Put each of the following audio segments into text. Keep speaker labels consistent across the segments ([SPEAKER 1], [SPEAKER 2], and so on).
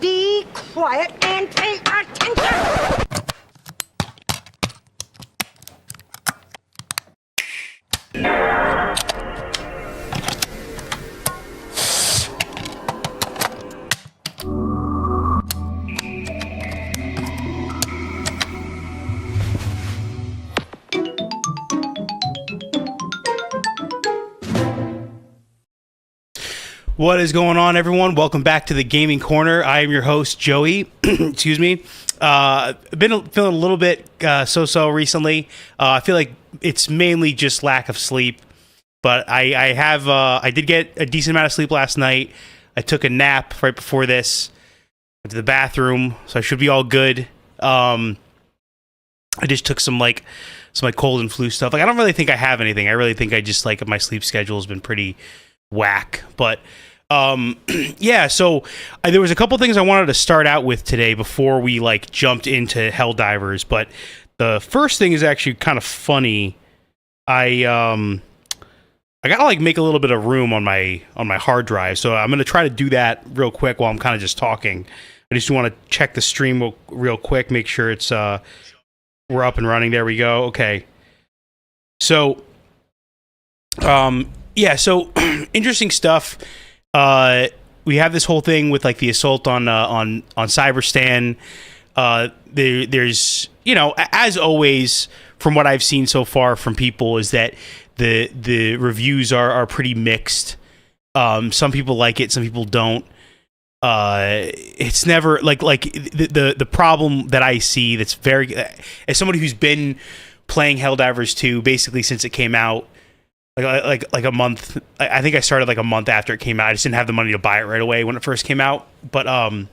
[SPEAKER 1] Be quiet and pay attention!
[SPEAKER 2] What is going on, everyone? Welcome back to the Gaming Corner. I am your host, Joey. Excuse me. I've been feeling a little bit so-so recently. I feel like it's mainly just lack of sleep. But I did get a decent amount of sleep last night. I took a nap right before this. Went to the bathroom, so I should be all good. I just took some cold and flu stuff. Like, I don't really think I have anything. I really think I just, like, my sleep schedule has been pretty whack. But yeah, so there was a couple things I wanted to start out with today before we jumped into Helldivers. But the first thing is actually kind of funny. I gotta make a little bit of room on my hard drive, so I'm gonna try to do that real quick while I'm kind of just talking. I just want to check the stream real quick, make sure it's we're up and running. There we go. Okay. So yeah, so interesting stuff. We have this whole thing with the assault on Cyberstan. There's, as always, from what I've seen so far from people, is that the reviews are pretty mixed. Some people like it, some people don't. It's never the problem that I see that's very, as somebody who's been playing Helldivers 2 basically since it came out. Like a month. I think I started a month after it came out. I just didn't have the money to buy it right away when it first came out. But I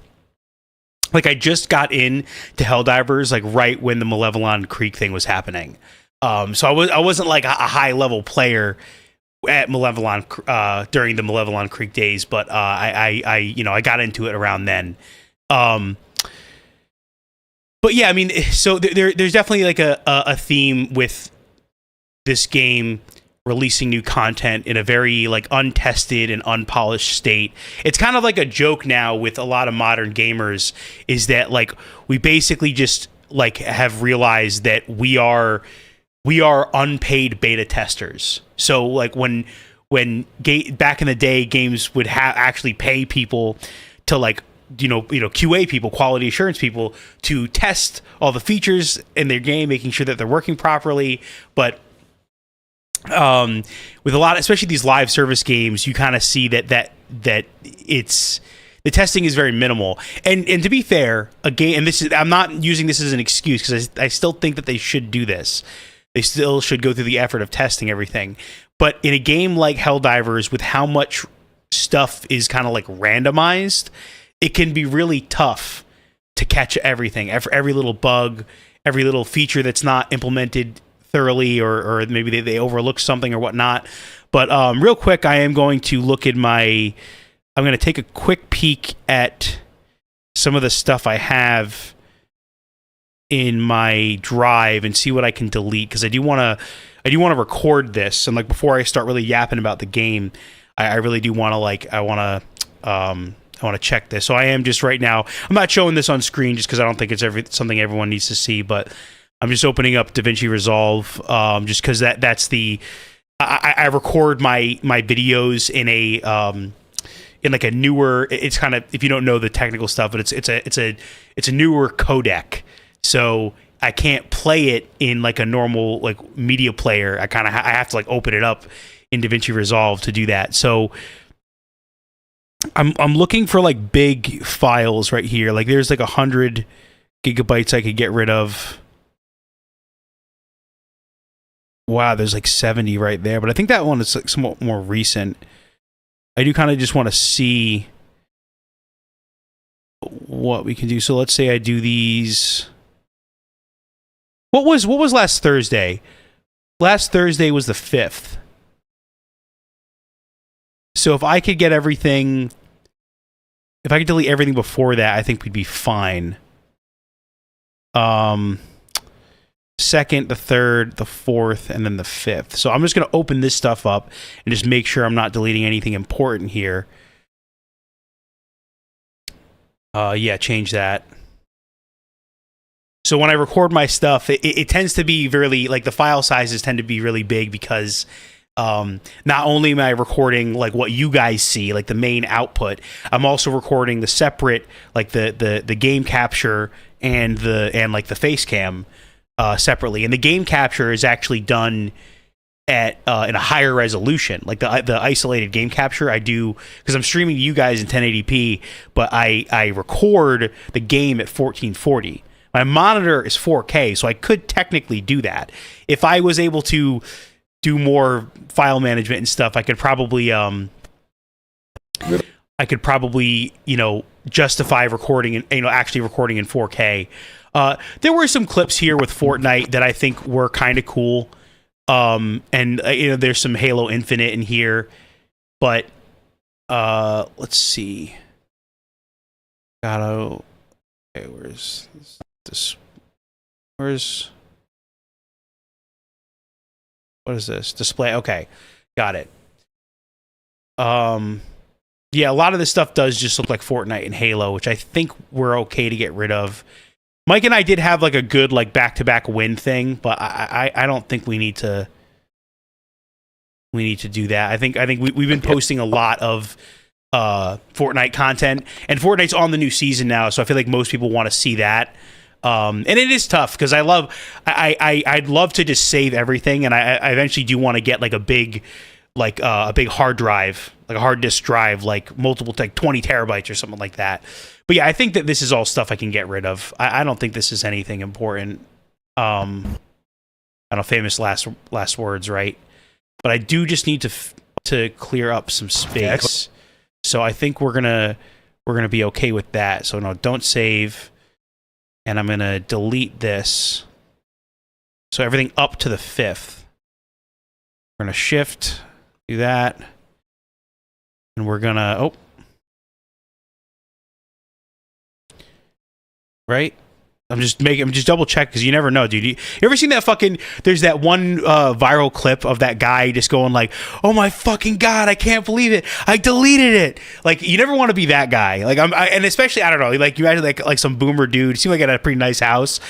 [SPEAKER 2] just got in to Helldivers right when the Malevelon Creek thing was happening. So I wasn't a high level player at Malevelon during the Malevelon Creek days, but I got into it around then. But yeah, I mean, so there's definitely a theme with this game releasing new content in a very untested and unpolished state. It's kind of a joke now with a lot of modern gamers, is that we basically just have realized that we are unpaid beta testers. So when back in the day, games would actually pay people to QA people, quality assurance people, to test all the features in their game, making sure that they're working properly. But with a lot, especially these live service games, you kind of see that it's, the testing is very minimal. And to be fair, I'm not using this as an excuse, because I still think that they should do this. They still should go through the effort of testing everything. But in a game like Helldivers, with how much stuff is kind of randomized, it can be really tough to catch everything, every little bug, every little feature that's not implemented thoroughly, or maybe they overlook something or whatnot. But real quick, I am going to look at I'm going to take a quick peek at some of the stuff I have in my drive and see what I can delete, because I do want to record this, and before I start really yapping about the game, I really do want to I want to check this. So I am just right now, I'm not showing this on screen just because I don't think it's something everyone needs to see, but I'm just opening up DaVinci Resolve, just because that's the, I record my videos in a newer, it's kind of, if you don't know the technical stuff, but it's a newer codec, so I can't play it in a normal media player. I have to open it up in DaVinci Resolve to do that. So I'm looking for big files right here. There's 100 gigabytes I could get rid of. Wow, there's 70 right there, but I think that one is somewhat more recent. I do kind of just want to see what we can do. So let's say I do these. What was last Thursday? Last Thursday was the 5th. So if I could get everything, if I could delete everything before that, I think we'd be fine. 2nd, the 3rd, the 4th, and then the 5th. So I'm just going to open this stuff up and just make sure I'm not deleting anything important here. Yeah, change that. So when I record my stuff, it tends to be really, like, the file sizes tend to be really big because not only am I recording like what you guys see, like the main output, I'm also recording the separate, like the game capture and like the face cam separately. And the game capture is actually done at in a higher resolution, like the isolated game capture I do because I'm streaming to you guys in 1080p, but I record the game at 1440. My monitor is 4K, so I could technically do that if I was able to do more file management and stuff. I could probably justify recording and actually recording in 4K. There were some clips here with Fortnite that I think were kind of cool. And there's some Halo Infinite in here, but let's see. Okay, where's this? What is this? Display. Okay, got it. Yeah, a lot of this stuff does just look like Fortnite and Halo, which I think we're okay to get rid of. Mike and I did have like a good like back-to-back win thing, but I don't think we need to do that. I think we've been posting a lot of Fortnite content, and Fortnite's on the new season now, so I feel like most people want to see that. And it is tough because I'd love to just save everything, and I eventually do want to get like a big hard drive, like a hard disk drive, like multiple, like 20 terabytes or something like that. But yeah, I think that this is all stuff I can get rid of. I don't think this is anything important. I don't know, famous last words, right? But I do just need to clear up some space. So I think we're gonna be okay with that. So no, don't save. And I'm gonna delete this. So everything up to the 5th. We're gonna shift, do that. And we're gonna right? I'm just double check because you never know, dude. You ever seen that fucking? There's that one viral clip of that guy just going like, "Oh my fucking god, I can't believe it! I deleted it!" Like, you never want to be that guy. Like, and especially, I don't know, like you imagine like some boomer dude. It seemed like he had a pretty nice house.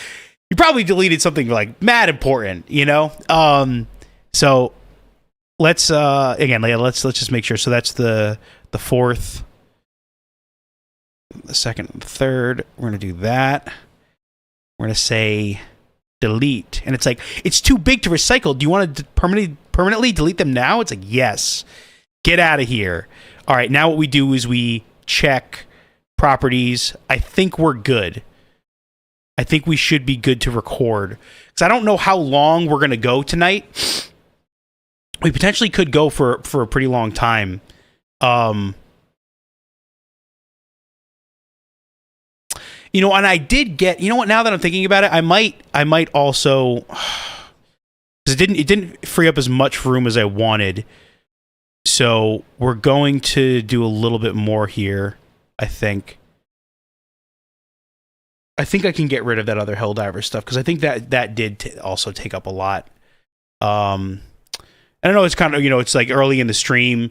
[SPEAKER 2] You probably deleted something like mad important, you know. So let's again, let's just make sure. So that's the 4th, the 2nd, and 3rd. We're gonna do that. We're going to say delete. And it's like, it's too big to recycle. Do you want to permanently delete them now? It's like, yes. Get out of here. All right, now what we do is we check properties. I think we're good. I think we should be good to record. Because I don't know how long we're going to go tonight. We potentially could go for a pretty long time. And I did get, you know what, now that I'm thinking about it, I might also, because it didn't free up as much room as I wanted. So we're going to do a little bit more here, I think. I think I can get rid of that other Helldivers stuff, because I think that did also take up a lot. I don't know, it's kind of, it's like early in the stream,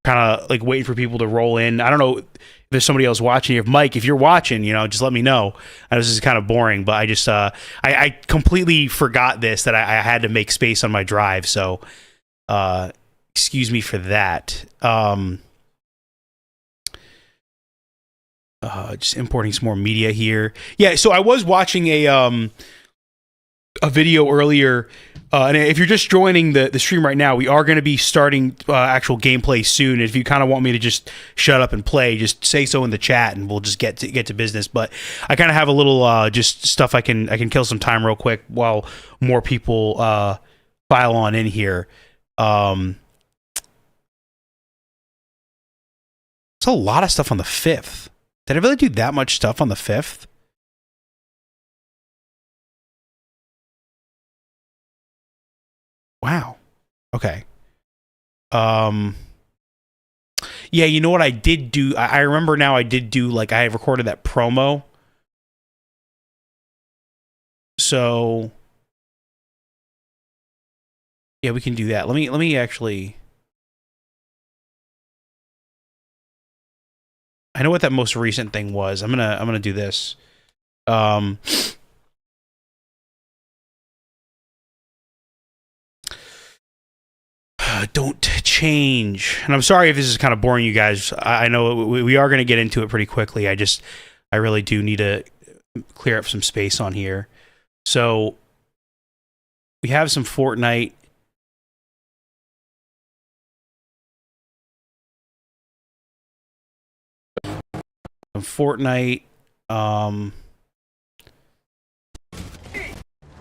[SPEAKER 2] kind of like waiting for people to roll in. I don't know if there's somebody else watching. If Mike, if you're watching, just let me know. I know this is kind of boring, but I just I completely forgot that I had to make space on my drive. So excuse me for that. Just importing some more media here. Yeah, so I was watching a video earlier, and if you're just joining the stream right now, we are going to be starting actual gameplay soon. If you kind of want me to just shut up and play, just say so in the chat, and we'll just get to business. But I kind of have a little just stuff I can kill some time real quick while more people file on in here. There's a lot of stuff on the 5th. Did I really do that much stuff on the 5th? Wow. Okay. Yeah, you know what I did do? I remember now I did do, like, I recorded that promo. So yeah, we can do that. Let me actually, I know what that most recent thing was. I'm gonna do this. Don't change. And I'm sorry if this is kind of boring you guys. I know we are going to get into it pretty quickly. I really do need to clear up some space on here. So we have some Fortnite.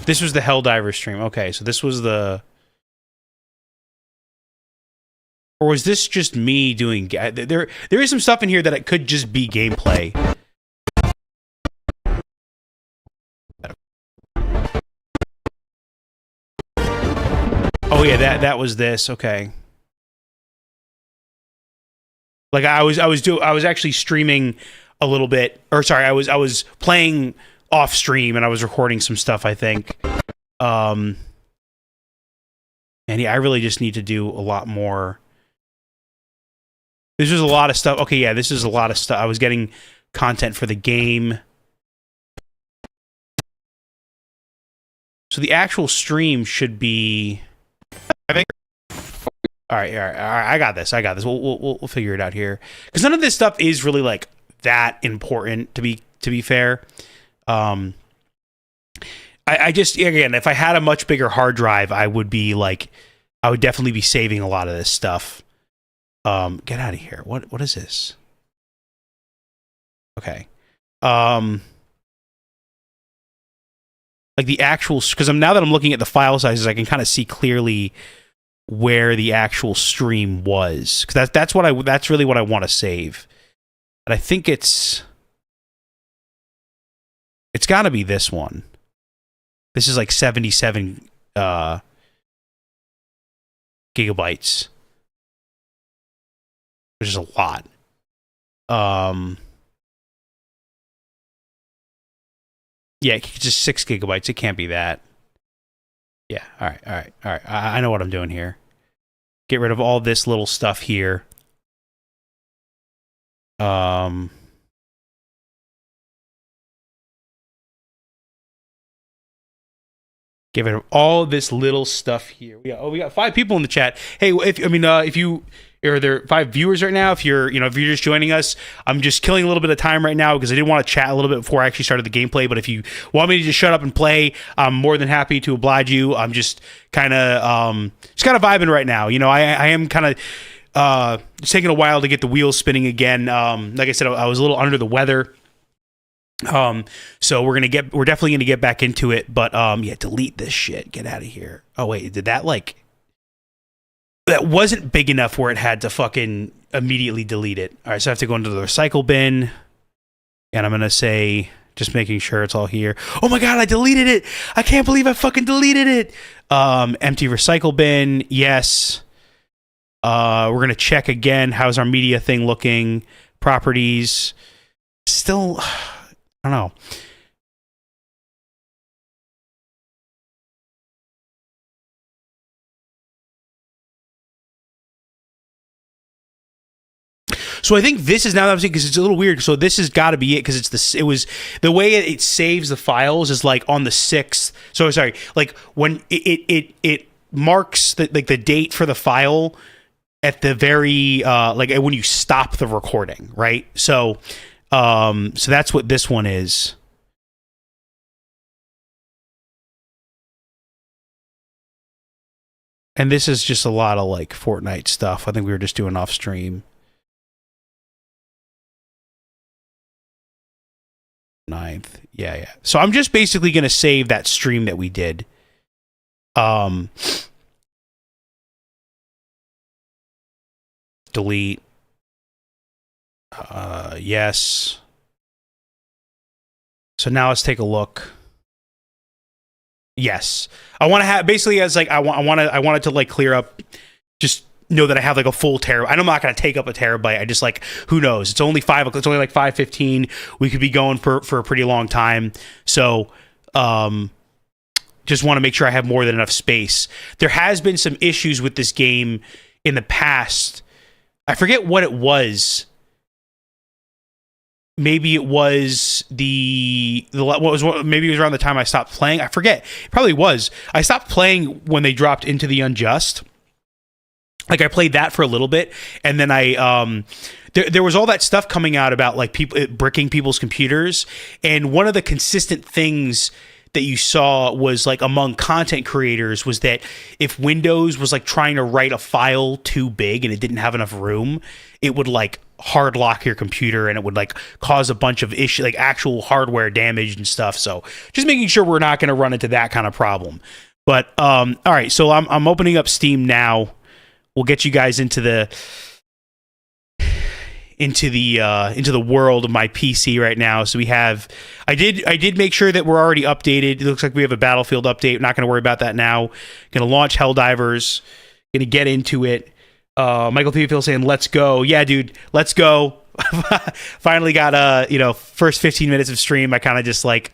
[SPEAKER 2] This was the Helldivers stream. Okay, so this was the... Or was this just me doing... There is some stuff in here that it could just be gameplay. Oh yeah, that was this. Okay. Like I was actually streaming a little bit, or sorry, I was playing off stream and I was recording some stuff, I think. And yeah, I really just need to do a lot more. This was a lot of stuff. Okay, yeah, this is a lot of stuff. I was getting content for the game. So the actual stream should be... All right. I got this. We'll figure it out here, because none of this stuff is really like that important to be fair. I just, again, if I had a much bigger hard drive, I would definitely be saving a lot of this stuff. Get out of here. What is this? Okay. Like the actual, because now that I'm looking at the file sizes, I can kind of see clearly where the actual stream was, because that's really what I want to save. And I think it's got to be this one. This is like 77 gigabytes, which is a lot. Yeah, it's just 6 gigabytes. It can't be that. Yeah, all right. I know what I'm doing here. Get rid of all this little stuff here. Get rid of all this little stuff here. We got 5 people in the chat. Hey, if you are there 5 viewers right now? If you're just joining us, I'm just killing a little bit of time right now because I didn't want to chat a little bit before I actually started the gameplay. But if you want me to just shut up and play, I'm more than happy to oblige you. I'm just kind of vibing right now. I am kind of it's taking a while to get the wheels spinning again. Like I said, I was a little under the weather. So we're definitely gonna get back into it. But yeah, delete this shit. Get out of here. Oh wait, did that that wasn't big enough where it had to fucking immediately delete it. All right, so I have to go into the recycle bin, and I'm gonna say, just making sure it's all here. Oh my god, I deleted it! I can't believe I fucking deleted it. Empty recycle bin. Yes. We're gonna check again. How's our media thing looking? Properties. Still, I don't know. So I think this is, now that I'm saying, because it's a little weird. So this has got to be it, because it was the way it saves the files is like on the 6th. So sorry, like when it marks the date for the file at the very like when you stop the recording, right? So that's what this one is. And this is just a lot of like Fortnite stuff. I think we were just doing off stream. 9th. Yeah. So I'm just basically going to save that stream that we did. Delete. Yes. So now let's take a look. Yes. I want to have, basically, as like I wanted to like clear up, just know that I have like a full terabyte. I'm not going to take up a terabyte. I just like, who knows? It's only like 5:15. We could be going for a pretty long time. So, just want to make sure I have more than enough space. There has been some issues with this game in the past. I forget what it was. maybe it was maybe it was around the time I stopped playing. I forget. It probably was. I stopped playing when they dropped Into the Unjust. Like, I played that for a little bit, and then there was all that stuff coming out about like people bricking people's computers, and one of the consistent things that you saw was like among content creators was that if Windows was like trying to write a file too big and it didn't have enough room, it would like hard lock your computer, and it would like cause a bunch of issue, like actual hardware damage and stuff. So just making sure we're not going to run into that kind of problem. But all right, so I'm opening up Steam now. We'll get you guys into the world of my PC right now. So we have, I did make sure that we're already updated. It looks like we have a Battlefield update. I'm not going to worry about that now. Going to launch Helldivers. Going to get into it. Michael Theophil saying, "Let's go." Yeah, dude, let's go. Finally got first 15 minutes of stream. I kind of just like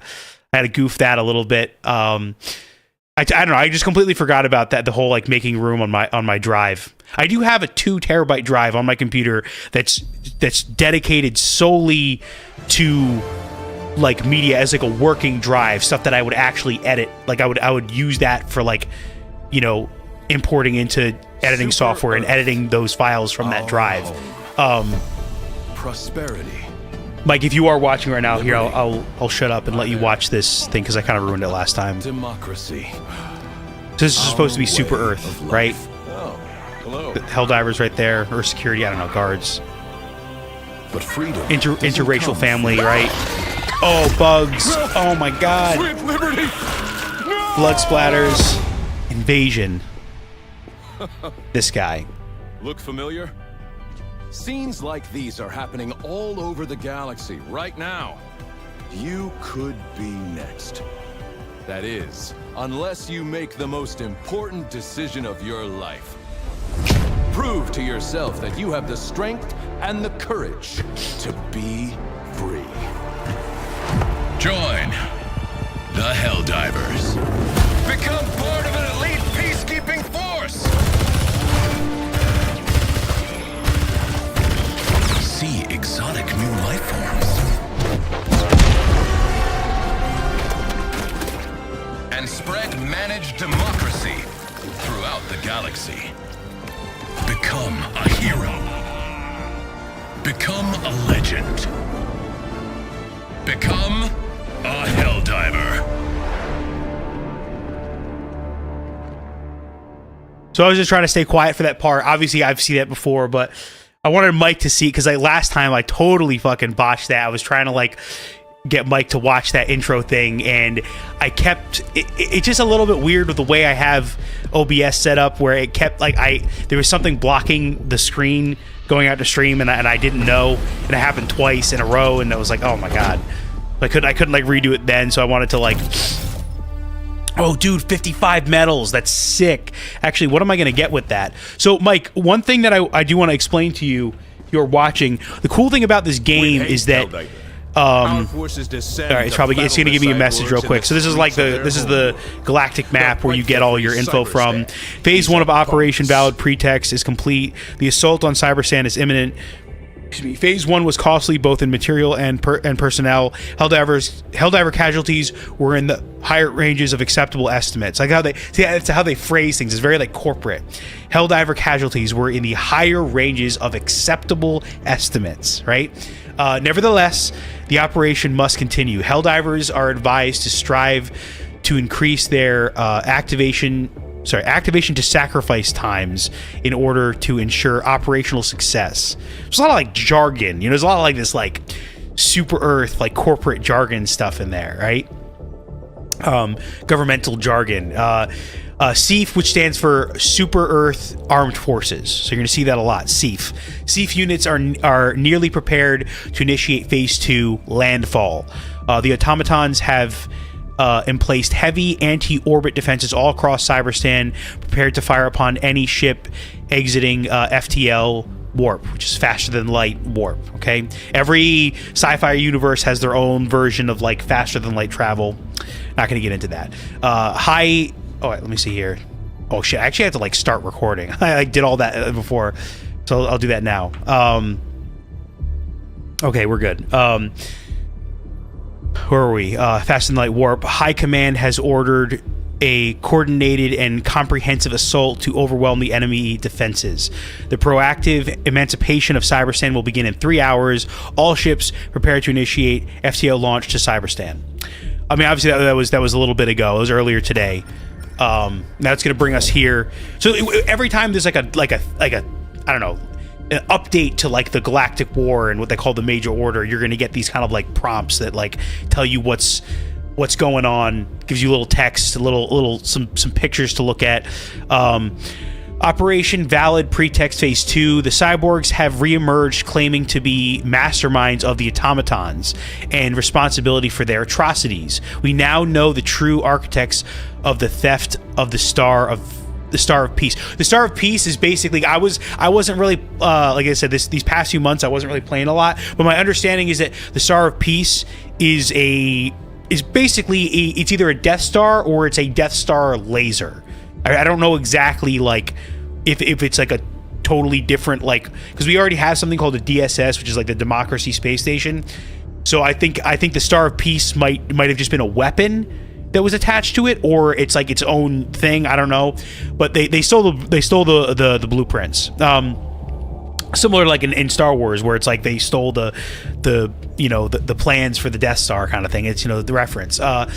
[SPEAKER 2] I had to goof that a little bit. I don't know. I just completely forgot about that. The whole like making room on my drive. I do have a 2 terabyte drive on my computer that's dedicated solely to like media as like a working drive, stuff that I would actually edit. Like I would use that for like, importing into editing software and editing those files from that drive.
[SPEAKER 3] Prosperity.
[SPEAKER 2] Mike, if you are watching right now, here I'll shut up and let you watch this thing because I kind of ruined it last time.
[SPEAKER 3] Democracy.
[SPEAKER 2] So this is supposed to be Super Earth, right?
[SPEAKER 3] Oh, hello.
[SPEAKER 2] The Helldivers right there, or security, I don't know, guards.
[SPEAKER 3] But freedom.
[SPEAKER 2] Interracial family, right? Oh, bugs! Oh my God!
[SPEAKER 3] Sweet liberty. No!
[SPEAKER 2] Blood splatters, invasion. This guy.
[SPEAKER 3] Look familiar? Scenes like these are happening all over the galaxy right now. You could be next. That is, unless you make the most important decision of your life. Prove to yourself that you have the strength and the courage to be free.
[SPEAKER 4] Join the Helldivers. Become part of an elite peacekeeping force. See exotic new life forms. And spread managed democracy throughout the galaxy. Become a hero. Become a legend. Become a Helldiver.
[SPEAKER 2] So I was just trying to stay quiet for that part. Obviously, I've seen that before, but I wanted Mike to see it because last time I totally fucking botched that. I was trying to like get Mike to watch that intro thing, and I kept it's just a little bit weird with the way I have OBS set up, where it kept like there was something blocking the screen going out to stream, and I didn't know, and it happened twice in a row, and I was like, oh my God, I couldn't like redo it then, so I wanted to like. Oh, dude, 55 medals. That's sick. Actually, what am I going to get with that? So, Mike, one thing that I do want to explain to you, if you're watching, the cool thing about this game is that... all right, it's going to give me a message real quick. So this is like the galactic map where you get all your info from. Phase 1 of Operation Valid Pretext is complete. The assault on Cyberstan is imminent. Phase 1 was costly both in material and personnel. Helldiver casualties were in the higher ranges of acceptable estimates. Like that's how they phrase things. It's very like corporate. Helldiver casualties were in the higher ranges of acceptable estimates, right? Nevertheless, the operation must continue. Helldivers are advised to strive to increase their activation to sacrifice times in order to ensure operational success. There's a lot of like jargon, there's a lot of like this like Super Earth, like corporate jargon stuff in there, right? Governmental jargon. SEAF, which stands for Super Earth Armed Forces. So you're going to see that a lot. SEAF. SEAF units are nearly prepared to initiate Phase 2 landfall. The automatons have emplaced heavy anti-orbit defenses all across Cyberstan, prepared to fire upon any ship exiting FTL warp, which is faster than light warp. Okay, every sci-fi universe has their own version of like faster than light travel. Not going to get into that. Oh, wait, let me see here. Oh shit! I actually have to like start recording. I did all that before, so I'll do that now. Okay, we're good. Where are we? Fast and Light Warp. High Command has ordered a coordinated and comprehensive assault to overwhelm the enemy defenses. The proactive emancipation of Cyberstan will begin in 3 hours. All ships prepare to initiate FTO launch to Cyberstan. I mean, obviously that was a little bit ago. It was earlier today. Now it's going to bring us here. So every time there's like a I don't know, an update to like the Galactic War and what they call the Major Order, you're going to get these kind of like prompts that like tell you what's going on, gives you a little text, some pictures to look at. Operation Valid Pretext Phase 2. The cyborgs have reemerged, claiming to be masterminds of the automatons and responsibility for their atrocities. We now know the true architects of the theft of the Star of Peace. The Star of Peace is basically, I wasn't really like I said, these past few months I wasn't really playing a lot, but my understanding is that the Star of Peace is basically it's either a Death Star or it's a Death Star laser. I don't know exactly like if it's like a totally different, like, because we already have something called the DSS, which is like the Democracy Space Station. So I think the Star of Peace might have just been a weapon that was attached to it, or it's like its own thing. I don't know, but they stole the blueprints. Similar to like in Star Wars, where it's like they stole the plans for the Death Star kind of thing. It's the reference. Let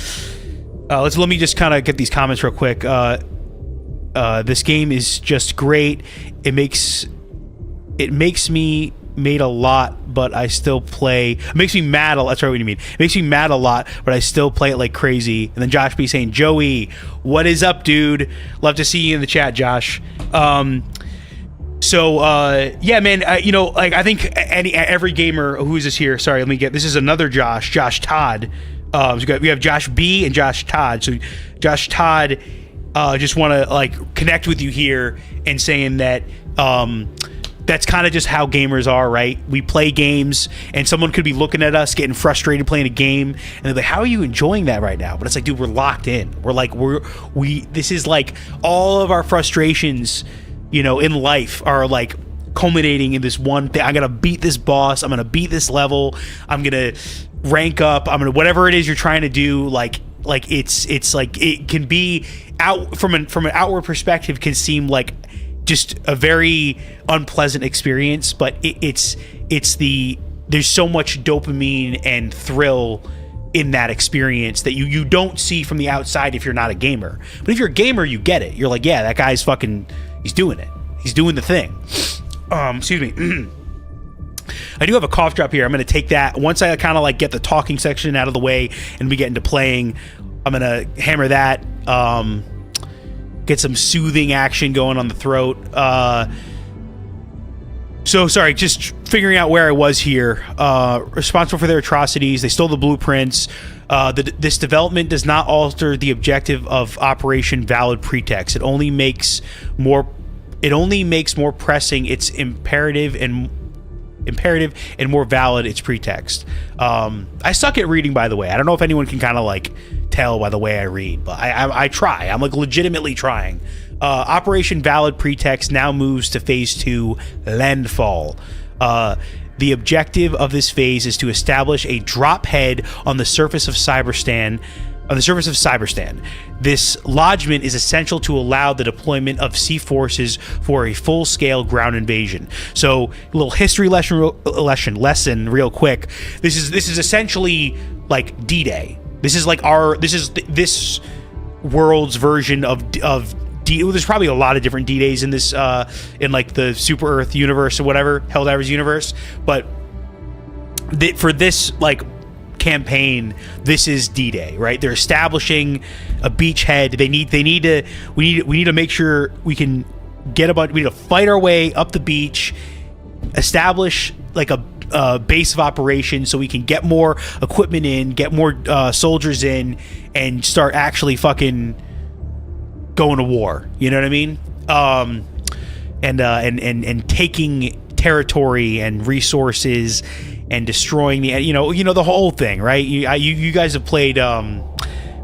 [SPEAKER 2] me just kind of get these comments real quick. This game is just great. It makes me made a lot, but I still play. It makes me mad. That's right, what you mean. It makes me mad a lot, but I still play it like crazy. And then Josh B saying, "Joey, what is up, dude? Love to see you in the chat, Josh." Yeah, man. Like I think every gamer who is this here. Sorry, this is another Josh Todd. So we have Josh B and Josh Todd. So Josh Todd, just want to like connect with you here and saying that that's kind of just how gamers are, right? We play games and someone could be looking at us getting frustrated playing a game and they're like, "How are you enjoying that right now?" But it's like, dude, we're locked in. We're like, this is like all of our frustrations, in life are like culminating in this one thing. I'm gonna beat this boss. I'm gonna beat this level. I'm gonna rank up. I'm gonna whatever it is you're trying to do. Like it's like it can be out from an outward perspective can seem like just a very unpleasant experience, but there's so much dopamine and thrill in that experience that you don't see from the outside if you're not a gamer. But if you're a gamer, you get it. You're like, yeah, that guy's he's doing it. He's doing the thing. Excuse me. I do have a cough drop here. I'm going to take that. Once I kind of like get the talking section out of the way and we get into playing, I'm going to hammer that. Get some soothing action going on the throat. So sorry, just figuring out where I was here. Responsible for their atrocities. They stole the blueprints. This development does not alter the objective of Operation Valid Pretext. It only makes more pressing its imperative and more valid its pretext. I suck at reading, by the way. I don't know if anyone can kind of like tell by the way I read, but I try. I'm like legitimately trying. Operation Valid Pretext now moves to Phase 2, Landfall. The objective of this phase is to establish a drop head on the surface of Cyberstan. This lodgment is essential to allow the deployment of sea forces for a full-scale ground invasion. So, a little history lesson real quick. This is essentially like D-Day. This is like this world's version of D. There's probably a lot of different D-Days in this in like the Super Earth universe or whatever, Helldivers universe, but for this like campaign, this is D-Day, right? They're establishing a beachhead. We need to make sure we can we need to fight our way up the beach, establish like a base of operations so we can get more equipment in, get more soldiers in, and start actually fucking going to war. You know what I mean? And taking territory and resources and destroying the the whole thing, right? You guys have played all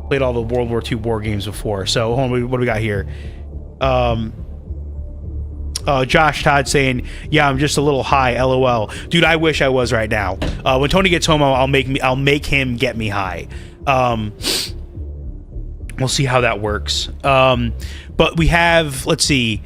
[SPEAKER 2] the World War II war games before. So hold on, what do we got here? Josh Todd saying, "Yeah, I'm just a little high, LOL." Dude, I wish I was right now. When Tony gets home, I'll make him get me high. We'll see how that works. But we have, let's see.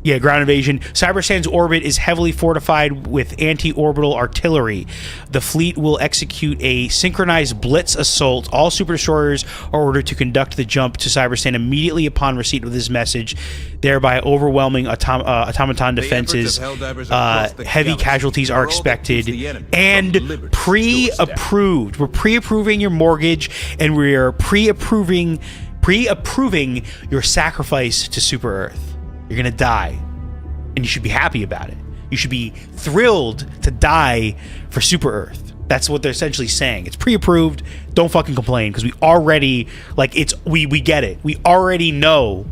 [SPEAKER 2] Yeah, ground invasion. Cyberstan's orbit is heavily fortified with anti-orbital artillery. The fleet will execute a synchronized blitz assault. All super destroyers are ordered to conduct the jump to Cyberstan immediately upon receipt of this message, thereby overwhelming automaton defenses. Heavy casualties are expected and pre-approved. We're pre-approving your mortgage, and we are pre-approving your sacrifice to Super Earth. You're gonna die, and you should be happy about it. You should be thrilled to die for Super Earth. That's what they're essentially saying. It's pre-approved. Don't fucking complain, because we already, like, we get it. We already know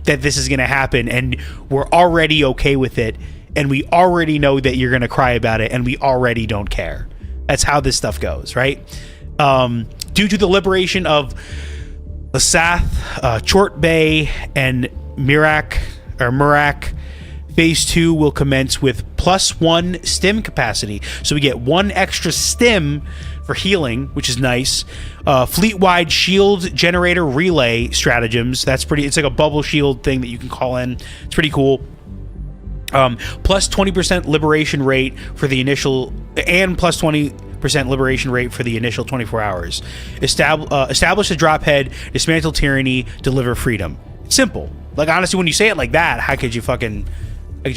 [SPEAKER 2] that this is gonna happen, and we're already okay with it, and we already know that you're gonna cry about it, and we already don't care. That's how this stuff goes, right? Due to the liberation of Lasath, Chort Bay, and Murak, Phase 2 will commence with +1 stim capacity. So we get 1 extra stim for healing, which is nice. Fleet-wide shield generator relay stratagems. That's pretty... It's like a bubble shield thing that you can call in. It's pretty cool. Plus 20% liberation rate for the initial... And plus 20% liberation rate for the initial 24 hours. Establish a drop head, dismantle tyranny, deliver freedom. It's simple. Like, honestly, when you say it like that, how could you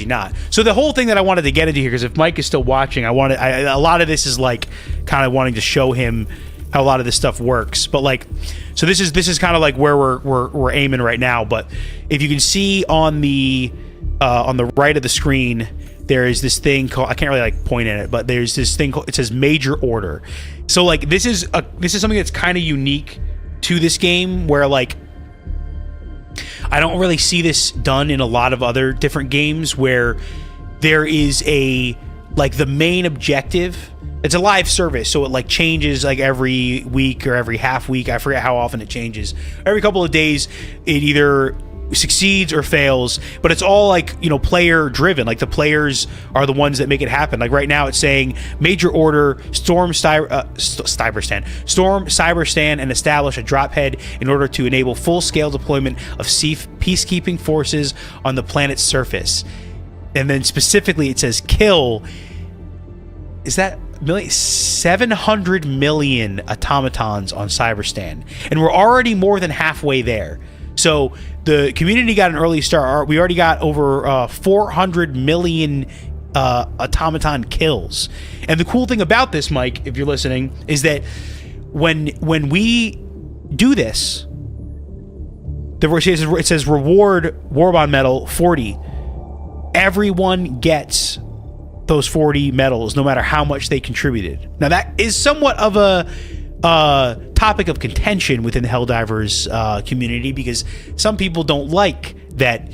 [SPEAKER 2] not? So the whole thing that I wanted to get into here, because if Mike is still watching, a lot of this is like kind of wanting to show him how a lot of this stuff works. But like, so this is kind of like where we're aiming right now. But if you can see on the right of the screen, there is this thing called, I can't really like point at it, but there's this thing called, it says major order. So like this is something that's kind of unique to this game, where like I don't really see this done in a lot of other different games, where there is the main objective. It's a live service, so it like changes like every week or every half week. I forget how often it changes. Every couple of days, it either succeeds or fails, but it's all like, you know, player driven. Like the players are the ones that make it happen. Like right now it's saying major order, storm Cyberstan, and establish a drop head in order to enable full scale deployment of peacekeeping forces on the planet's surface. And then specifically it says kill, is that 700 million automatons on Cyberstan, and we're already more than halfway there. So the community got an early start. We already got over 400 million automaton kills. And the cool thing about this, Mike, if you're listening, is that when we do this, it says reward Warbond medal 40. Everyone gets those 40 medals, no matter how much they contributed. Now that is somewhat of a topic of contention within the Helldivers community, because some people don't like that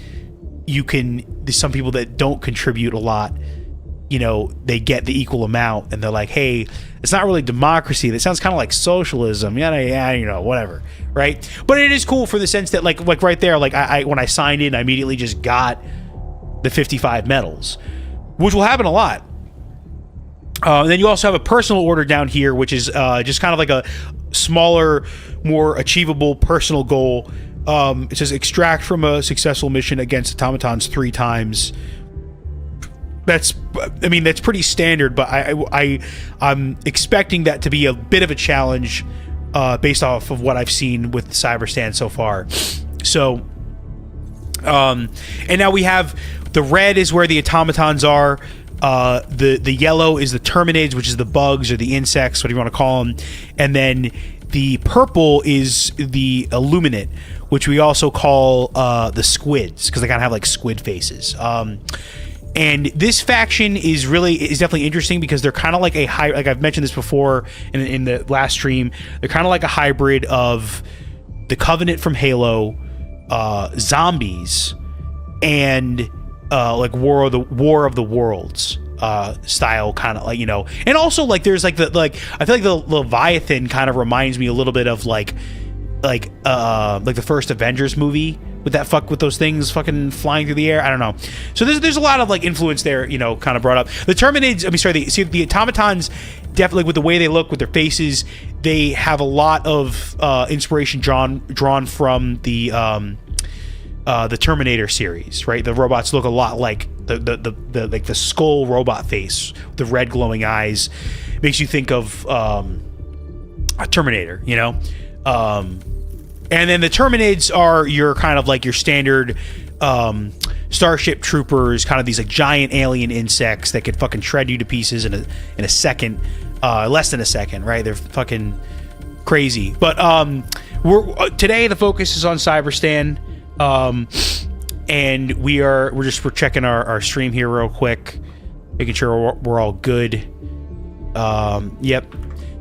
[SPEAKER 2] there's some people that don't contribute a lot, you know, they get the equal amount, and they're like, hey, it's not really democracy. That sounds kind of like socialism. Yeah, you know, whatever, right? But it is cool for the sense that like right there, like I when I signed in, I immediately just got the 55 medals, which will happen a lot. And then you also have a personal order down here, which is just kind of like a smaller, more achievable personal goal. It says extract from a successful mission against automatons 3 times. That's pretty standard, but I'm expecting that to be a bit of a challenge based off of what I've seen with Cyberstan so far. So, and now we have the red is where the automatons are. The yellow is the terminids, which is the bugs or the insects, whatever you want to call them, and then the purple is the illuminate, which we also call the squids, because they kind of have like squid faces. And this faction is definitely interesting, because they're kind of like like I've mentioned this before in the last stream. They're kind of like a hybrid of the Covenant from Halo, zombies, and like War of the Worlds style, kind of like, you know. And also like there's like I feel like the Leviathan kind of reminds me a little bit of like the first Avengers movie, with those things fucking flying through the air. I don't know. So there's a lot of like influence there, you know, kind of brought up. The Terminids, the automatons, definitely with the way they look, with their faces, they have a lot of inspiration drawn from the Terminator series, right? The robots look a lot like the skull robot face, the red glowing eyes. Makes you think of a Terminator, you know. And then the Terminids are your kind of like your standard Starship Troopers, kind of these like giant alien insects that could fucking shred you to pieces in a second, less than a second, right? They're fucking crazy. But today the focus is on Cyberstan, and we're checking our stream here real quick, making sure we're all good. Yep.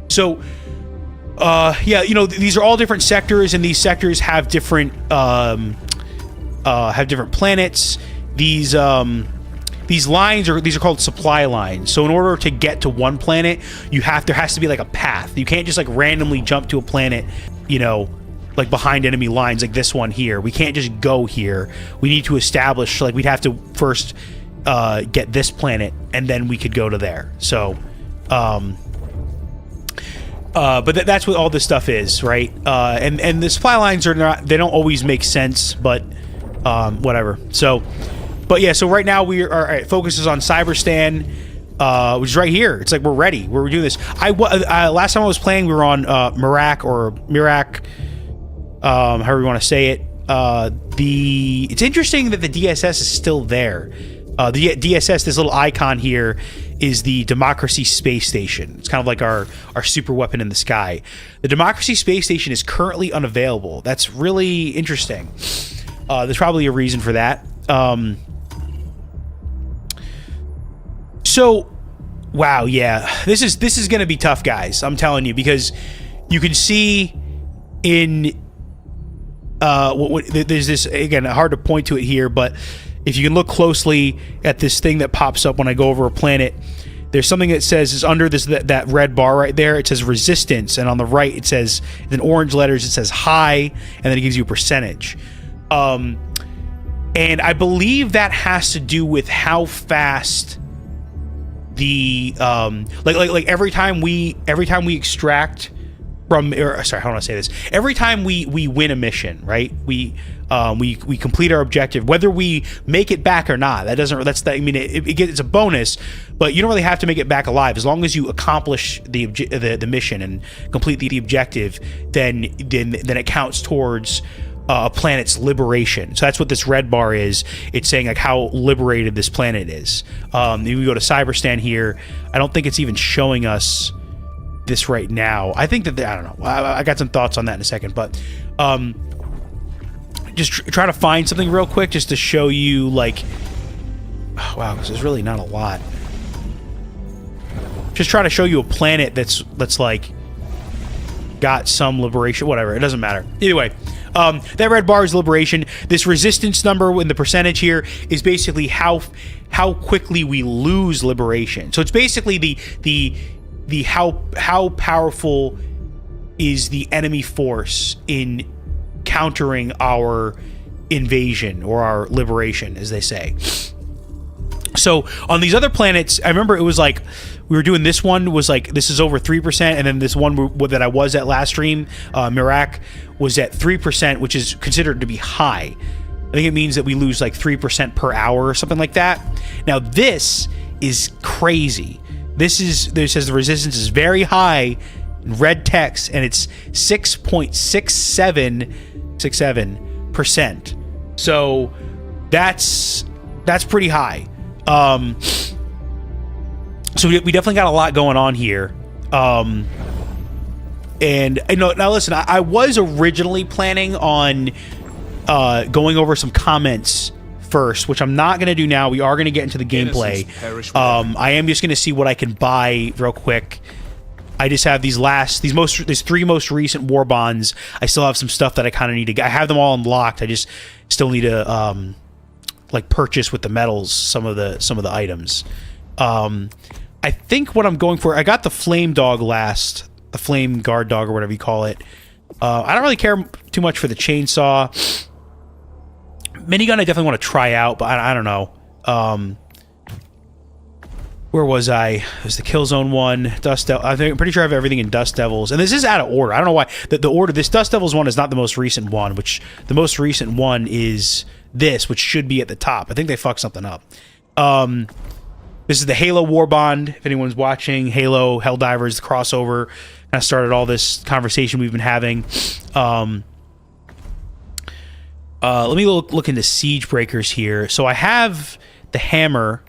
[SPEAKER 2] So. Yeah, you know, these are all different sectors, and these sectors have different planets. These lines are called supply lines. So in order to get to one planet, there has to be like a path. You can't just like randomly jump to a planet, you know, like behind enemy lines like this one here. We can't just go here. We need to establish, like, we'd have to first get this planet, and then we could go to there. So but that's what all this stuff is, right? And the supply lines they don't always make sense, but whatever. So, but yeah, so right now our focus is on Cyberstan, which is right here. It's like we're ready. We're doing this. Last time I was playing, we were on Mirak, however you want to say it. It's interesting that the DSS is still there. The DSS, this little icon here, is the Democracy Space Station. It's kind of like our super weapon in the sky. The Democracy Space Station is currently unavailable. That's really interesting. There's probably a reason for that. So, wow, yeah, this is going to be tough, guys. I'm telling you, because you can see in there's this, again, hard to point to it here, but if you can look closely at this thing that pops up when I go over a planet, there's something that says, is under that red bar right there, it says resistance, and on the right it says, in orange letters, it says high, and then it gives you a percentage. And I believe that has to do with how fast the like every time we extract from, or sorry, how do I say this? Every time we win a mission, right? We complete our objective, whether we make it back or not. I mean, it's a bonus, but you don't really have to make it back alive as long as you accomplish the mission and complete the objective. Then it counts towards a planet's liberation. So that's what this red bar is. It's saying like how liberated this planet is. If we go to Cyberstan here, I don't think it's even showing us this right now. I think that I don't know. I got some thoughts on that in a second, but just try to find something real quick just to show you, like, oh, wow, because there's really not a lot. Just try to show you a planet that's like got some liberation, whatever. It doesn't matter. Either way, that red bar is liberation. This resistance number in the percentage here is basically how quickly we lose liberation. So it's basically the how powerful is the enemy force in countering our invasion or our liberation, as they say. So on these other planets, I remember it was like we were doing this one was like this is over 3%, and then this one that I was at last stream, Mirak, was at 3%, which is considered to be high. I think it means that we lose like 3% per hour or something like that. Now this is crazy. This says the resistance is very high in red text, and it's 6.67%. So that's pretty high. So we definitely got a lot going on here. And you know, now listen, I was originally planning on going over some comments first, which I'm not going to do now. We are going to get into the gameplay. I am just going to see what I can buy real quick. I just have these three most recent war bonds. I still have some stuff that I kind of need to get. I have them all unlocked. I just still need to like purchase with the medals some of the items. I think what I'm going for, I got the flame dog last, the flame guard dog or whatever you call it. I don't really care too much for the chainsaw. Minigun I definitely want to try out, but I don't know. Where was I? It was the Killzone one. I'm pretty sure I have everything in Dust Devils. And this is out of order. I don't know why. The order, this Dust Devils one is not the most recent one, which the most recent one is this, which should be at the top. I think they fucked something up. This is the Halo Warbond. If anyone's watching, Halo, Helldivers, the crossover, kind of started all this conversation we've been having. Let me look into Siege Breakers here. So I have the Hammer.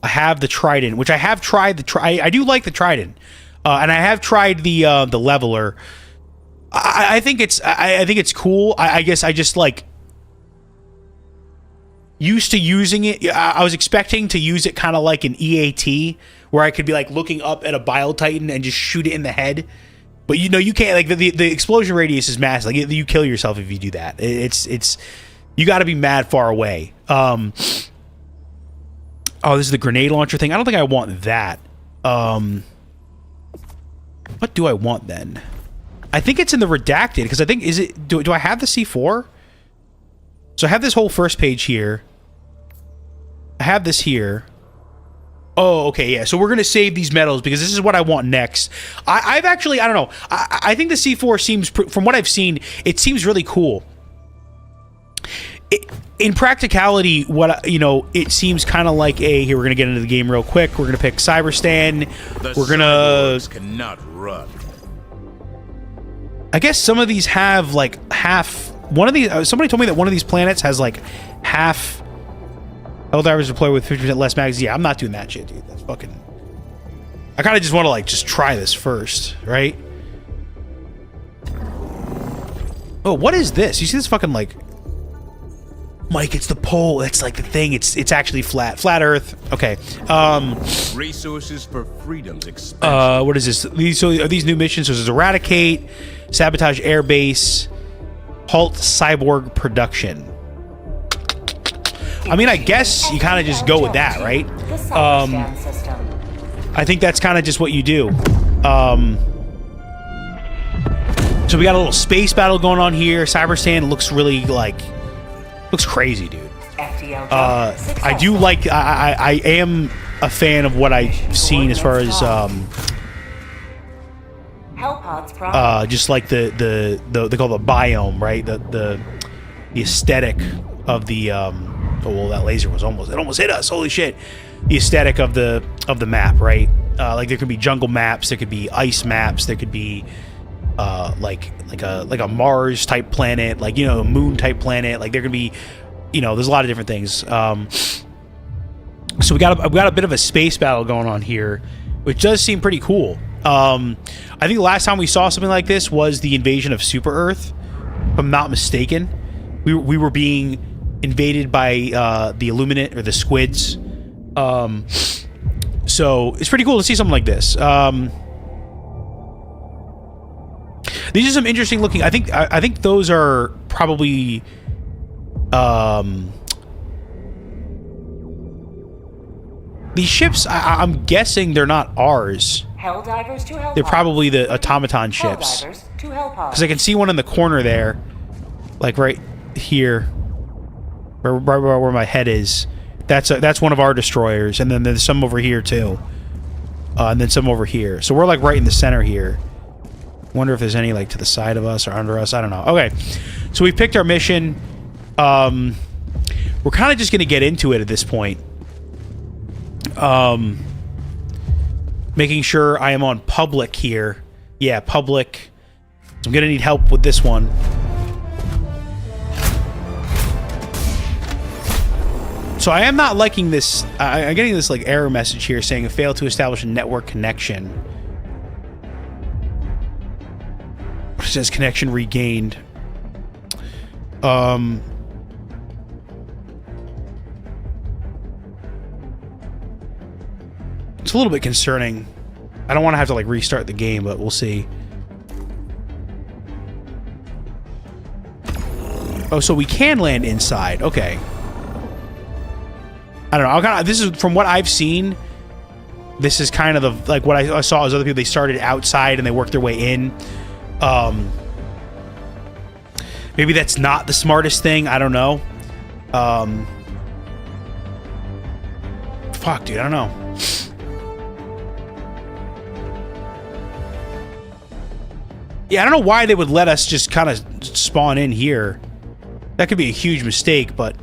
[SPEAKER 2] I have the Trident, which I have tried. I do like the Trident, and I have tried the Leveler. I think it's cool. I guess I just like used to using it. I was expecting to use it kind of like an EAT, where I could be like looking up at a Bile Titan and just shoot it in the head. But you know you can't. Like the explosion radius is massive. Like you kill yourself if you do that. It's you got to be mad far away. Oh, this is the grenade launcher thing. I don't think I want that. What do I want then? I think it's in the redacted, because I think, is it, do I have the C4? So I have this whole first page here. I have this here. Oh, okay, yeah. So we're going to save these medals because this is what I want next. I've actually, I don't know. I think the C4 seems, from what I've seen, it seems really cool. In practicality, it seems kind of like here, we're going to get into the game real quick. We're going to pick Cyberstan. We're going to...
[SPEAKER 4] cannot run.
[SPEAKER 2] I guess some of these have like half... One of these... somebody told me that one of these planets has like half... Helldivers deploy with 50% less mags. Yeah, I'm not doing that shit, dude. That's fucking... I kind of just want to like just try this first, right? Oh, what is this? You see this fucking like... Mike, it's the pole. That's like the thing. It's actually flat. Flat Earth. Okay.
[SPEAKER 4] Resources for freedom's expansion.
[SPEAKER 2] What is this? Are these new missions? So there's Eradicate, Sabotage Airbase, Halt Cyborg Production. I mean, I guess you kind of just go with that, right? I think that's kind of just what you do. So we got a little space battle going on here. Cyberstan looks really like... Looks crazy, dude. I do like... I am a fan of what I've seen as far as... just like the they call it the biome, right? The aesthetic of the... oh, well, that laser was almost... It almost hit us. Holy shit. The aesthetic of the map, right? Like, there could be jungle maps. There could be ice maps. There could be... like a Mars type planet, like, a moon type planet. Like, there could be, there's a lot of different things. So we got a bit of a space battle going on here, which does seem pretty cool. I think the last time we saw something like this was the invasion of Super Earth, if I'm not mistaken. We were being invaded by the Illuminate or the Squids. So it's pretty cool to see something like this. These are some interesting looking... I think those are probably... these ships, I'm guessing they're not ours.
[SPEAKER 1] Helldivers to Hellpods.
[SPEAKER 2] They're probably the automaton ships. Because I can see one in the corner there. Like right here. Right where my head is. That's one of our destroyers. And then there's some over here too. And then some over here. So we're like right in the center here. Wonder if there's any like to the side of us or under us. I don't know. Okay, so we picked our mission. We're kind of just gonna get into it at this point. Making sure I am on public here. Yeah, public. So I'm gonna need help with this one. So I am not liking this. I'm getting this like error message here saying failed to establish a network connection. It says connection regained. It's a little bit concerning. I don't want to have to like restart the game, but we'll see. Oh, so we can land inside. Okay. I don't know. This is from what I've seen. This is kind of the like what I saw as other people. They started outside and they worked their way in. Maybe that's not the smartest thing. I don't know. Fuck, dude, I don't know. Yeah, I don't know why they would let us just kind of spawn in here. That could be a huge mistake, but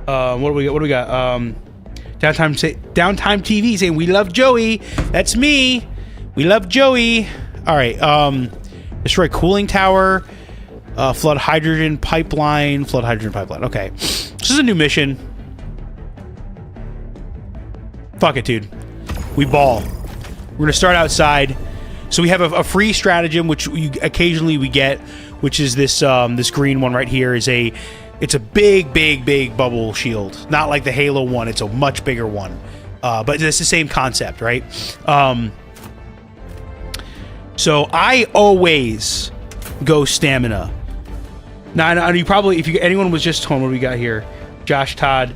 [SPEAKER 2] what do we got? What do we got? Downtime TV saying we love Joey. That's me. We love Joey. All right. Destroy cooling tower. Flood hydrogen pipeline. Flood hydrogen pipeline. Okay. This is a new mission. Fuck it, dude. We ball. We're gonna start outside. So we have a free stratagem, which occasionally we get, which is this this green one right here. It's a big bubble shield. Not like the Halo one. It's a much bigger one. But it's the same concept, right? So I always go stamina. Now you probably, if anyone was just home, what do we got here? Josh Todd,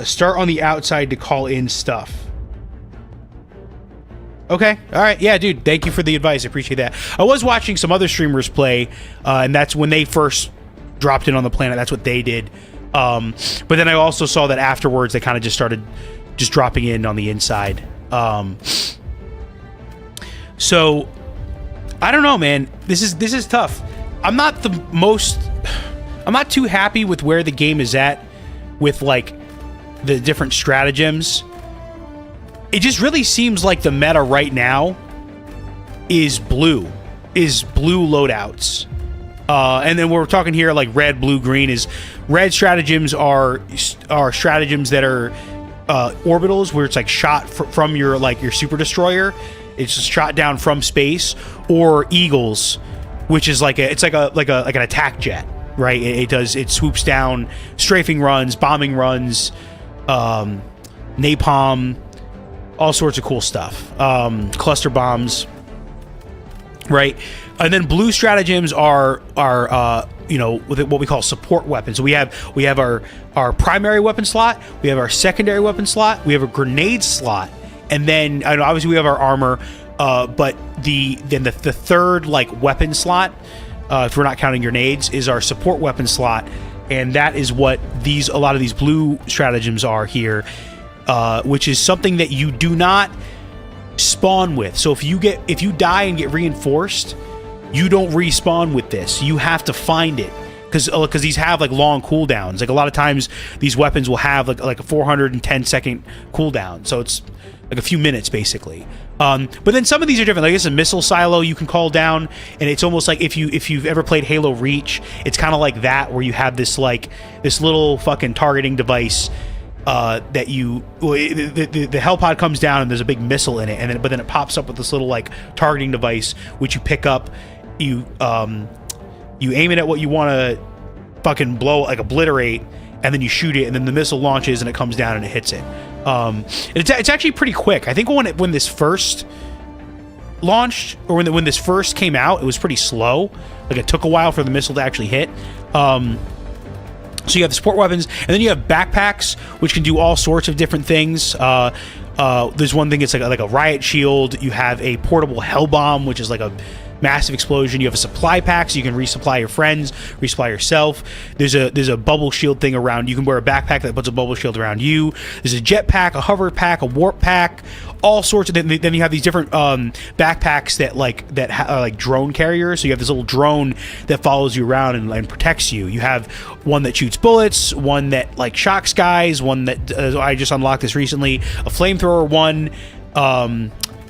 [SPEAKER 2] start on the outside to call in stuff. Okay, all right, yeah, dude. Thank you for the advice. I appreciate that. I was watching some other streamers play, and that's when they first dropped in on the planet. That's what they did. But then I also saw that afterwards they kind of just started just dropping in on the inside. So I don't know, man. This is tough. I'm not too happy with where the game is at with like the different stratagems. It just really seems like the meta right now is blue loadouts. And then we're talking here like red, blue, green. Is red stratagems are stratagems that are orbitals, where it's like shot from your super destroyer. It's just shot down from space, or eagles, which is like an attack jet, right? It swoops down, strafing runs, bombing runs, napalm, all sorts of cool stuff. Cluster bombs, right? And then blue stratagems are what we call support weapons. So we have our primary weapon slot, we have our secondary weapon slot, we have a grenade slot, and then obviously we have our armor. But the third like weapon slot, if we're not counting grenades, is our support weapon slot, and that is what a lot of these blue stratagems are here, which is something that you do not spawn with. So if you die and get reinforced, you don't respawn with this. You have to find it, because these have like long cooldowns. Like a lot of times these weapons will have like a 410 second cooldown, so it's like a few minutes basically. But then some of these are different. Like this is a missile silo you can call down, and it's almost like if you've ever played Halo Reach, it's kind of like that, where you have this little fucking targeting device that the hell pod comes down and there's a big missile in it, but then it pops up with this little like targeting device which you pick up, you aim it at what you want to fucking blow, like obliterate, and then you shoot it, and then the missile launches and it comes down and it hits it. It's actually pretty quick. I think when this first launched, or when this first came out, it was pretty slow. Like it took a while for the missile to actually hit. So you have the support weapons, and then you have backpacks, which can do all sorts of different things. There's one thing, it's like a riot shield. You have a portable hell bomb, which is like a massive explosion. You have a supply pack, so you can resupply your friends, resupply yourself. There's a bubble shield thing around. You can wear a backpack that puts a bubble shield around you. There's a jet pack, a hover pack, a warp pack, all sorts of. Then you have these different backpacks that are like drone carriers. So you have this little drone that follows you around and protects you. You have one that shoots bullets, one that like shocks guys, one that I just unlocked this recently, a flamethrower one.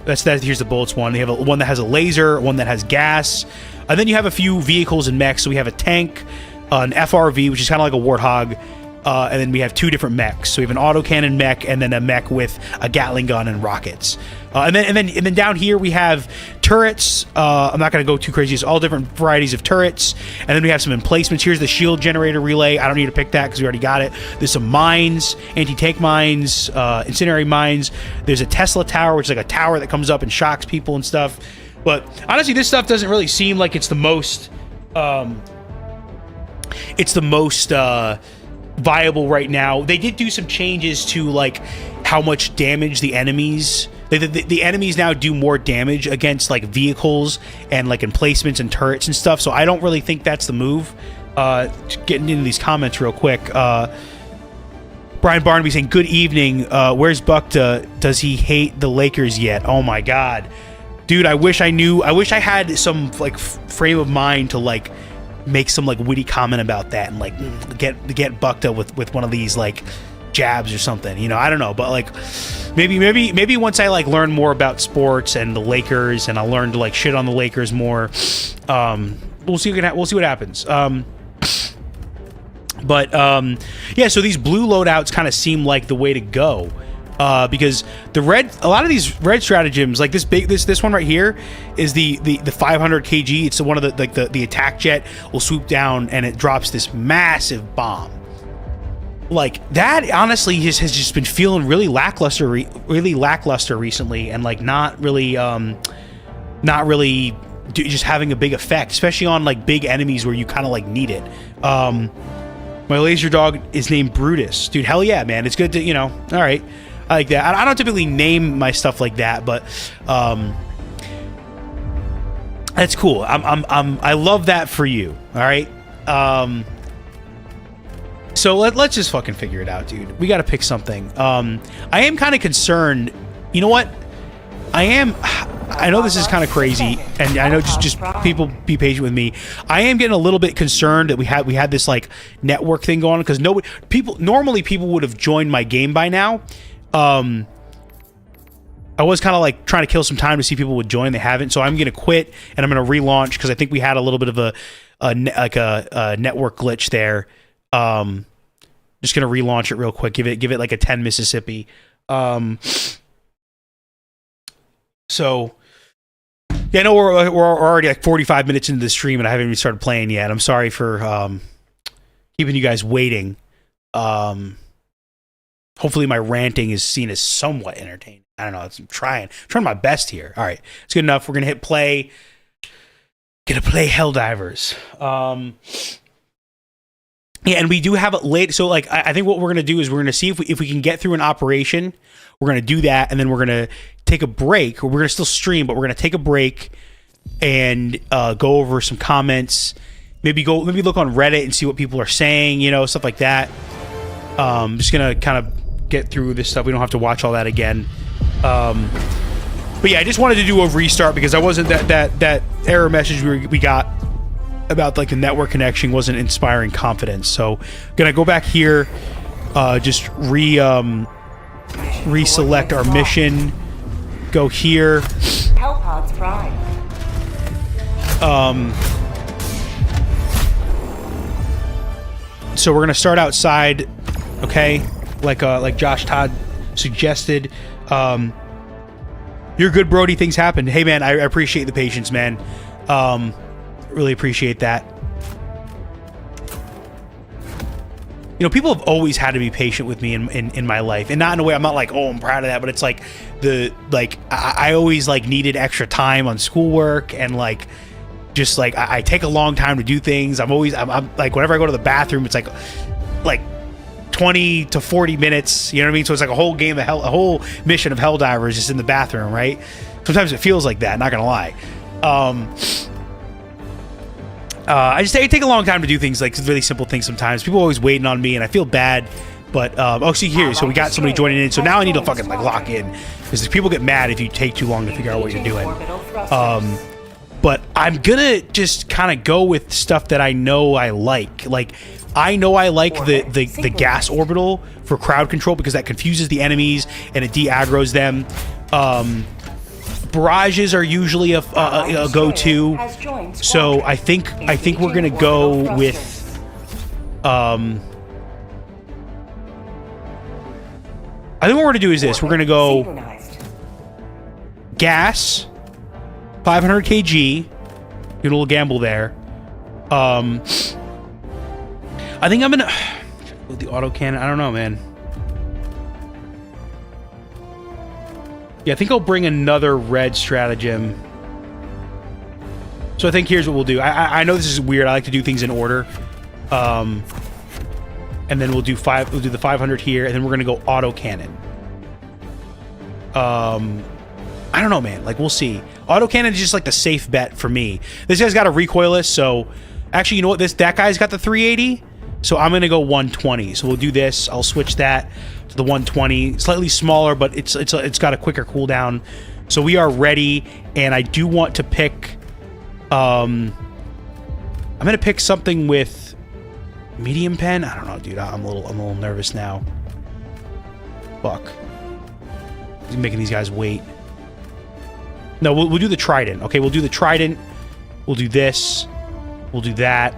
[SPEAKER 2] Here's the bullets one. They have one that has a laser, one that has gas, and then you have a few vehicles and mechs. So we have a tank, an FRV, which is kind of like a warthog, and then we have two different mechs. So we have an autocannon mech, and then a mech with a Gatling gun and rockets. And then down here we have turrets. I'm not going to go too crazy. It's all different varieties of turrets. And then we have some emplacements. Here's the shield generator relay. I don't need to pick that because we already got it. There's some mines, anti-tank mines, incendiary mines. There's a Tesla tower, which is like a tower that comes up and shocks people and stuff. But honestly, this stuff doesn't really seem like it's the most viable right now. They did do some changes to like how much damage the enemies. The enemies now do more damage against like vehicles and like emplacements and turrets and stuff. So I don't really think that's the move. getting into these comments real quick. Brian Barnaby saying, "Good evening. Where's Bukta? Does he hate the Lakers yet?" Oh my God, dude! I wish I knew. I wish I had some like frame of mind to like make some like witty comment about that and like get Bukta with one of these like jabs or something. You know, I don't know, but like maybe once I like learn more about sports and the Lakers and I learn to like shit on the Lakers more, we'll see what happens. But yeah, so these blue loadouts kind of seem like the way to go, because a lot of these red stratagems, like this one right here, is the 500 kg. It's one of the attack jet will swoop down and it drops this massive bomb. Like that, honestly, has just been feeling really lackluster recently, and like not really just having a big effect, especially on like big enemies where you kind of like need it. My laser dog is named Brutus. Dude, hell yeah, man. It's good to, you know, all right. I like that. I don't typically name my stuff like that, but that's cool. I love that for you. All right. So let's just fucking figure it out, dude. We got to pick something. I am kind of concerned. You know what? I know this is kind of crazy, and I know just people be patient with me. I am getting a little bit concerned that we had this like network thing going on, because normally people would have joined my game by now. I was kind of like trying to kill some time to see if people would join. They haven't, so I'm gonna quit and I'm gonna relaunch, because I think we had a little bit of a network glitch there. Just gonna relaunch it real quick. Give it like a 10 Mississippi. So yeah, I know we're already like 45 minutes into the stream and I haven't even started playing yet. I'm sorry for keeping you guys waiting. Hopefully my ranting is seen as somewhat entertaining. I don't know. I'm trying my best here. All right, it's good enough. We're gonna hit play. Gonna play Helldivers. Yeah, and we do have it late. So like, I think what we're gonna do is we're gonna see if we can get through an operation. We're gonna do that, and then we're gonna take a break. We're gonna still stream, but we're gonna take a break and go over some comments. Maybe look on Reddit and see what people are saying. You know, stuff like that. Just gonna kind of get through this stuff. We don't have to watch all that again. But yeah, I just wanted to do a restart because I wasn't that error message we got about like the network connection wasn't inspiring confidence. So gonna go back here, just reselect our mission, go here.
[SPEAKER 1] Hellpods Prime.
[SPEAKER 2] So we're gonna start outside, okay? Like Josh Todd suggested. You're good, Brody. Things happen. Hey man, I appreciate the patience, man. Really appreciate that. You know, people have always had to be patient with me in my life, and not in a way I'm not like, oh, I'm proud of that, but it's like I always like needed extra time on schoolwork, and like just like I take a long time to do things. I'm like, whenever I go to the bathroom, it's like 20 to 40 minutes, you know what I mean? So it's like a whole game of a whole mission of Helldivers just in the bathroom, right? Sometimes it feels like that, not gonna lie. I take a long time to do things, like really simple things sometimes. People are always waiting on me and I feel bad, but oh, see here, so we got somebody joining in, so now I need to fucking like lock in, because people get mad if you take too long to figure out what you're doing. But I'm gonna just kind of go with stuff that I know I like. Like, I know I like the gas orbital for crowd control, because that confuses the enemies and it de-aggroes them. Barrages are usually a go-to, so I think we're gonna go with I think what we're gonna do is this. We're gonna go gas, 500 kg. Do a little gamble there. I think I'm gonna with the autocannon. I don't know, man. Yeah, I think I'll bring another red stratagem. So I think here's what we'll do. I know this is weird. I like to do things in order. And then we'll do the 500 here, and then we're gonna go autocannon. I don't know, man. Like, we'll see. Autocannon is just like the safe bet for me. This guy's got a recoilless, so Actually, you know what? That guy's got the 380, so I'm gonna go 120. So we'll do this. I'll switch that to the 120. Slightly smaller, but it's got a quicker cooldown. So we are ready, and I do want to pick. I'm gonna pick something with medium pen. I don't know, dude. I'm a little nervous now. Fuck. He's making these guys wait. No, we'll do the trident. Okay, we'll do the trident. We'll do this. We'll do that.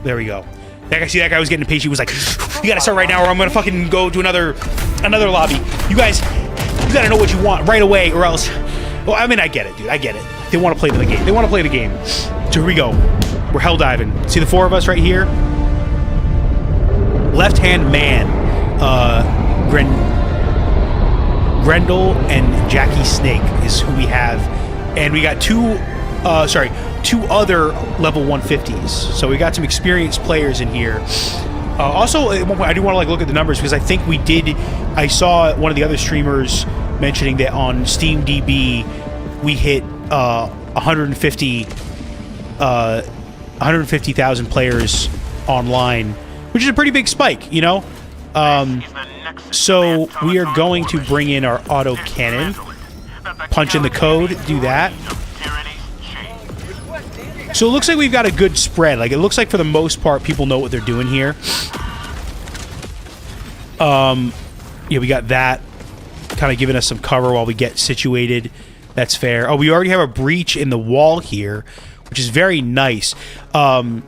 [SPEAKER 2] There we go. That guy was getting impatient. He was like, "You gotta start right now, or I'm gonna fucking go to another lobby." You guys, you gotta know what you want right away, or else. Well, I mean, I get it, dude. I get it. They want to play the game. They want to play the game. So here we go. We're hell diving. See the four of us right here? Left hand man, Grendel and Jackie Snake is who we have, and we got two other level 150s. So we got some experienced players in here. Also, at one point, I do want to look at the numbers because I think we did. I saw one of the other streamers mentioning that on SteamDB we hit 150,000 players online, which is a pretty big spike, you know. So we are going to bring in our auto cannon, punch in the code, do that. So it looks like we've got a good spread. Like, it looks like for the most part, people know what they're doing here. Yeah, we got that kind of giving us some cover while we get situated. That's fair. Oh, we already have a breach in the wall here, which is very nice. You know,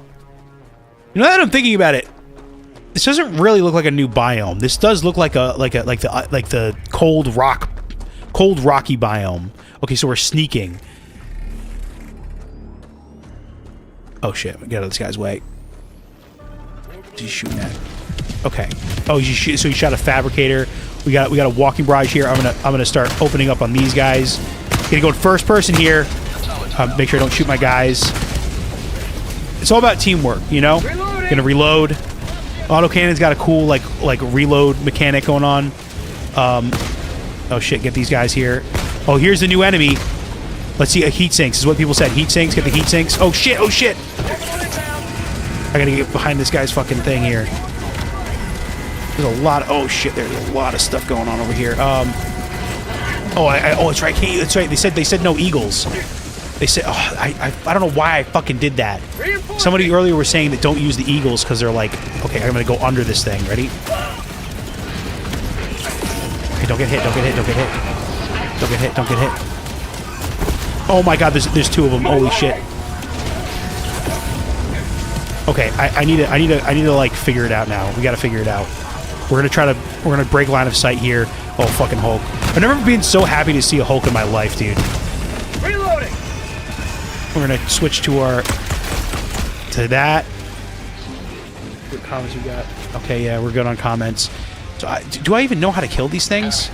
[SPEAKER 2] that I'm thinking about it, this doesn't really look like a new biome. This does look like the cold rocky biome. Okay, so we're sneaking. Oh shit! Get out of this guy's way. What's he shooting at? Okay. Oh, so he shot a fabricator. We got a walking barrage here. I'm gonna start opening up on these guys. Gonna go in first person here. Make sure I don't shoot my guys. It's all about teamwork, you know. Gonna reload. Autocannon's got a cool like reload mechanic going on. Oh shit! Get these guys here. Oh, here's the new enemy. Let's see, heat sinks is what people said. Heat sinks. Get the heat sinks. Oh shit! Oh shit! I gotta get behind this guy's fucking thing here. There's a lot of, oh shit, there's a lot of stuff going on over here. Oh, it's right. That's right. They said no eagles. They said, oh, I don't know why I fucking did that. Somebody earlier was saying that don't use the eagles because they're like, okay, I'm gonna go under this thing. Ready? Okay, don't get hit. Don't get hit. Don't get hit. Don't get hit. Don't get hit. Oh my god, there's two of them. Holy shit. Okay, I need to like figure it out now. We gotta figure it out. We're gonna break line of sight here. Oh, fucking Hulk. I've never been so happy to see a Hulk in my life, dude.
[SPEAKER 1] Reloading.
[SPEAKER 2] We're gonna switch to that. What comments we got? Okay, yeah, we're good on comments. So do I even know how to kill these things?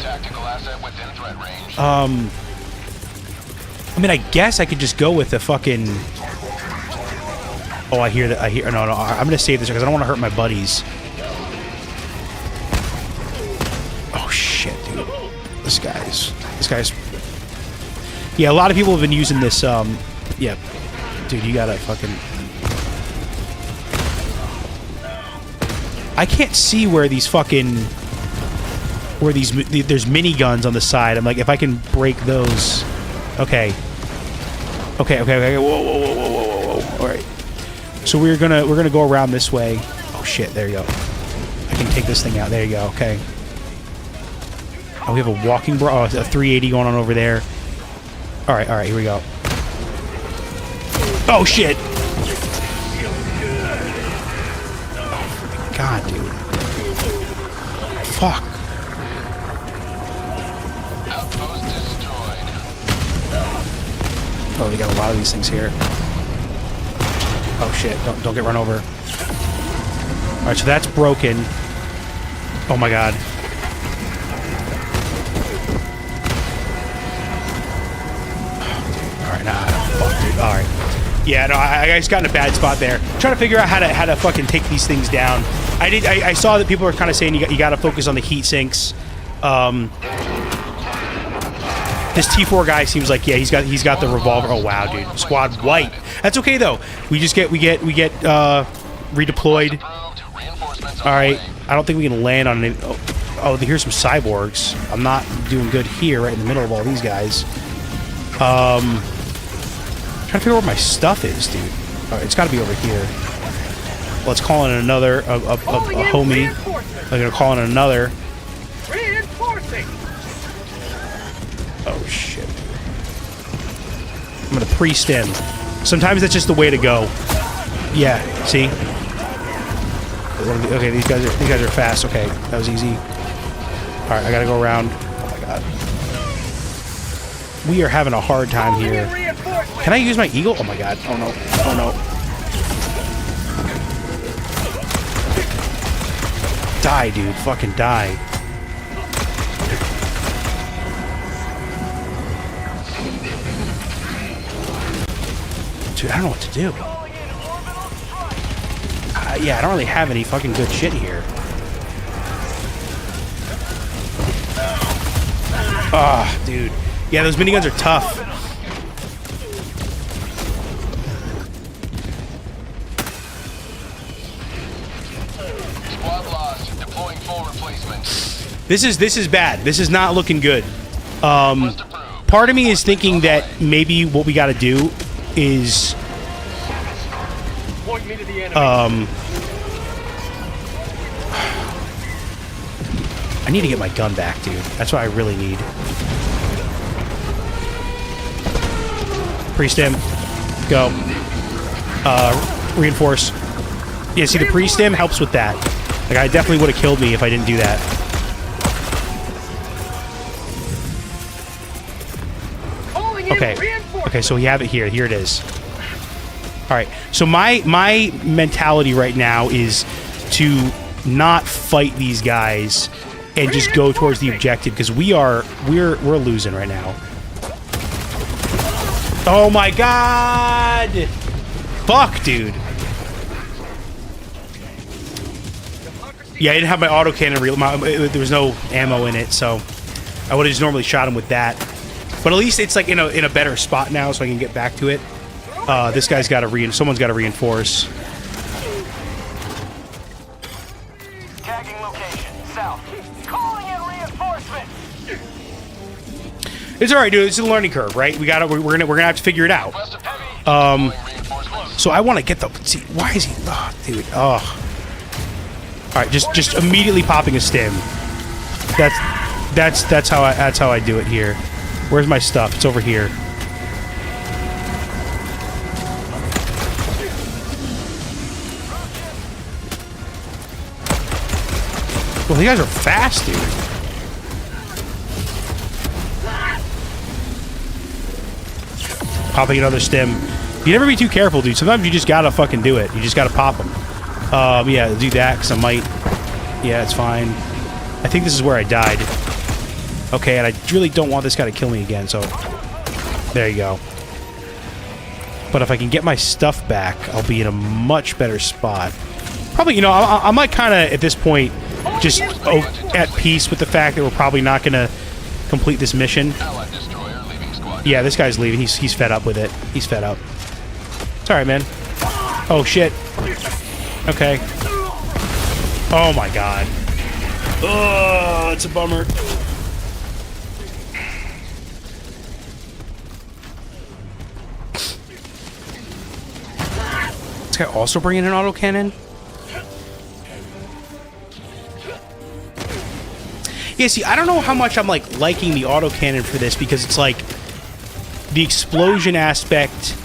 [SPEAKER 2] I mean, I guess I could just go with the fucking. Oh, I hear that. No. I'm gonna save this because I don't want to hurt my buddies. Oh shit, dude. This guy's. Yeah, a lot of people have been using this. Yeah, dude, you gotta fucking. I can't see where these fucking. There's miniguns on the side. I'm like, if I can break those. Okay. Whoa. All right. So we're gonna go around this way. Oh shit! There you go. I can take this thing out. There you go. Okay. Oh, we have a walking a 380 going on over there. All right. Here we go. Oh shit! Oh, God, dude. Fuck. Oh, we got a lot of these things here. Oh shit! Don't get run over. All right, so that's broken. Oh my god. All right, fuck, dude. All right. Yeah, no, I just got in a bad spot there. Trying to figure out how to fucking take these things down. I saw that people are kind of saying you got to focus on the heat sinks. This T4 guy seems like, yeah, he's got the revolver. Oh wow, dude, squad wipe. That's okay though. We get redeployed. All right, I don't think we can land on it. Oh, here's some cyborgs. I'm not doing good here, right in the middle of all these guys. Trying to figure out where my stuff is, dude. All right, it's got to be over here. Let's call in another a homie. I'm gonna call in another.
[SPEAKER 1] Reinforcing.
[SPEAKER 2] Oh shit! I'm gonna pre-stim. Sometimes that's just the way to go. Yeah. See. Okay, these guys are fast. Okay, that was easy. All right, I gotta go around. Oh my god. We are having a hard time here. Can I use my eagle? Oh my god. Oh no. Oh no. Die, dude. Fucking die. Dude, I don't know what to do. Yeah, I don't really have any fucking good shit here. Ah, dude. Yeah, those miniguns are tough.
[SPEAKER 4] Squad lost. Deploying full replacement.
[SPEAKER 2] This is bad. This is not looking good. Part of me is thinking that maybe what we got to do is
[SPEAKER 1] Point me to the enemy.
[SPEAKER 2] I need to get my gun back, dude. That's what I really need. Pre-stim. Go. Reinforce. Yeah, see, the pre-stim helps with that. Like, I definitely would have killed me if I didn't do that. Okay. Okay, so we have it here. Here it is. All right. So my mentality right now is to not fight these guys and just go towards the objective because we're losing right now. Oh my god! Fuck, dude. Yeah, I didn't have my autocannon reel. There was no ammo in it, so I would have just normally shot him with that. But at least it's like in a better spot now, so I can get back to it. This guy's got to someone's got to reinforce.
[SPEAKER 1] Tagging location south. Calling in reinforcement.
[SPEAKER 2] It's all right, dude. It's a learning curve, right? We're gonna have to figure it out. So I want to get the. See, why is he? Oh, dude. Oh. All right, just immediately popping a stim. That's how I do it here. Where's my stuff? It's over here. Well, you guys are fast, dude. Popping another stim. You never be too careful, dude. Sometimes you just gotta fucking do it. You just gotta pop them. Yeah, do that, because I might... Yeah, it's fine. I think this is where I died. Okay, and I really don't want this guy to kill me again, so... There you go. But if I can get my stuff back, I'll be in a much better spot. Probably, you know, I'm like kind of, at this point, just at peace with the fact that we're probably not going to complete this mission. Yeah, this guy's leaving. He's fed up with it. He's fed up. It's alright, man. Oh, shit. Okay. Oh, my God. Oh, it's a bummer. This guy also bringing an autocannon? Yeah, see, I don't know how much I'm, like, liking the autocannon for this, because it's, like, the explosion aspect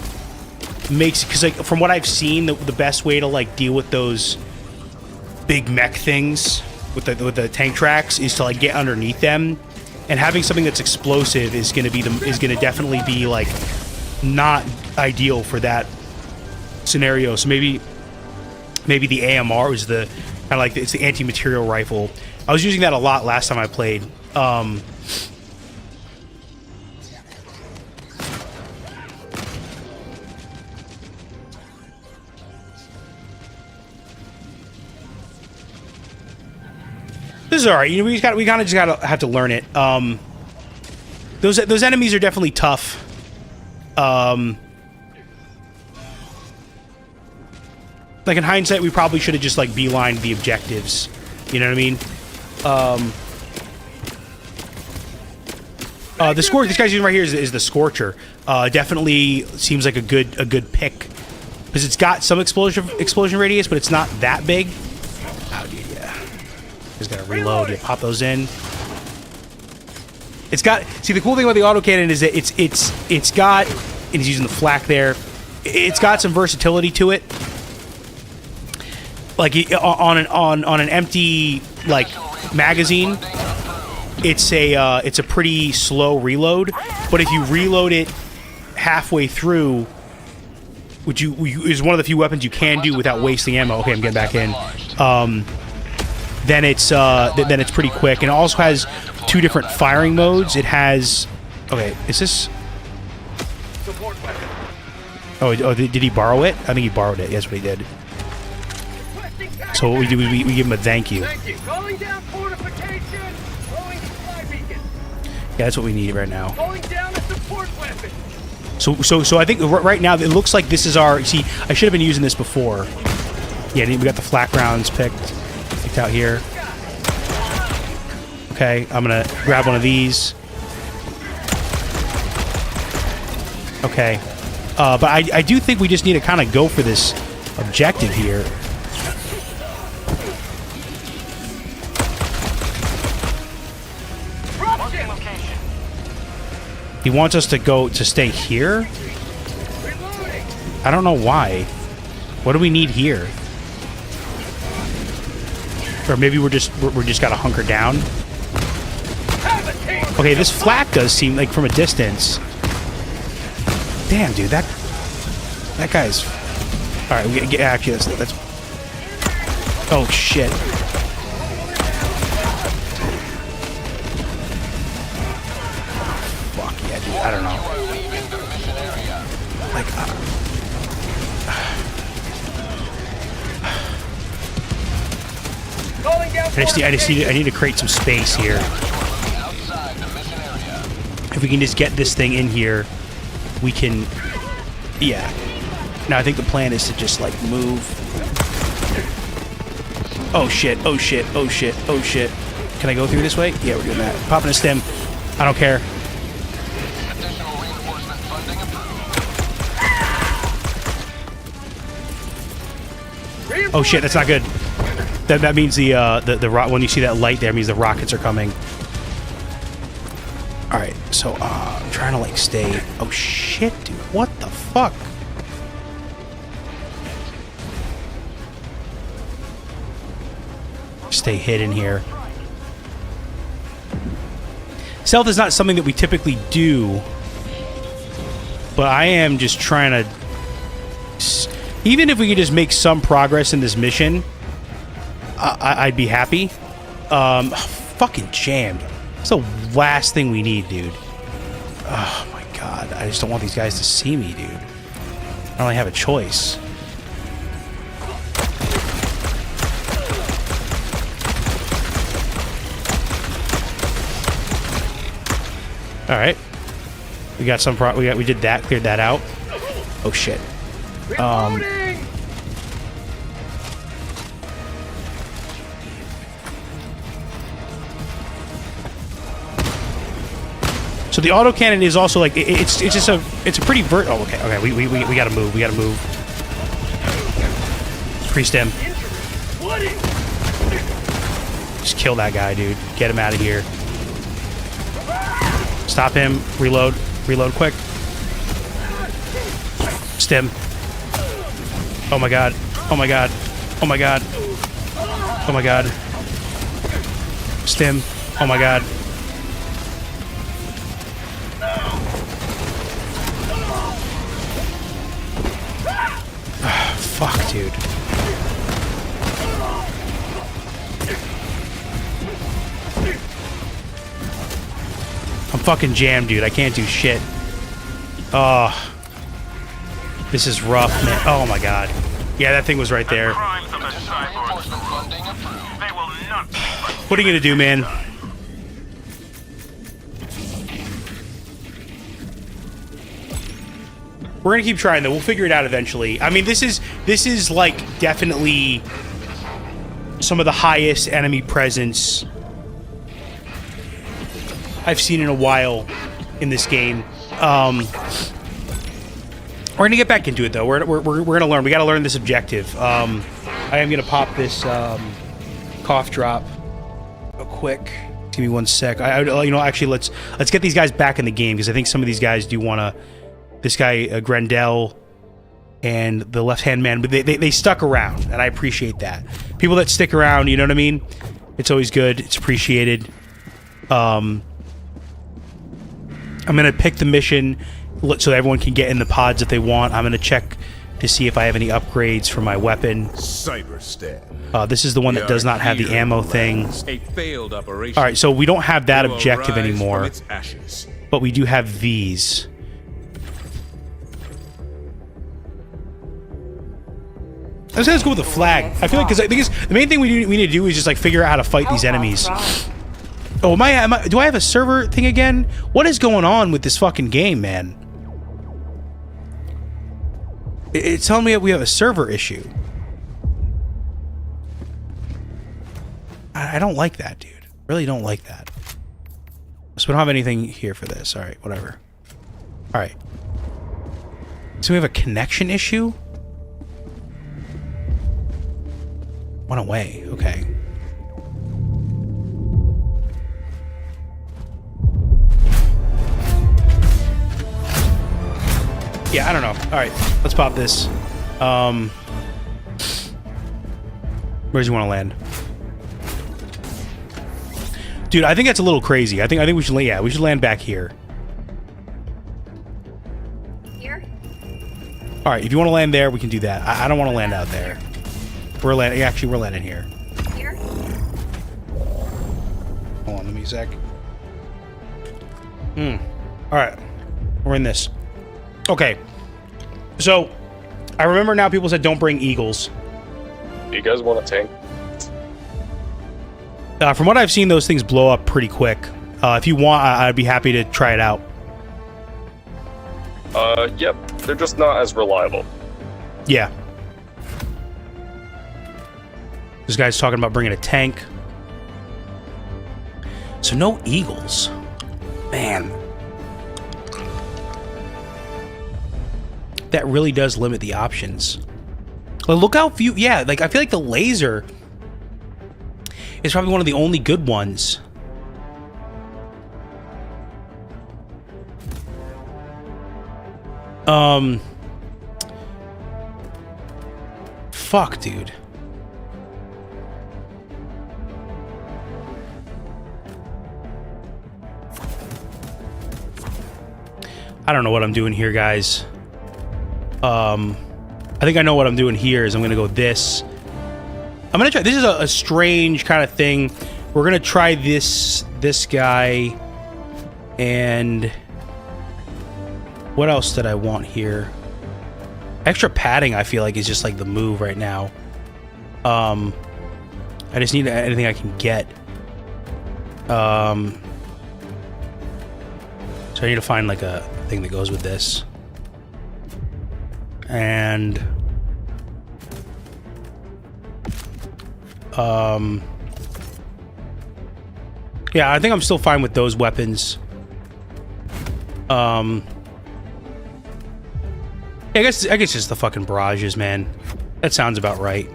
[SPEAKER 2] makes... Because, like, from what I've seen, the best way to, like, deal with those big mech things with the tank tracks is to, like, get underneath them. And having something that's explosive is going to definitely be, like, not ideal for that scenario. So maybe the AMR was the... kind of like, it's the anti-material rifle. I was using that a lot last time I played. This is all right. You know, we kind of just gotta have to learn it. The those enemies are definitely tough. Like in hindsight, we probably should have just like beelined the objectives. You know what I mean? This guy's using right here is the Scorcher. Definitely seems like a good pick because it's got some explosion radius, but it's not that big. Oh, dude, yeah. Just gotta reload. You pop those in. It's got. See, the cool thing about the autocannon is that it's got. And he's using the flak there. It's got some versatility to it. Like on an empty like magazine, it's a pretty slow reload. But if you reload it halfway through, which is one of the few weapons you can do without wasting ammo. Okay, I'm getting back in. Then it's pretty quick, and it also has 2 different firing modes. It has. Okay, is this? Oh, did he borrow it? I think he borrowed it. That's what he did. So what we do is we give him a thank you.
[SPEAKER 5] Thank you. Calling down fortification. Calling supply beacon.
[SPEAKER 2] Yeah, that's what we need right now.
[SPEAKER 5] Calling down a support weapon.
[SPEAKER 2] So I think right now it looks like this is our. See, I should have been using this before. Yeah, we got the flak rounds picked out here. Okay, I'm gonna grab one of these. Okay, but I do think we just need to kind of go for this objective here. He wants us to stay here? I don't know why. What do we need here? Or maybe we're just gotta hunker down. Okay, this flak does seem like from a distance. Damn, dude, that guy's. All right, we get actually that's. Oh shit. I don't know. Like, I need to create some space here. If we can just get this thing in here, we can. Yeah. Now I think the plan is to just like move. Oh shit! Oh shit! Oh shit! Oh shit! Can I go through this way? Yeah, we're doing that. Popping a stem. I don't care. Oh shit, that's not good. That means the when you see that light there, means the rockets are coming. All right, so I'm trying to like stay. Oh shit, dude, what the fuck? Stay hidden here. Stealth is not something that we typically do, but I am just trying to. Even if we could just make some progress in this mission, I'd be happy. Fucking jammed. That's the last thing we need, dude. Oh my god. I just don't want these guys to see me, dude. I don't really have a choice. Alright. We got some we did that, cleared that out. Oh shit. So the autocannon is also like it's a pretty oh okay we gotta move priest him. Just kill that guy, dude. Get him out of here. Stop him. Reload quick. Stim. Oh my god. Oh my god. Oh my god. Oh my god. Stim. Oh my god. Fuck, dude. I'm fucking jammed, dude. I can't do shit. Oh. This is rough, man. Oh my god. Yeah, that thing was right there. What are you gonna do, man? We're gonna keep trying though. We'll figure it out eventually. I mean, this is like definitely some of the highest enemy presence I've seen in a while in this game. We're gonna get back into it though. We're gonna learn. We gotta learn this objective. I am gonna pop this cough drop real quick. Give me 1 sec. You know, actually, let's get these guys back in the game because I think some of these guys do want to. This guy Grendel and the left-hand man, but they stuck around, and I appreciate that. People that stick around, you know what I mean? It's always good. It's appreciated. I'm gonna pick the mission so everyone can get in the pods if they want. I'm gonna check to see if I have any upgrades for my weapon.
[SPEAKER 3] Cyberstan.
[SPEAKER 2] This is the one that does not have the ammo thing.
[SPEAKER 3] A failed operation.
[SPEAKER 2] All right, so we don't have that objective
[SPEAKER 3] Arise
[SPEAKER 2] anymore,
[SPEAKER 3] from its ashes.
[SPEAKER 2] but we do have these. Let's go with the flag. I feel like because I think the main thing we need to do is just like figure out how to fight these enemies. Oh, do I have a server thing again? What is going on with this fucking game, man? It's telling me we have a server issue. I don't like that, dude. Really don't like that. So we don't have anything here for this. All right, whatever. All right. So we have a connection issue? Went away. Okay. Yeah, I don't know. All right, let's pop this. Where do you want to land? Dude, I think that's a little crazy. I think we should we should land back here.
[SPEAKER 1] Here?
[SPEAKER 2] All right, if you want to land there, we can do that. I don't want to land out there. We're landing. Actually, we're landing here.
[SPEAKER 1] Here?
[SPEAKER 2] Hold on, let me a sec. All right, we're in this. Okay, so I remember now. People said don't bring eagles.
[SPEAKER 6] Do you guys want a tank?
[SPEAKER 2] From what I've seen, those things blow up pretty quick. If you want, I'd be happy to try it out.
[SPEAKER 6] Yep. They're just not as reliable.
[SPEAKER 2] Yeah. This guy's talking about bringing a tank. So no eagles. Man. That really does limit the options. Well, look how few... Yeah, like, I feel like the laser is probably one of the only good ones. Fuck, dude. I don't know what I'm doing here, guys. I think I know what I'm doing here is I'm gonna go this. I'm gonna try, this is a strange kind of thing. We're gonna try this guy, and what else did I want here? Extra padding, I feel like, is just like the move right now. I just need anything I can get. So I need to find like a thing that goes with this. And yeah, I think I'm still fine with those weapons. Yeah, I guess just the fucking barrages, man. That sounds about right.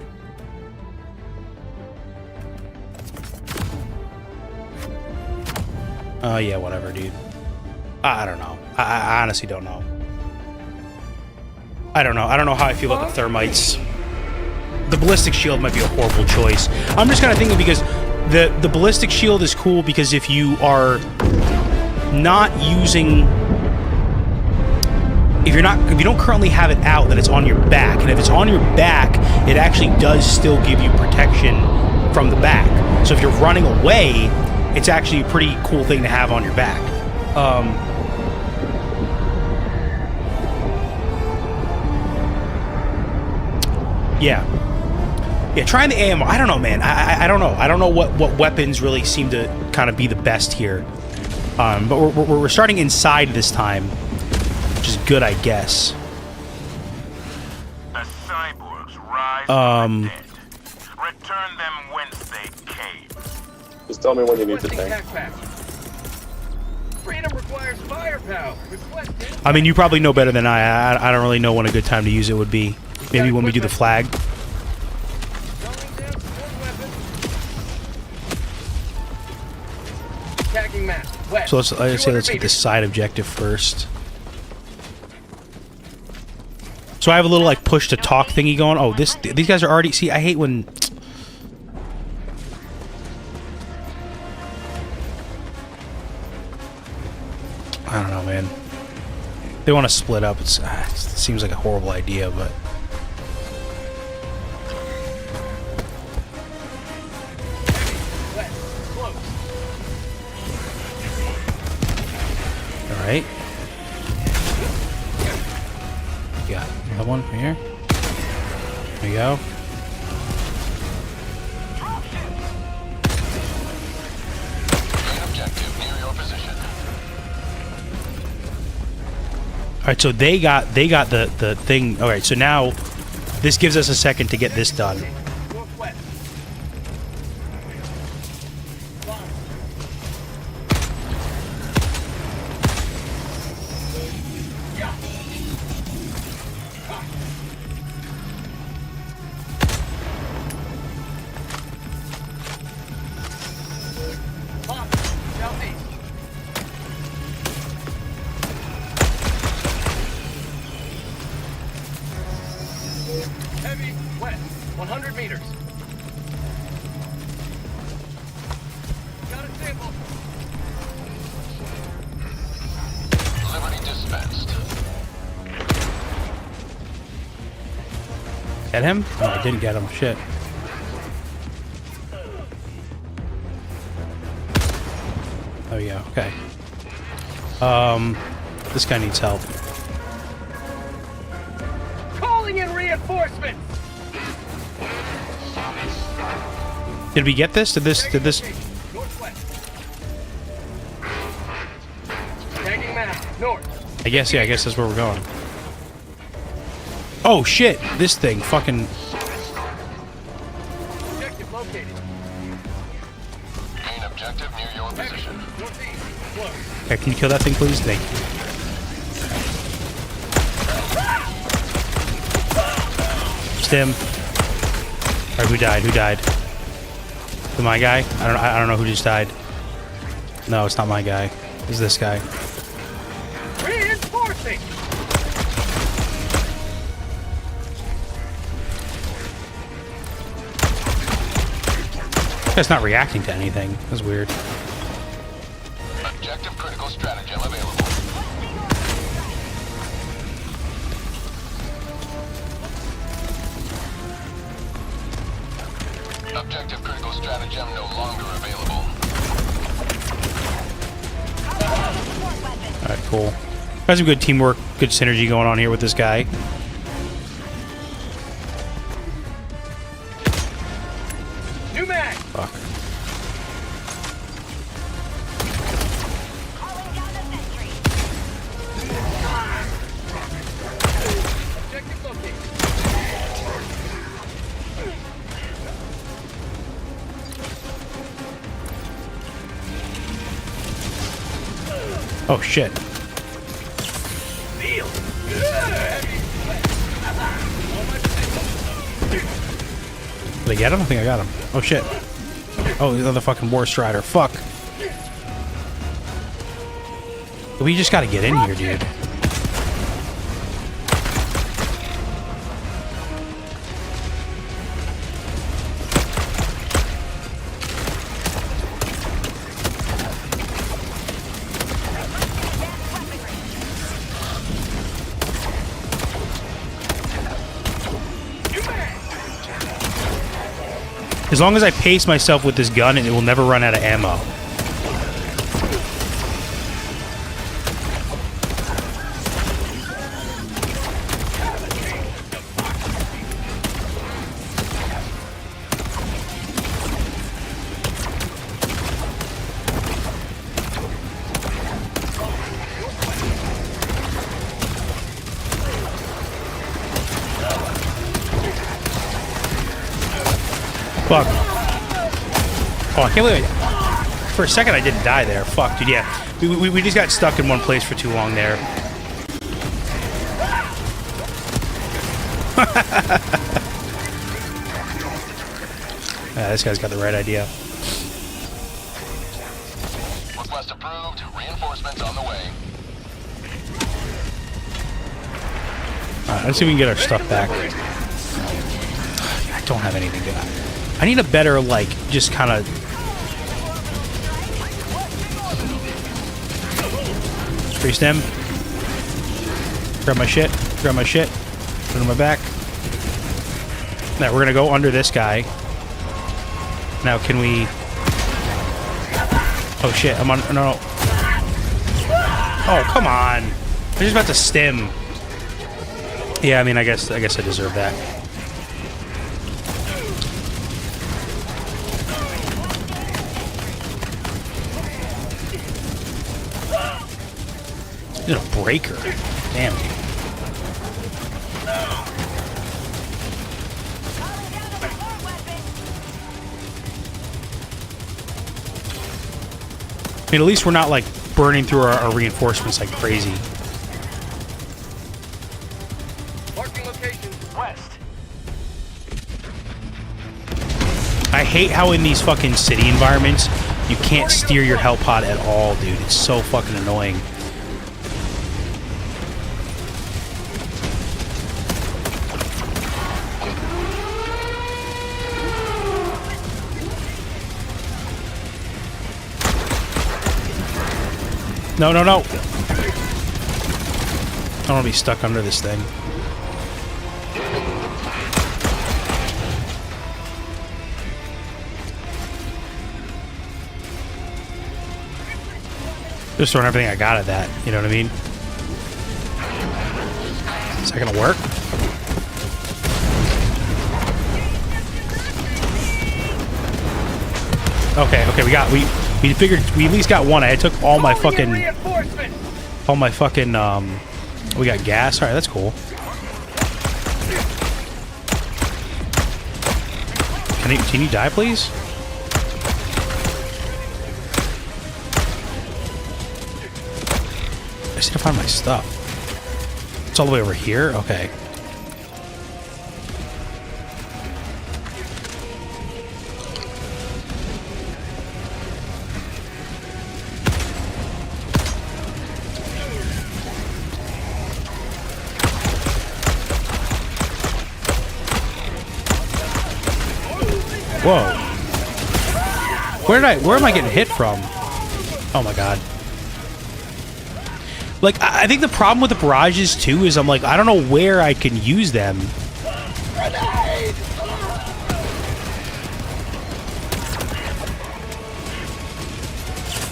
[SPEAKER 2] Yeah, whatever, dude. I don't know. I honestly don't know. I don't know. I don't know how I feel about the thermites. The ballistic shield might be a horrible choice. I'm just kind of thinking because the ballistic shield is cool because if you are not using... If you don't currently have it out, then it's on your back. And if it's on your back, it actually does still give you protection from the back. So if you're running away, it's actually a pretty cool thing to have on your back. Yeah, trying the ammo. I don't know, man. I don't know. I don't know what weapons really seem to kind of be the best here. But we're starting inside this time, which is good, I guess.
[SPEAKER 7] Return them whence they came.
[SPEAKER 6] Just tell me when you need to
[SPEAKER 5] Requesting
[SPEAKER 6] tank.
[SPEAKER 5] backpack. Freedom requires firepower. Requesting.
[SPEAKER 2] I mean, you probably know better than I don't really know when a good time to use it would be. Maybe when we do the flag.
[SPEAKER 5] Going down support weapon. Tagging map. West.
[SPEAKER 2] So let's say
[SPEAKER 5] 200
[SPEAKER 2] let's get this
[SPEAKER 5] meters.
[SPEAKER 2] side objective first. So I have a little like push to talk thingy going. Oh, these guys are already. See, I hate when. I don't know, man. They want to split up. It seems like a horrible idea, but.
[SPEAKER 5] West. Close.
[SPEAKER 2] All right. Got another one here. There you go.
[SPEAKER 4] Main objective near your position.
[SPEAKER 2] All right, so they got the thing. All right, so now this gives us a second to get this done.
[SPEAKER 5] Northwest. Bomb. Southeast. Heavy. West. 100 meters. Got a sample.
[SPEAKER 4] Liberty dispensed.
[SPEAKER 2] Get him? No, I didn't get him. Shit. Oh yeah. Okay. This guy needs help.
[SPEAKER 5] Calling in reinforcements.
[SPEAKER 2] Did we get this? Did this?
[SPEAKER 5] Northwest. Tagging map. North.
[SPEAKER 2] I guess. Yeah. I guess that's where we're going. Oh shit! This thing, fucking.
[SPEAKER 5] Objective located.
[SPEAKER 4] Main objective near your position.
[SPEAKER 5] Northeast. Close.
[SPEAKER 2] Okay, can you kill that thing, please? Thank you. Stim. Alright, who died? Who died? The my guy? I don't know who just died. No, it's not my guy. It's this guy.
[SPEAKER 5] Reinforcing.
[SPEAKER 2] This guy's not reacting to anything. That's weird.
[SPEAKER 4] Objective critical stratagem available. Objective critical stratagem no longer available.
[SPEAKER 2] Alright, cool. Got some good teamwork, good synergy going on here with this guy.
[SPEAKER 5] New mag.
[SPEAKER 2] Fuck.
[SPEAKER 5] Objective located.
[SPEAKER 2] Oh shit.
[SPEAKER 5] Feel.
[SPEAKER 2] Did I get him? I think I got him. Oh shit. Oh, the other fucking War Strider. Fuck. We just gotta get in here, dude. As long as I pace myself with this gun, and it will never run out of ammo. Fuck. Oh, I can't believe it. For a second, I didn't die there. Fuck, dude, yeah. We just got stuck in one place for too long there. Yeah, this guy's got the right idea.
[SPEAKER 4] Request approved. Reinforcements on the way.
[SPEAKER 2] Alright, let's see if we can get our stuff back. I don't have anything good. I need a better, like, just kind of... Free stem. Grab my shit. Grab my shit. Put it on my back. Now, we're going to go under this guy. Now, can we... Oh, shit. I'm on... No. Oh, come on. I'm just about to stim. Yeah, I mean, I guess I deserve that. This is a breaker. Damn. I mean, at least we're not, like, burning through our reinforcements like crazy.
[SPEAKER 5] Marking location west.
[SPEAKER 2] I hate how in these fucking city environments, you can't steer your hell pod at all, dude. It's so fucking annoying. No, no, no. I don't want to be stuck under this thing. Just throwing everything I got at that. You know what I mean? Is that gonna work? Okay, okay, we figured we at least got one. I took all my fucking we got gas. All right, that's cool. Can you die, please? I just need to find my stuff. It's all the way over here. Okay. Whoa. Where am I getting hit from? Oh my god. Like, I think the problem with the barrages too is I'm like, I don't know where I can use them.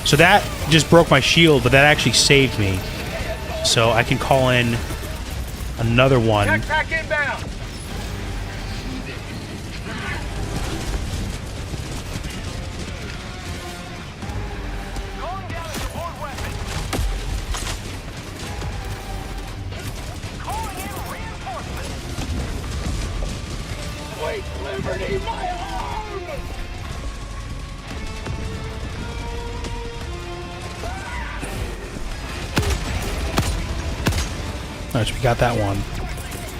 [SPEAKER 2] So that just broke my shield, but that actually saved me. So I can call in another one.
[SPEAKER 5] Backpack inbound.
[SPEAKER 2] Alright, so we got that one.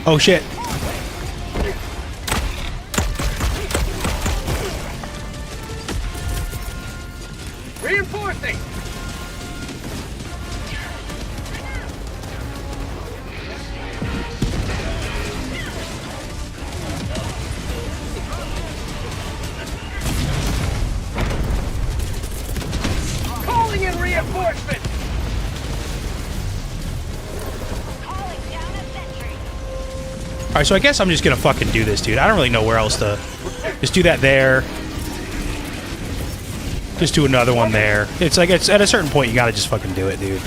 [SPEAKER 2] Oh shit.
[SPEAKER 5] Reinforcing. Calling in reinforcement.
[SPEAKER 2] Alright, so I guess I'm just gonna fucking do this, dude. I don't really know where else to... Just do that there. Just do another one there. It's like, it's at a certain point, you gotta just fucking do it, dude.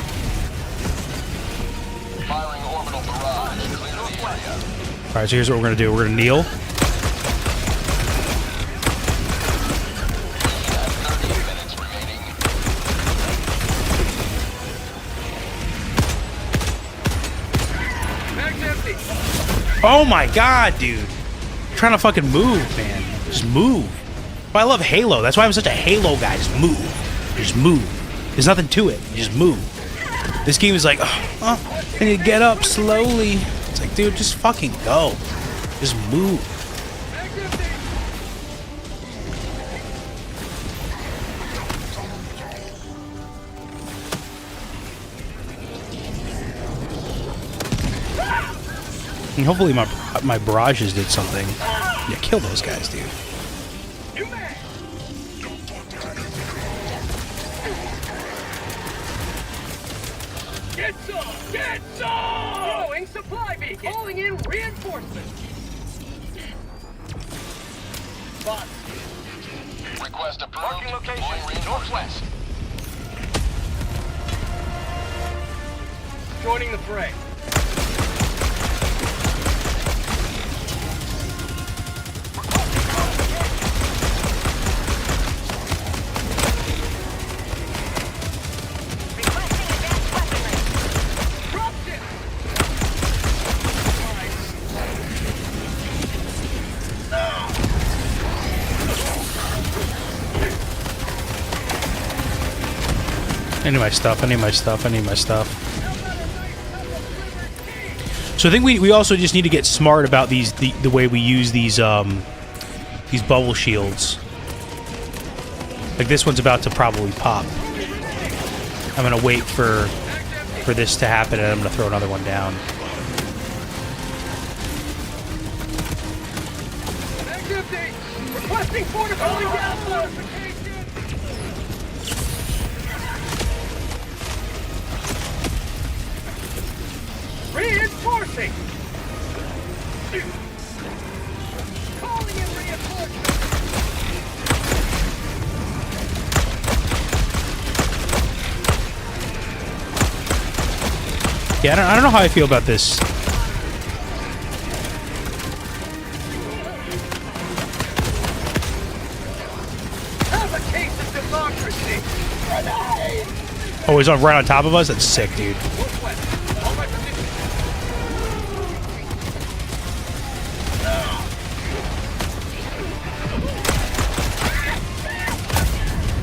[SPEAKER 4] Firing orbital barrage. Clear the area.
[SPEAKER 2] Alright, so here's what we're gonna do. We're gonna kneel. Oh my god, dude. I'm trying to fucking move, man. Just move. But I love Halo. That's why I'm such a Halo guy. Just move. Just move. There's nothing to it. You just move. This game is like, I need to get up slowly. It's like, dude, just fucking go. Just move. And hopefully my barrages did something. Yeah, kill those guys, dude.
[SPEAKER 5] Get some! Get some! Throwing supply beacon! Calling in reinforcements! Boss.
[SPEAKER 7] Request approved.
[SPEAKER 5] Marking location,
[SPEAKER 7] Deploying reinforcements.
[SPEAKER 5] northwest. Joining the fray.
[SPEAKER 2] I need my stuff, I need my stuff, I need my stuff. So I think we also just need to get smart about the way we use these bubble shields. Like this one's about to probably pop. I'm gonna wait for this to happen and I'm gonna throw another one down.
[SPEAKER 5] Requesting fortification down fortification! Reinforcing! Calling in reinforcements!
[SPEAKER 2] Yeah, I don't know how I feel about this.
[SPEAKER 5] Have a case of democracy! Grenade!
[SPEAKER 2] Oh, he's right on top of us? That's sick, dude.
[SPEAKER 5] Northwest! All my positions!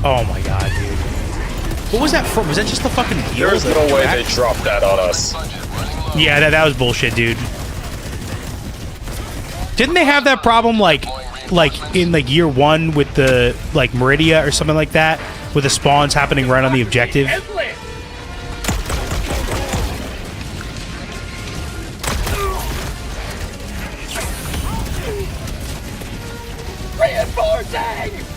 [SPEAKER 2] Oh my god, dude. What was that from? Was that just the fucking deal?
[SPEAKER 6] There's no way they dropped that on us.
[SPEAKER 2] Yeah, that was bullshit, dude. Didn't they have that problem like in like year 1 with the like Meridia or something like that, with the spawns happening right on the objective?
[SPEAKER 5] Reinforcing!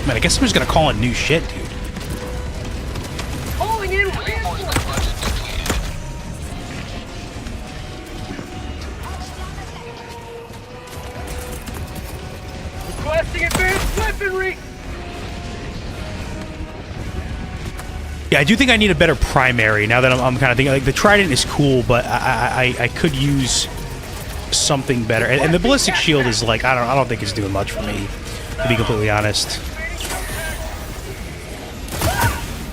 [SPEAKER 2] Man, I guess somebody's gonna call in new shit, dude.
[SPEAKER 5] Calling in reinforcements! Requesting advanced weaponry!
[SPEAKER 2] Yeah, I do think I need a better primary now that I'm kind of thinking, like, the Trident is cool, but I could use something better. And the ballistic shield is like, I don't think it's doing much for me, to be completely honest.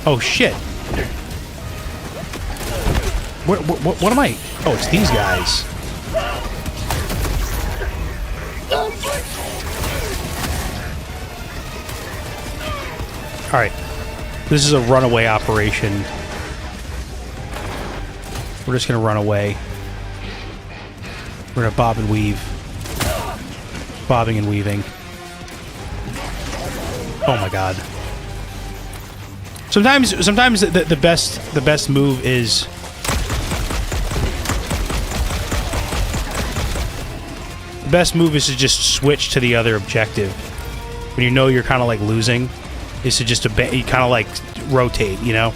[SPEAKER 2] Oh shit. What am I? Oh, it's these guys. Alright. This is a runaway operation. We're just gonna run away. We're gonna bob and weave. Bobbing and weaving. Oh my god. Sometimes the best move is to just switch to the other objective when you know you're kind of like losing. Is to just you kind of like rotate, you know.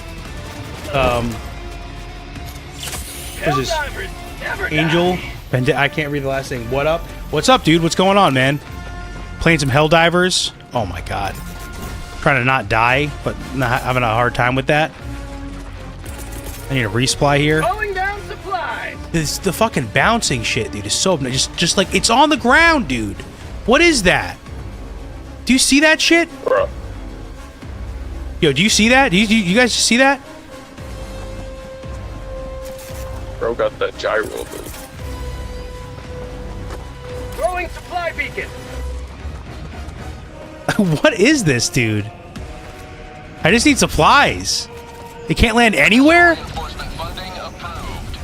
[SPEAKER 2] What is this? Angel? I can't read the last thing. What up? What's up, dude? What's going on, man? Playing some Helldivers? Oh my god. Trying to not die, but not having a hard time with that. I need a resupply here.
[SPEAKER 5] Calling down supplies!
[SPEAKER 2] The fucking bouncing shit, dude, is so just like it's on the ground, dude. What is that? Do you see that shit?
[SPEAKER 6] Bro.
[SPEAKER 2] Yo, do you see that? Do you guys see that?
[SPEAKER 6] Bro got that gyro move.
[SPEAKER 5] Throwing supply beacon.
[SPEAKER 2] What is this, dude? I just need supplies. It can't land anywhere?
[SPEAKER 7] Reinforcement funding approved.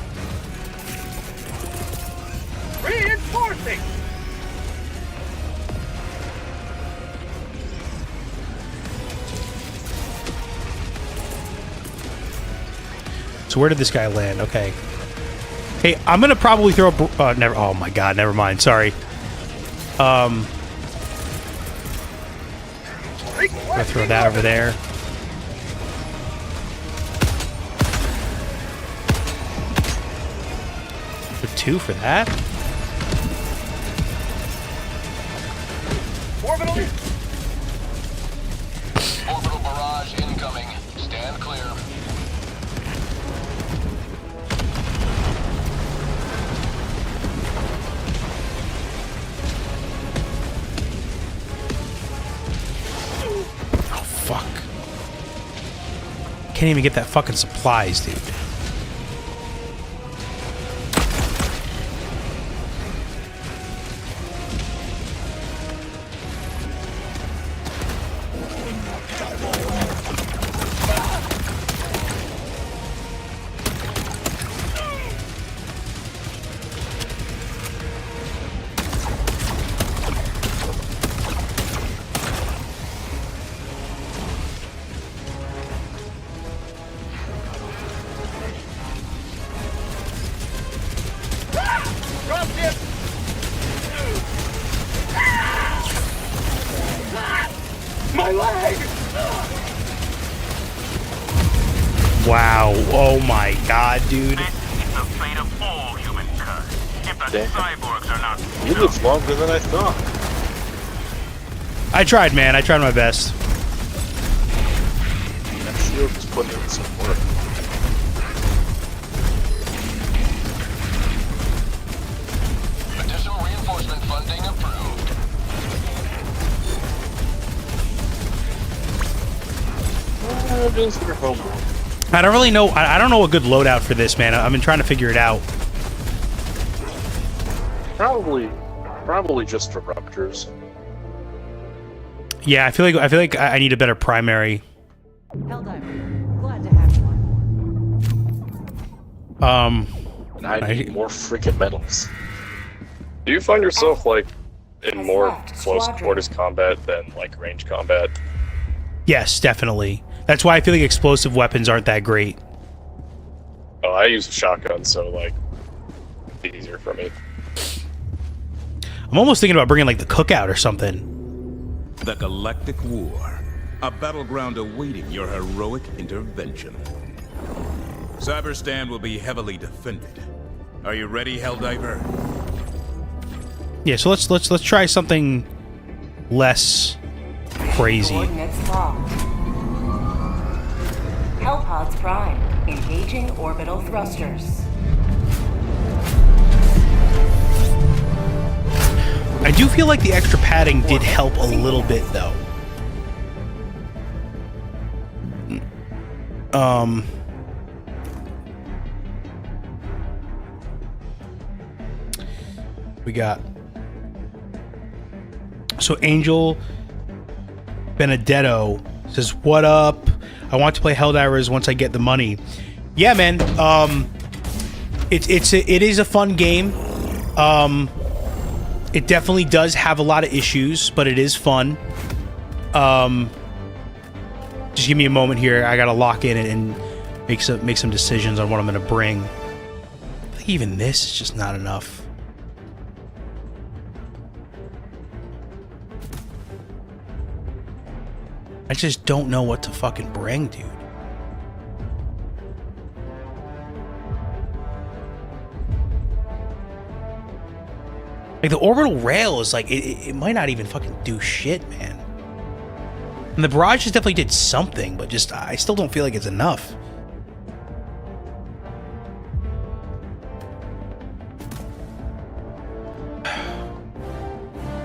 [SPEAKER 5] Reinforcing.
[SPEAKER 2] So where did this guy land? Okay. Hey, I'm gonna probably throw a... never. Oh my god, never mind. Sorry. I'm gonna throw that over there. For 2 for that?
[SPEAKER 5] Orbital.
[SPEAKER 7] Orbital barrage incoming. Stand clear.
[SPEAKER 2] Fuck. Can't even get that fucking supplies, dude.
[SPEAKER 5] Drop ship. My leg.
[SPEAKER 2] Wow. Oh my god, dude.
[SPEAKER 8] This is the fate of all humankind. If the
[SPEAKER 6] Damn.
[SPEAKER 8] cyborgs are not...
[SPEAKER 6] You live longer than I thought.
[SPEAKER 2] I tried, man. I tried my best.
[SPEAKER 6] That shield is putting in some work.
[SPEAKER 7] Additional reinforcement funding approved.
[SPEAKER 6] Just your homework.
[SPEAKER 2] I don't really know. I don't know a good loadout for this, man. I've been trying to figure it out.
[SPEAKER 6] Probably just disruptors.
[SPEAKER 2] Yeah, I feel like I need a better primary.
[SPEAKER 1] Helldiver, glad to have you on board.
[SPEAKER 6] And I need more freaking medals. Do you find yourself like in more close quarters combat than like range combat?
[SPEAKER 2] Yes, definitely. That's why I feel like explosive weapons aren't that great.
[SPEAKER 6] Oh, I use a shotgun, so like it's easier for me.
[SPEAKER 2] I'm almost thinking about bringing like the cookout or something.
[SPEAKER 9] The Galactic War, a battleground awaiting your heroic intervention. Cyberstan will be heavily defended. Are you ready, Helldiver?
[SPEAKER 2] Yeah, so let's try something less crazy.
[SPEAKER 10] Coordinates locked. Hellpods prime. Engaging orbital thrusters.
[SPEAKER 2] I do feel like the extra padding did help a little bit, though. We got... So Angel Benedetto says, "What up? I want to play Helldivers once I get the money." Yeah, man. It is a fun game. It definitely does have a lot of issues, but it is fun. Just give me a moment here. I gotta lock in and make some decisions on what I'm gonna bring. I think even this is just not enough. I just don't know what to fucking bring, dude. Like, the orbital rail is like, it might not even fucking do shit, man. And the barrages definitely did something, but just, I still don't feel like it's enough.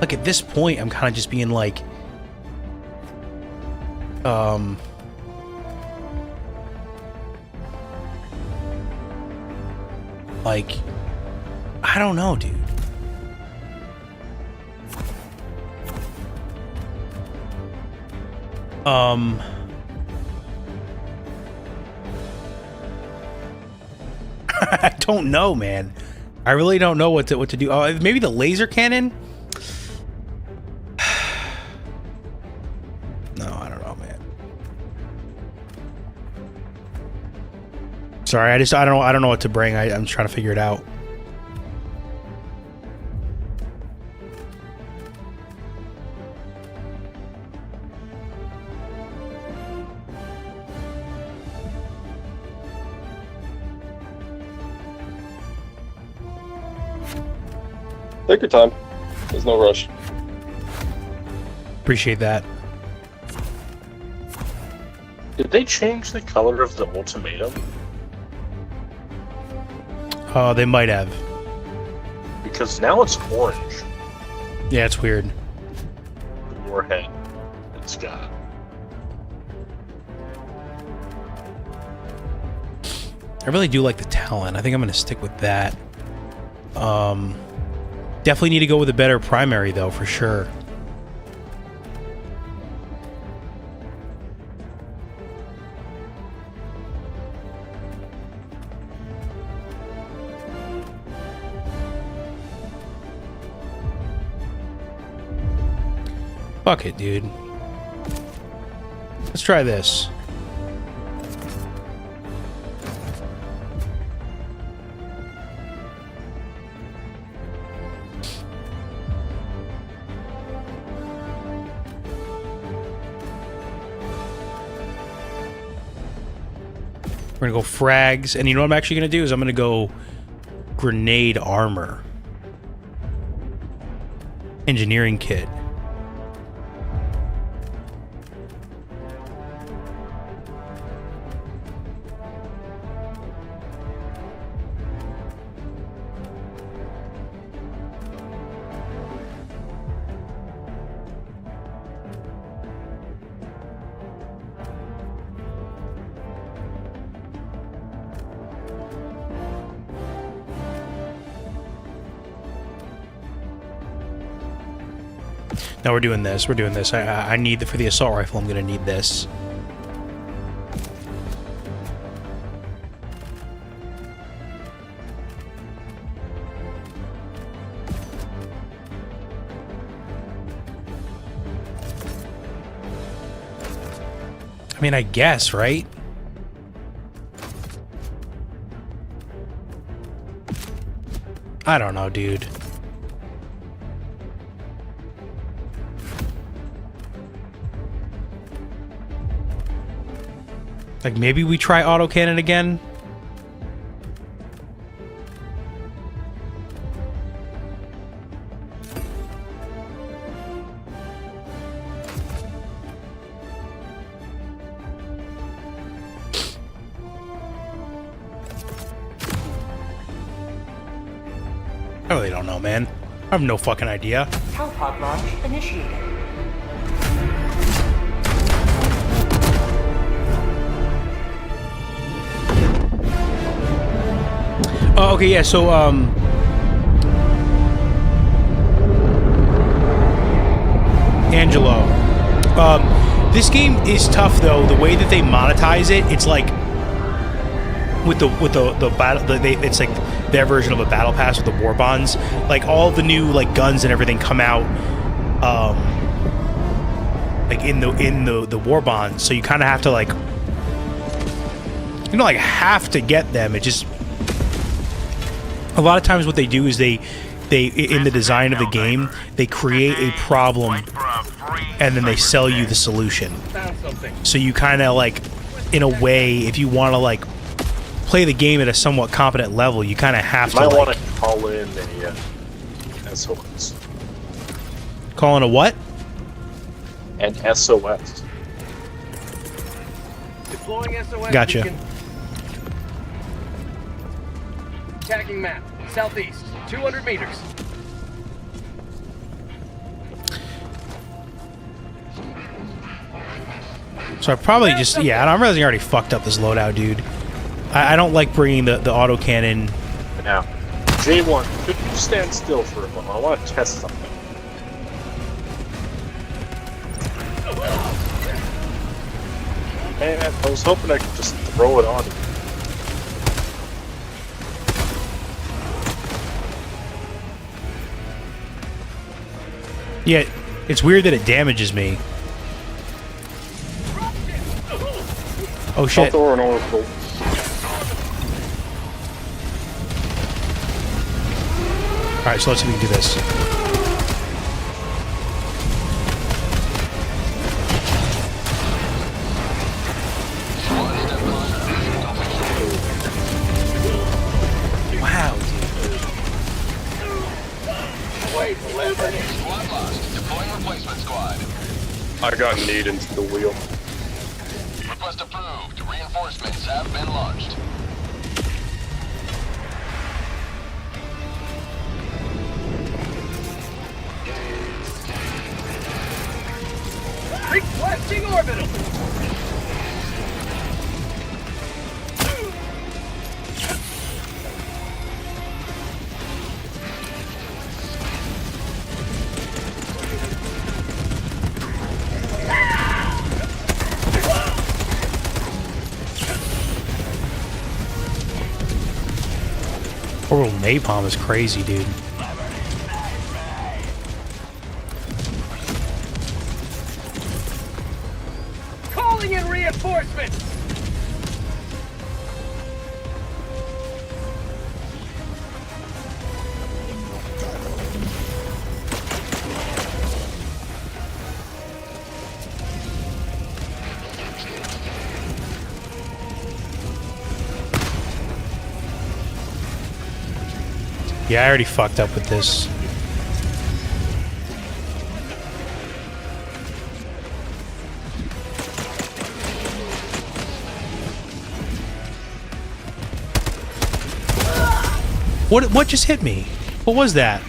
[SPEAKER 2] Like, at this point, I'm kind of just being like, Like, I don't know, dude. I don't know, man. I really don't know what to do. Oh, maybe the laser cannon? No, I don't know, man. Sorry, I don't know what to bring. I'm trying to figure it out.
[SPEAKER 6] Take your time. There's no rush.
[SPEAKER 2] Appreciate that.
[SPEAKER 11] Did they change the color of the ultimatum?
[SPEAKER 2] They might have.
[SPEAKER 11] Because now it's orange.
[SPEAKER 2] Yeah, it's weird.
[SPEAKER 11] The warhead it's got.
[SPEAKER 2] I really do like the Talon. I think I'm going to stick with that. Definitely need to go with a better primary, though, for sure. Fuck it, dude. Let's try this. We're gonna go frags, and you know what I'm actually gonna do is I'm gonna go grenade armor. Engineering kit. No, we're doing this. We're doing this. I need for the assault rifle. I'm gonna need this. I mean, I guess, right? I don't know, dude. Like, maybe we try autocannon again? I really don't know, man. I have no fucking idea.
[SPEAKER 10] Hellpod launch initiated.
[SPEAKER 2] Oh, okay, yeah, so, Angelo. This game is tough, though. The way that they monetize it, it's like with the battle, it's like their version of a battle pass with the war bonds. Like, all the new, like, guns and everything come out, like, in the war bonds. So you kind of have to, like, you don't, like, have to get them. It just... A lot of times what they do is they in the design of the game, they create a problem and then they sell you the solution. So you kind of, like, in a way, if you want to, like, play the game at a somewhat competent level, you kind of have to,
[SPEAKER 11] might
[SPEAKER 2] like...
[SPEAKER 11] want to call in a SOS.
[SPEAKER 2] Call in a what?
[SPEAKER 11] An SOS.
[SPEAKER 5] Deploying SOS.
[SPEAKER 2] Gotcha.
[SPEAKER 5] Beacon. Tagging map. Southeast. 200 meters.
[SPEAKER 2] So I probably just, yeah, I'm realizing I already fucked up this loadout, dude. I don't like bringing the autocannon.
[SPEAKER 11] Now, J1, could you stand still for a moment? I want to test something. Man, I was hoping I could just throw it on you.
[SPEAKER 2] Yeah, it's weird that it damages me. Oh shit.
[SPEAKER 6] I'll throw an orbital.
[SPEAKER 2] Alright, so let's see if we can do this. Wow,
[SPEAKER 7] Squad lost. Deploying replacement squad.
[SPEAKER 6] I got kneed into the wheel.
[SPEAKER 7] Request approved. Reinforcements have been launched.
[SPEAKER 5] Requesting orbital.
[SPEAKER 2] Orbital napalm is crazy, dude.
[SPEAKER 5] Calling in reinforcements.
[SPEAKER 2] Yeah, I already fucked up with this. What just hit me? What was that?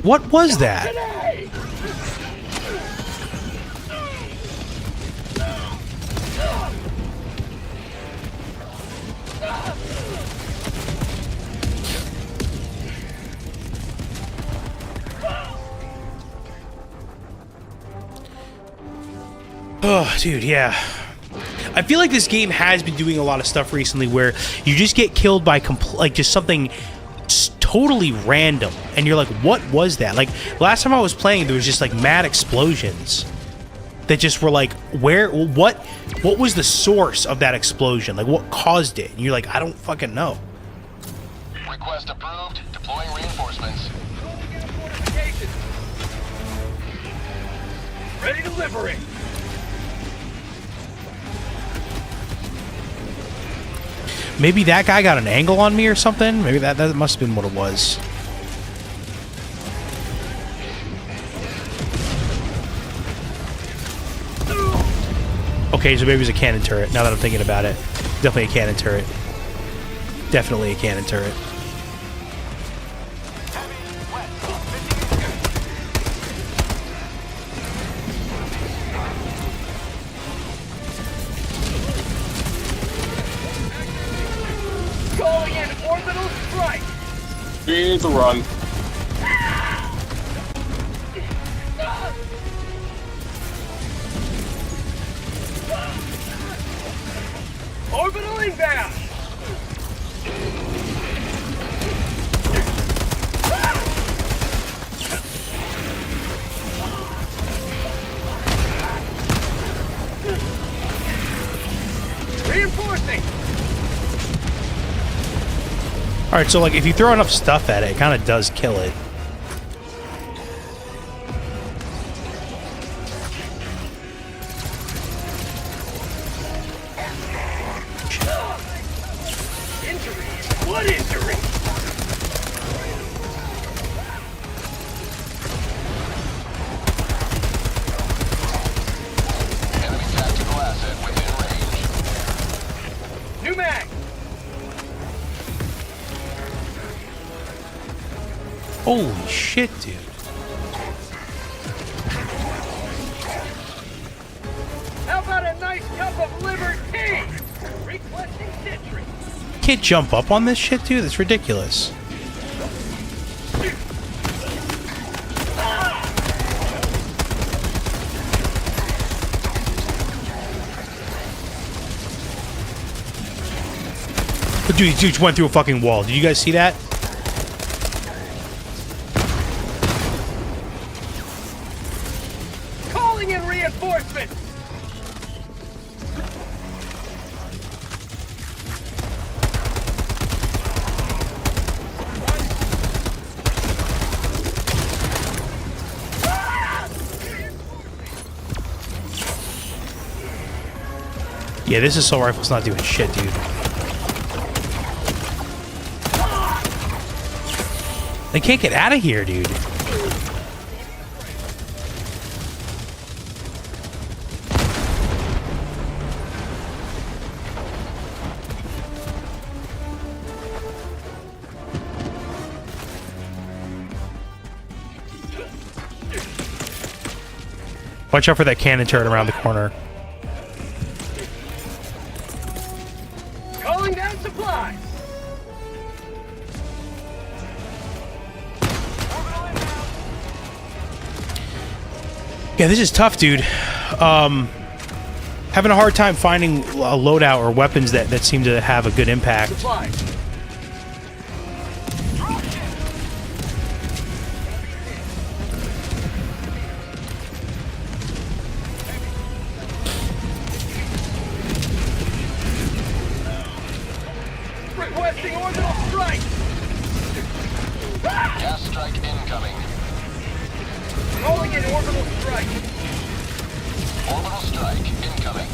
[SPEAKER 2] What was that? Oh, dude, yeah. I feel like this game has been doing a lot of stuff recently where you just get killed by like just something totally random, and you're like, "What was that?" Like last time I was playing, there was just like mad explosions that just were like, what was the source of that explosion? Like, what caused it? And you're like, I don't fucking know.
[SPEAKER 7] Request approved. Deploying reinforcements.
[SPEAKER 5] Ready to liberate.
[SPEAKER 2] Maybe that guy got an angle on me or something? Maybe that must have been what it was. Okay, so maybe it was a cannon turret, now that I'm thinking about it. Definitely a cannon turret. Definitely a cannon turret.
[SPEAKER 5] Calling in orbital strike.
[SPEAKER 6] You need to run.
[SPEAKER 5] Orbital inbound. Reinforcing.
[SPEAKER 2] Alright, so like if you throw enough stuff at it, it kind of does kill it.
[SPEAKER 5] Injury. What injury?
[SPEAKER 7] Enemy tactical asset within range.
[SPEAKER 5] New mag.
[SPEAKER 2] Holy shit, dude.
[SPEAKER 5] How about Requesting sentry.
[SPEAKER 2] Can't jump up on this shit, dude. That's ridiculous. But dude, dude went through a fucking wall. Did you guys see that?
[SPEAKER 5] Calling in reinforcements.
[SPEAKER 2] Yeah, this assault rifle's not doing shit, dude. They can't get out of here, dude. Watch out for that cannon turret around the corner.
[SPEAKER 5] Calling down supplies.
[SPEAKER 2] Yeah, this is tough, dude. Having a hard time finding a loadout or weapons that seem to have a good impact.
[SPEAKER 5] Supplies. Requesting orbital strike.
[SPEAKER 7] Gas strike incoming.
[SPEAKER 5] Calling in orbital strike.
[SPEAKER 7] Orbital strike incoming.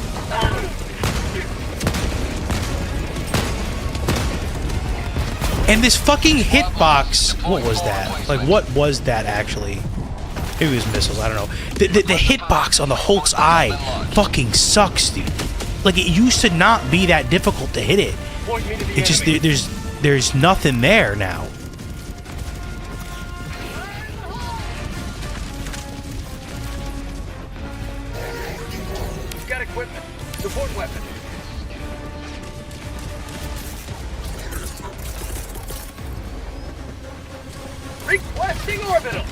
[SPEAKER 2] And this fucking hitbox, what was that? Like, what was that actually? Maybe it was missiles, I don't know. The hitbox on the Hulk's eye fucking sucks, dude. Like, it used to not be that difficult to hit it.
[SPEAKER 5] Point me to the
[SPEAKER 2] It just,
[SPEAKER 5] enemy.
[SPEAKER 2] there's nothing there now.
[SPEAKER 5] Got equipment. Support weapon. Requesting orbital.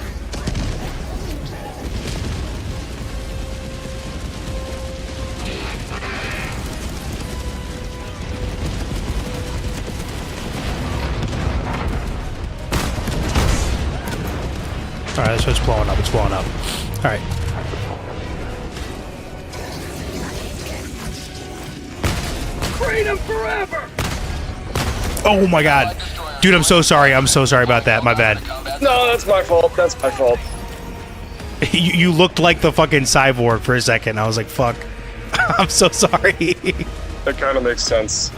[SPEAKER 2] Alright, that's what's blowing up. It's blowing up. Alright.
[SPEAKER 5] Freedom forever.
[SPEAKER 2] Oh my god. Dude, I'm so sorry. I'm so sorry about that. My bad.
[SPEAKER 6] No, that's my fault. That's my fault.
[SPEAKER 2] You looked like the fucking cyborg for a second. I was like, fuck. I'm so sorry.
[SPEAKER 6] That kind of makes sense.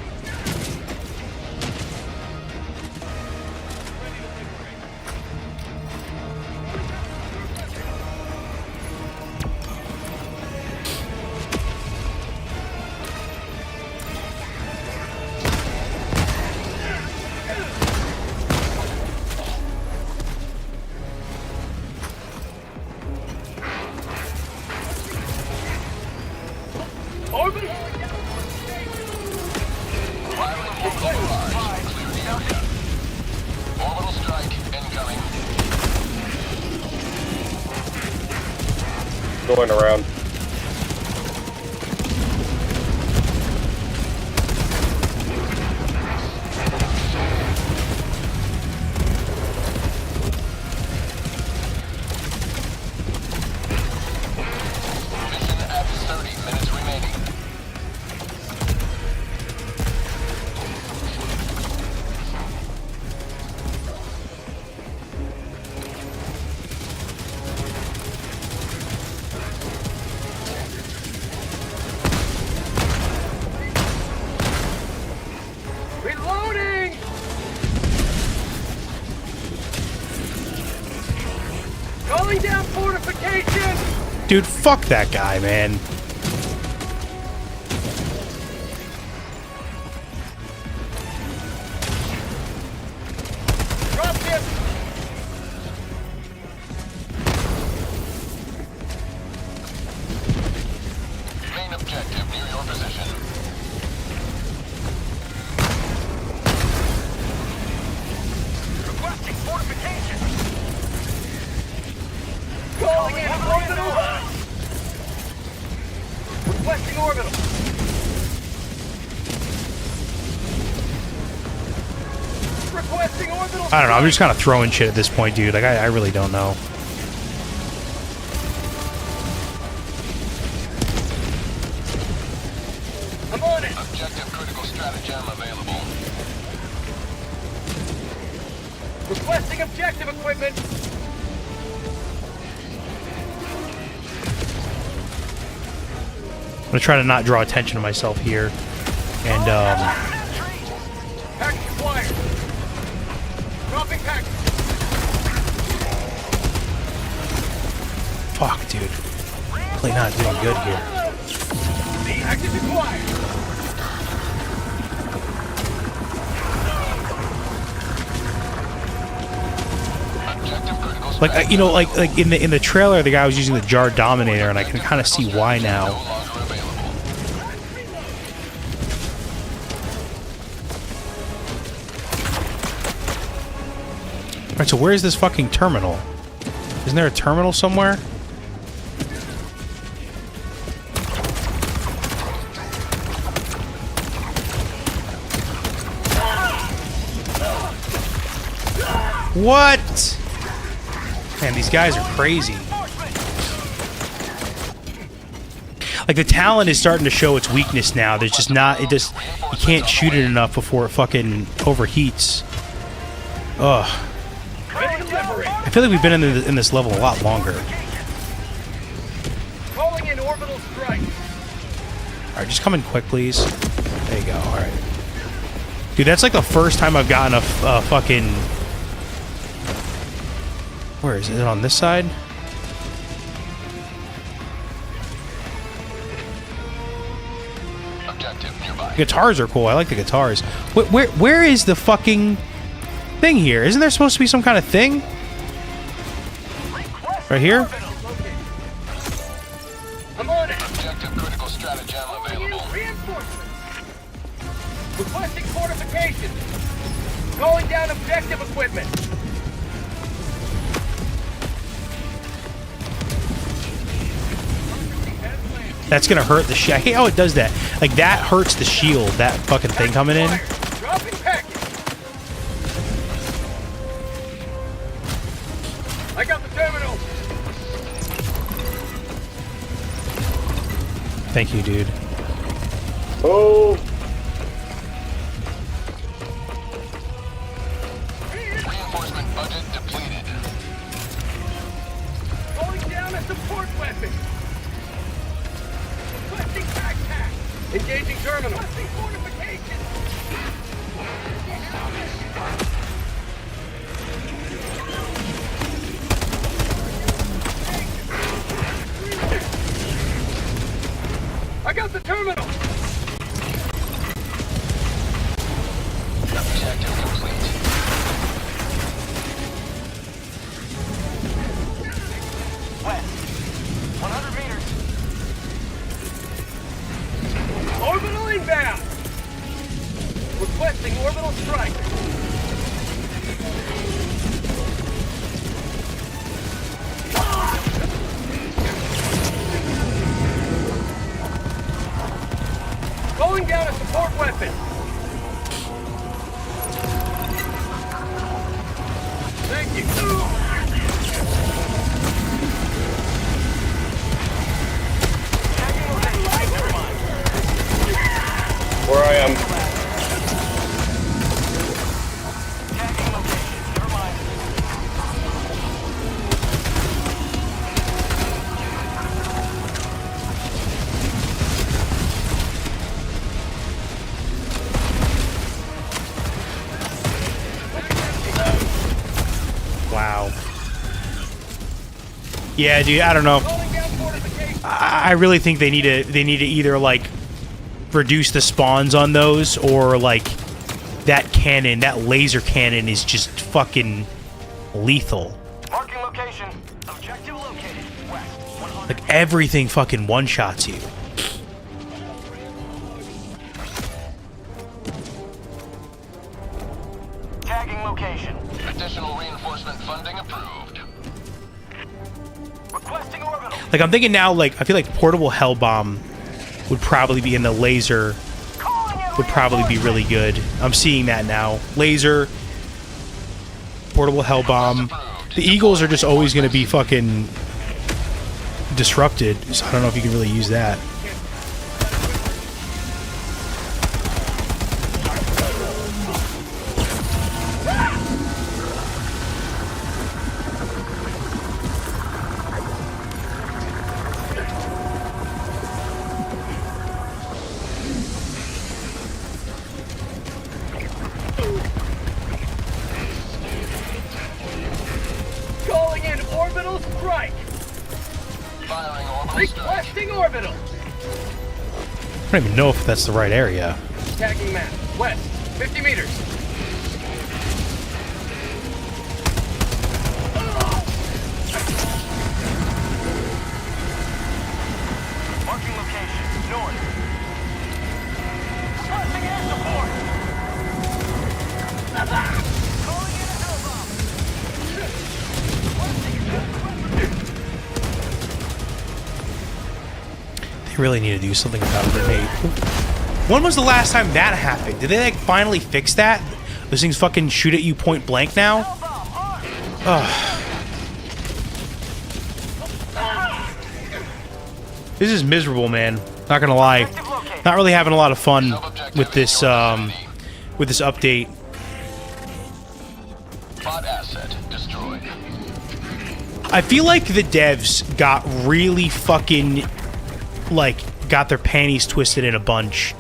[SPEAKER 5] Orbital.
[SPEAKER 7] Orbital strike incoming.
[SPEAKER 6] Going around.
[SPEAKER 7] Mission at 30 minutes remaining.
[SPEAKER 5] Reloading. Calling down fortification.
[SPEAKER 2] Dude, fuck that guy, man.
[SPEAKER 5] Drop him.
[SPEAKER 7] Main objective near your position.
[SPEAKER 5] Requesting orbital.
[SPEAKER 2] I don't know. I'm just kind of throwing shit at this point, dude. Like, I really don't know.
[SPEAKER 5] I'm on it.
[SPEAKER 7] Objective critical stratagem available.
[SPEAKER 5] Requesting objective equipment.
[SPEAKER 2] I'm gonna try to not draw attention to myself here. And,
[SPEAKER 5] Package acquired. Dropping package.
[SPEAKER 2] fuck, dude. Really not doing good here.
[SPEAKER 5] Package acquired.
[SPEAKER 2] Like, you know, like in the trailer, the guy was using the Jar Dominator, and I can kind of see why now. Alright, so where's this fucking terminal? Isn't there a terminal somewhere? What? Man, these guys are crazy. Like, the Talon is starting to show its weakness now. There's just not, you can't shoot it enough before it fucking overheats. Ugh. I feel like we've been in this level a lot longer.
[SPEAKER 5] Calling in orbital strike.
[SPEAKER 2] Alright, just come in quick, please. There you go, alright. Dude, that's like the first time I've gotten a fucking... Where is it? On this side?
[SPEAKER 7] Objective nearby.
[SPEAKER 2] Guitars are cool. I like the guitars. Where is the fucking thing here? Isn't there supposed to be some kind of thing? Right here?
[SPEAKER 5] I'm on it.
[SPEAKER 7] Objective critical stratagem available.
[SPEAKER 5] Reinforcements. Requesting fortification. Calling down objective equipment.
[SPEAKER 2] That's gonna hurt the shield. I hate how it does that. Like, that hurts the shield, that fucking thing coming in.
[SPEAKER 5] Dropping package. I got the terminal.
[SPEAKER 2] Thank you, dude.
[SPEAKER 11] Oh,
[SPEAKER 7] Reinforcement budget depleted.
[SPEAKER 5] Calling down a support weapon. Requesting backpack. Engaging terminal. Requesting fortification. I got the terminal.
[SPEAKER 7] Objective complete.
[SPEAKER 5] West. 100 meters. Orbital inbound. Requesting orbital strike. Calling down a support weapon. Thank you.
[SPEAKER 6] Where I am.
[SPEAKER 2] Wow. Yeah, dude, I don't know. I really think they need to either like reduce the spawns on those, or like that cannon, that laser cannon is just fucking lethal.
[SPEAKER 5] Marking location. Objective located. West. 100.
[SPEAKER 2] Like, everything fucking one-shots you.
[SPEAKER 5] Tagging location.
[SPEAKER 7] Additional reinforcement funding approved.
[SPEAKER 5] Requesting orbital.
[SPEAKER 2] Like, I'm thinking now, like, I feel like portable hell bomb would probably be in the laser, would probably be really good. I'm seeing that now. Laser, portable hell bomb. The Eagles are just always going to be fucking disrupted, so I don't know if you can really use that.
[SPEAKER 5] Calling in orbital strike.
[SPEAKER 7] Firing orbital strike.
[SPEAKER 5] Requesting orbital.
[SPEAKER 2] I don't even know if that's the right area.
[SPEAKER 5] Tagging map. West. 50 meters.
[SPEAKER 8] Marking location. North. Requesting air support. Calling in a hell bomb.
[SPEAKER 2] They really need to do something about the grenade. When was the last time that happened? Did they like finally fix that? Those things fucking shoot at you point blank now? Ugh. This is miserable, man. Not gonna lie. Not really having a lot of fun with this update.
[SPEAKER 7] Bot asset destroyed.
[SPEAKER 2] I feel like the devs got really fucking like got their panties twisted in a bunch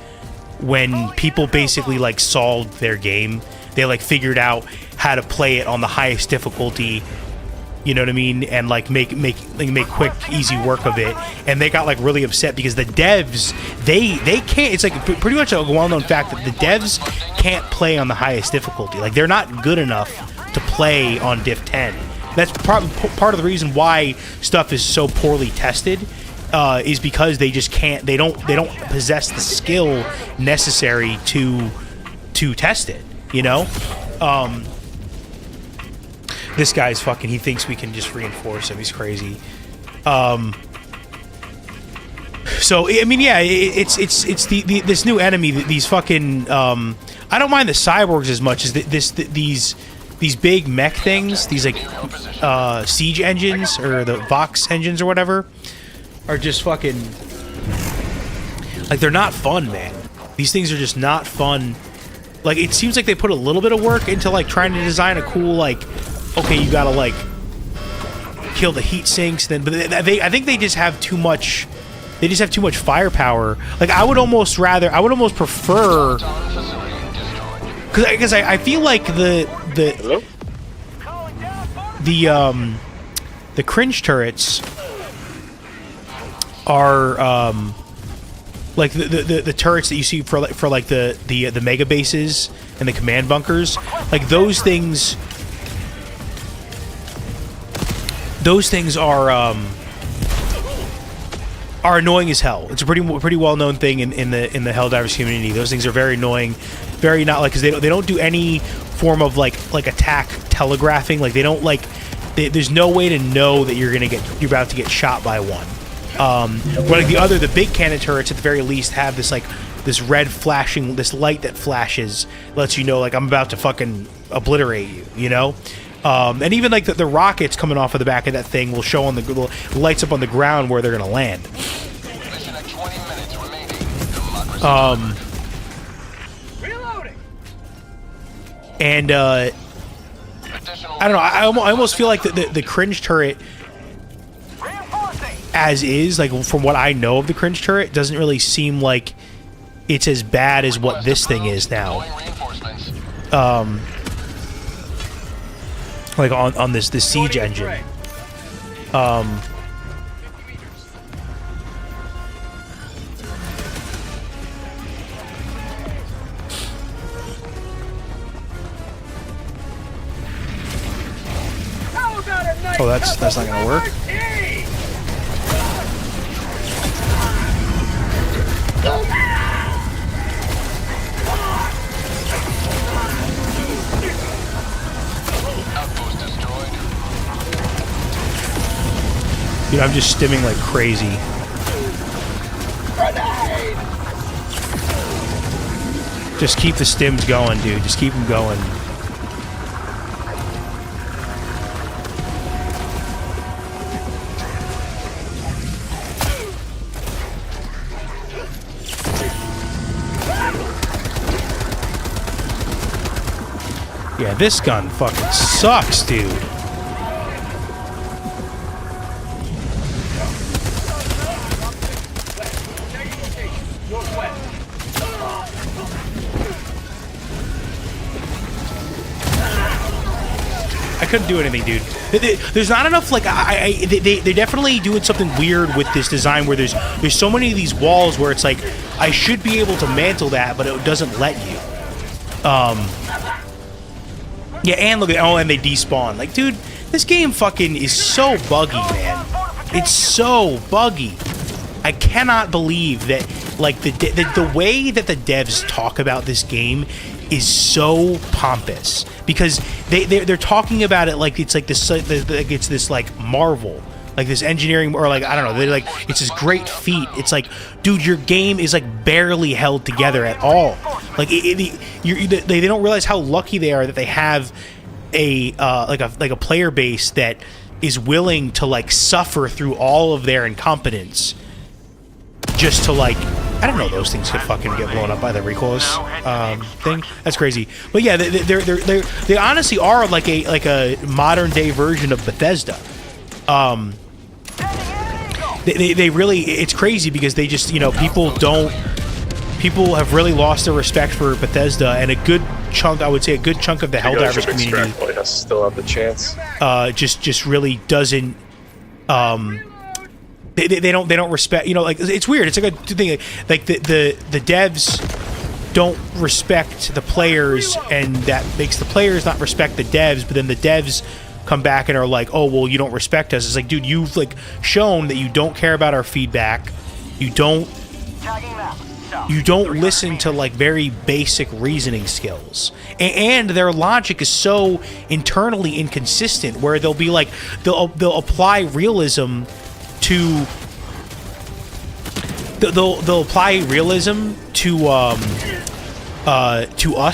[SPEAKER 2] when people basically like solved their game. They like figured out how to play it on the highest difficulty, you know what I mean, and like make quick easy work of it. And they got like really upset because the devs they can't. It's like pretty much a well-known fact that the devs can't play on the highest difficulty. Like they're not good enough to play on diff 10. That's part of the reason why stuff is so poorly tested. Is because they just can't. They don't possess the skill necessary to test it. You know, this guy's fucking. He thinks we can just reinforce him. He's crazy. So I mean, yeah, it's this new enemy. These fucking. I don't mind the cyborgs as much as these big mech things. These like siege engines or the Vox engines or whatever. Are just fucking like they're not fun, man. These things are just not fun. Like it seems like they put a little bit of work into like trying to design a cool like okay, you gotta like kill the heat sinks. Then, but I think they just have too much. They just have too much firepower. Like I would almost prefer because I feel like the cringe turrets are like the turrets that you see for like the mega bases and the command bunkers, like those things are annoying as hell. It's a pretty well known thing in the Helldivers community. Those things are very annoying, very not like because they don't do any form of like attack telegraphing. Like they don't like there's no way to know that you're about to get shot by one. Where like the big cannon turrets at the very least have this red flashing, this light that flashes, lets you know like I'm about to fucking obliterate you, you know? And even like the rockets coming off of the back of that thing will show on the lights up on the ground where they're gonna land. And I don't know. I almost feel like the cringe turret, as is, like from what I know of the cringe turret, doesn't really seem like it's as bad as what this thing is now. Like on this siege engine. Oh, that's not gonna work. Dude, I'm just stimming like crazy. Just keep the stims going, dude. Just keep them going. this gun fucking sucks, dude. I couldn't do anything, dude. There's not enough, like, they're definitely doing something weird with this design where there's so many of these walls where it's like, I should be able to mantle that, but it doesn't let you. Yeah, and look at, oh, and they despawn. Like, dude, this game fucking is so buggy, man. It's so buggy. I cannot believe that, like, the way that the devs talk about this game is so pompous, because they're talking about it like it's like this, like it's this like marvel, like this engineering, or like, I don't know, they're like, it's this great feat. It's like, dude, your game is like barely held together at all. Like they don't realize how lucky they are that they have a like a player base that is willing to like suffer through all of their incompetence just to, like, I don't know, those things could fucking get blown up by the recoilless thing. That's crazy. But yeah, they honestly are like a modern day version of Bethesda. They really, it's crazy because they just, you know, people have really lost their respect for Bethesda, and a good chunk, I would say, a good chunk of the Helldivers community
[SPEAKER 6] still have the chance.
[SPEAKER 2] Just really doesn't. They don't respect, you know, like, it's weird. It's like a thing, like the devs don't respect the players, and that makes the players not respect the devs, but then the devs come back and are like, oh, well, you don't respect us. It's like, dude, you've like shown that you don't care about our feedback. You don't listen to like very basic reasoning skills, and their logic is so internally inconsistent, where they'll be like, they'll apply realism to they'll apply realism to us,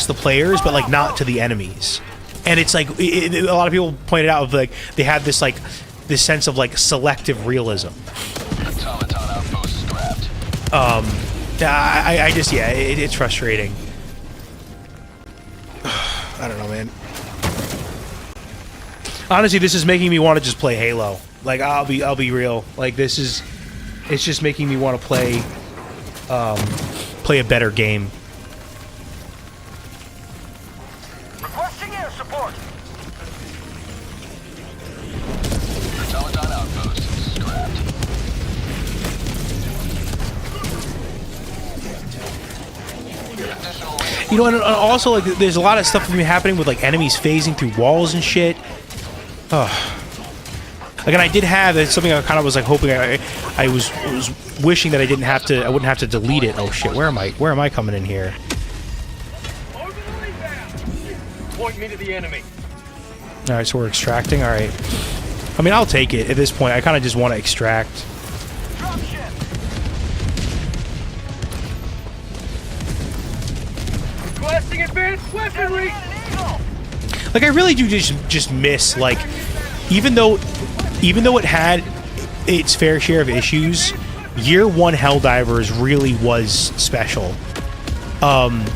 [SPEAKER 2] the players, but like not to the enemies. And it's like, a lot of people pointed out, like, they have this like this sense of like selective realism. I just, yeah, it's frustrating. I don't know, man. Honestly, this is making me want to just play Halo. Like, I'll be real. Like, it's just making me want to play a better game.
[SPEAKER 8] Requesting air support.
[SPEAKER 7] Teleton outpost scrapped.
[SPEAKER 2] You know, and also, like, there's a lot of stuff happening with like enemies phasing through walls and shit. Like, and I did have, it's something I kind of was like hoping, I was wishing that I wouldn't have to delete it. Oh shit, where am I coming in here?
[SPEAKER 5] Point me to the enemy.
[SPEAKER 2] All right, so we're extracting. All right. I mean, I'll take it at this point. I kind of just want to extract.
[SPEAKER 5] Requesting advanced weaponry.
[SPEAKER 2] Like, I really do just miss, like, even though it had its fair share of issues, Year 1 Helldivers really was special. And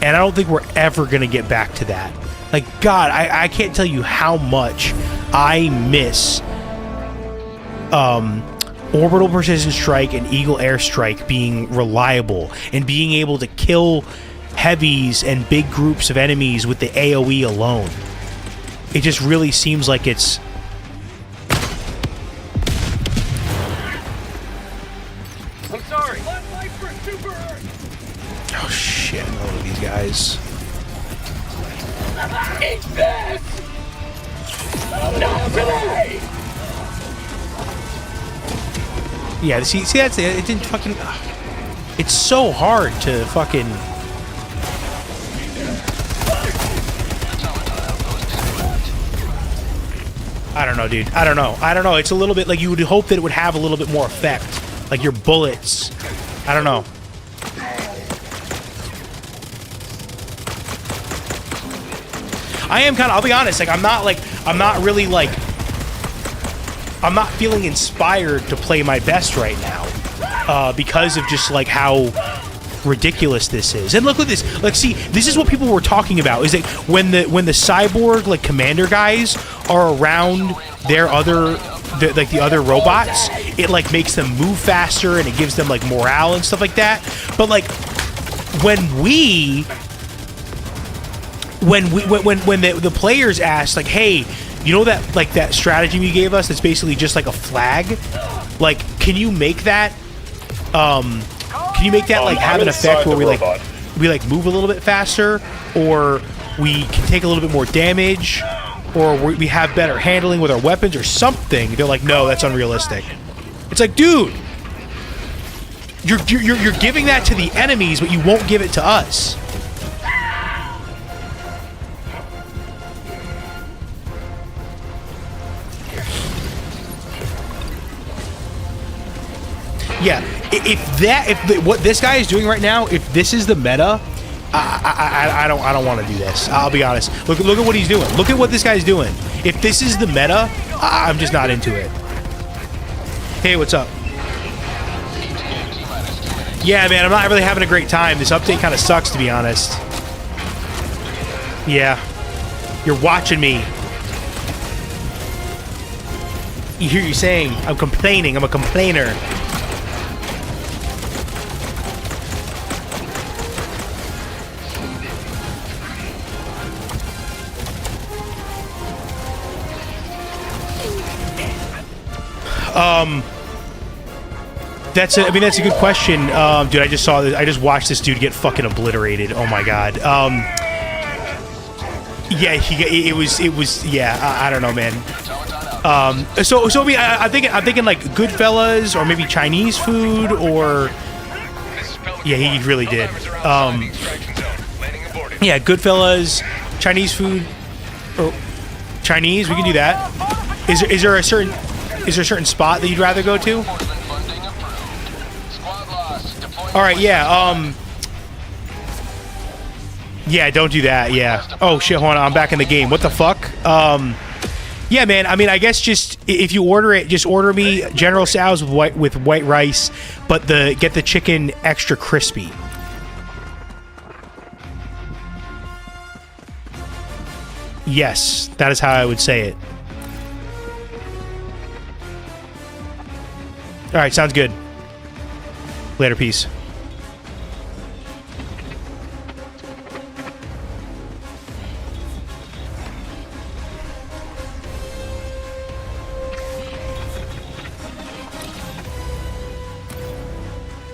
[SPEAKER 2] I don't think we're ever going to get back to that. Like, God, I can't tell you how much I miss Orbital Precision Strike and Eagle Airstrike being reliable and being able to kill heavies and big groups of enemies with the AoE alone. It just really seems like it's...
[SPEAKER 5] I'm sorry. One life for Super Earth.
[SPEAKER 2] Oh shit, I know these guys.
[SPEAKER 5] Eat this! Not today!
[SPEAKER 2] Yeah, see that's it. It didn't fucking... It's so hard to fucking... I don't know, dude. I don't know. It's a little bit like you would hope that it would have a little bit more effect. Like your bullets. I don't know. I am kind of, I'll be honest, like, I'm not feeling inspired to play my best right now. Because of just like how ridiculous this is. And look at this. Like, see, this is what people were talking about. Is that when the cyborg like commander guys are around their other the other robots, it like makes them move faster and it gives them like morale and stuff like that. But like when the players asked like, hey, you know that like that strategy you gave us that's basically just like a flag, like can you make that like have an effect where we like move a little bit faster, or we can take a little bit more damage, or we have better handling with our weapons or something? They're like, no, that's unrealistic. It's like, dude, you're giving that to the enemies, but you won't give it to us. Yeah, if what this guy is doing right now, if this is the meta, I don't want to do this. I'll be honest. Look at what he's doing. Look at what this guy's doing. If this is the meta, I'm just not into it. Hey, what's up? Yeah, man, I'm not really having a great time. This update kind of sucks, to be honest. Yeah, you're watching me. You hear you saying, I'm complaining. I'm a complainer. That's a good question, dude. I just watched this dude get fucking obliterated. Oh my god. Yeah, it was. Yeah, I don't know, man. So I mean, I'm thinking like Goodfellas or maybe Chinese food or. Yeah, he really did. Yeah, Goodfellas, Chinese food, or Chinese. We can do that. Is there a certain spot that you'd rather go to? All right, yeah. Yeah, don't do that. Yeah. Oh shit, hold on. I'm back in the game. What the fuck? Yeah, man. I mean, I guess just if you order it, just order me General Tso's with white rice, but get the chicken extra crispy. Yes, that is how I would say it. All right, sounds good. Later, peace.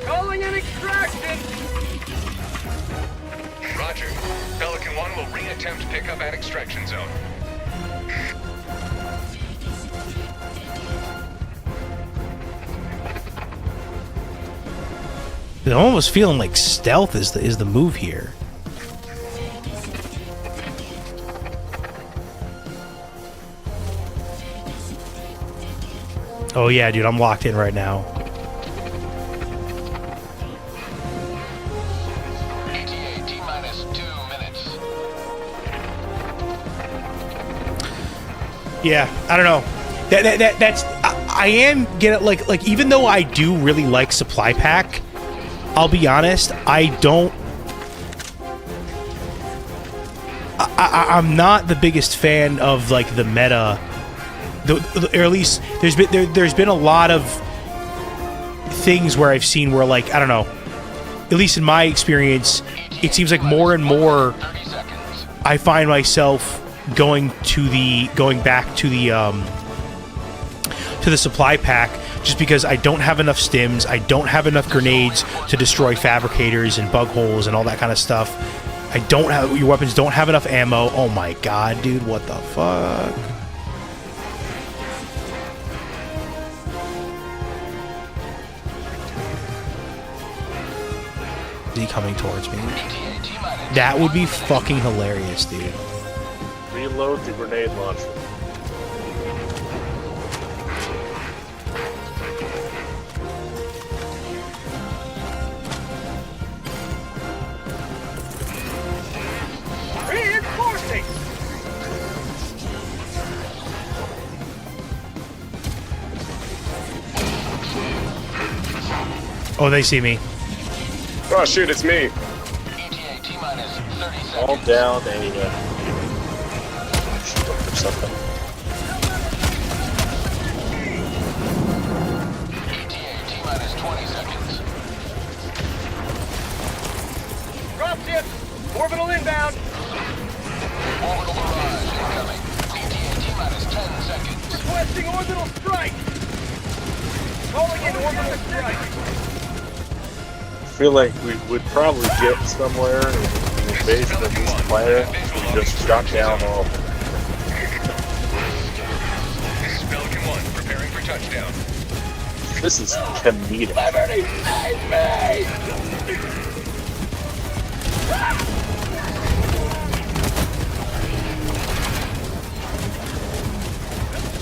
[SPEAKER 5] Calling an extraction.
[SPEAKER 7] Roger. Pelican 1 will re-attempt pickup at extraction zone.
[SPEAKER 2] I'm almost feeling like stealth is the move here. Oh yeah, dude, I'm locked in right now.
[SPEAKER 7] ETA T-minus 2 minutes.
[SPEAKER 2] Yeah, I don't know. That's I am getting like even though I do really like supply pack, I'll be honest, I'm not the biggest fan of like the meta, or at least there's been a lot of things where I've seen where like I don't know, at least in my experience, it seems like more and more I find myself going back to the supply pack. Just because I don't have enough stims, I don't have enough grenades to destroy fabricators and bug holes and all that kind of stuff. Your weapons don't have enough ammo. Oh my god, dude, what the fuck? Is he coming towards me? That would be fucking hilarious, dude.
[SPEAKER 11] Reload the grenade launcher.
[SPEAKER 5] Reinforcing.
[SPEAKER 2] Oh, they see me.
[SPEAKER 6] Oh shoot, it's me.
[SPEAKER 7] ETA T-minus 30 seconds.
[SPEAKER 11] All down a shield or something.
[SPEAKER 7] ETA T-minus 20 seconds.
[SPEAKER 5] Dropship! Orbital inbound!
[SPEAKER 7] Orbital barrage incoming. ETA T-minus 10 seconds.
[SPEAKER 5] Requesting orbital strike! Calling in orbital strike!
[SPEAKER 11] I feel like we would probably get somewhere in the invasion of this planet if we just shot down all.
[SPEAKER 4] This is Pelican 1, preparing for touchdown.
[SPEAKER 11] This is comedic.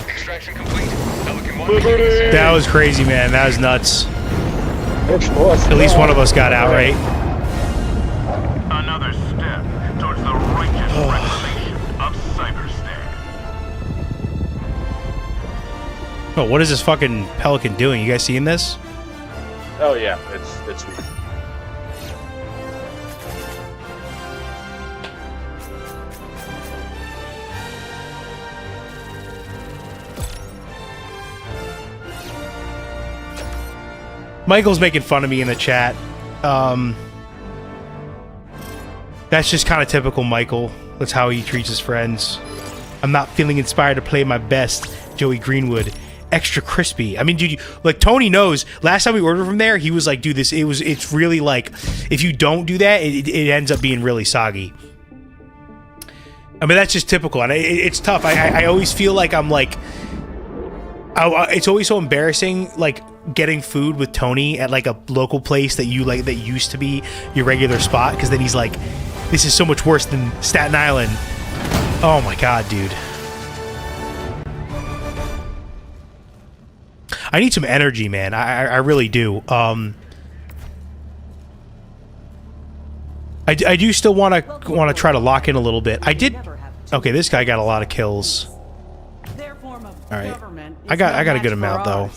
[SPEAKER 4] Extraction complete. Pelican 1.
[SPEAKER 2] That was crazy, man. That was nuts.
[SPEAKER 11] At
[SPEAKER 2] At least one of us got out, right?
[SPEAKER 9] Another step towards the righteous regulation of Cyberstan.
[SPEAKER 2] Oh, what is this fucking Pelican doing? You guys seeing this?
[SPEAKER 11] Oh yeah, it's weird.
[SPEAKER 2] Michael's making fun of me in the chat. That's just kind of typical Michael. That's how he treats his friends. I'm not feeling inspired to play my best, Joey Greenwood. Extra crispy. I mean, dude, like Tony knows. Last time we ordered from there, he was like, "Dude, it's really like, if you don't do that, it ends up being really soggy." I mean, that's just typical, and it's tough. I always feel like I'm like, it's always so embarrassing, like getting food with Tony at like a local place that you like that used to be your regular spot, because then he's like, "This is so much worse than Staten Island." Oh my god, dude. I need some energy, man. I really do. I do still want to try to lock in a little bit. I did. Okay, this guy got a lot of kills. All right, I got a good amount though.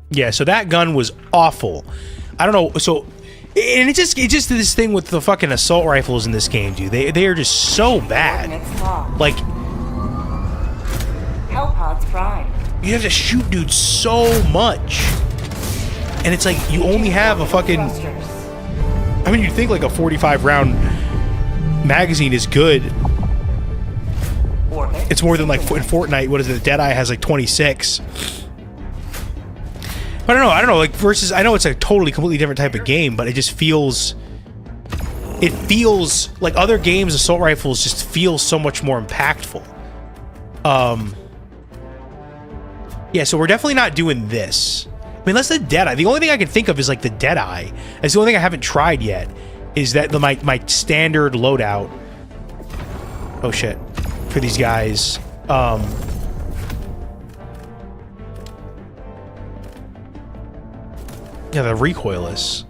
[SPEAKER 2] Yeah, so that gun was awful. I don't know. So, and it's just this thing with the fucking assault rifles in this game, dude. They are just so bad. Like,
[SPEAKER 10] Hellpods prime.
[SPEAKER 2] you have to shoot dudes so much, and it's like you only have a fucking. I mean, you'd think like a 45 round magazine is good. It's more than like in Fortnite. What is it? Deadeye has like 26. But I don't know, like versus, I know it's a completely different type of game, but it just feels, like other games, assault rifles just feel so much more impactful. Yeah, so we're definitely not doing this. I mean, that's the Deadeye. The only thing I can think of is like the Deadeye. That's the only thing I haven't tried yet, is that my standard loadout. Oh shit. For these guys. Yeah, the recoilless.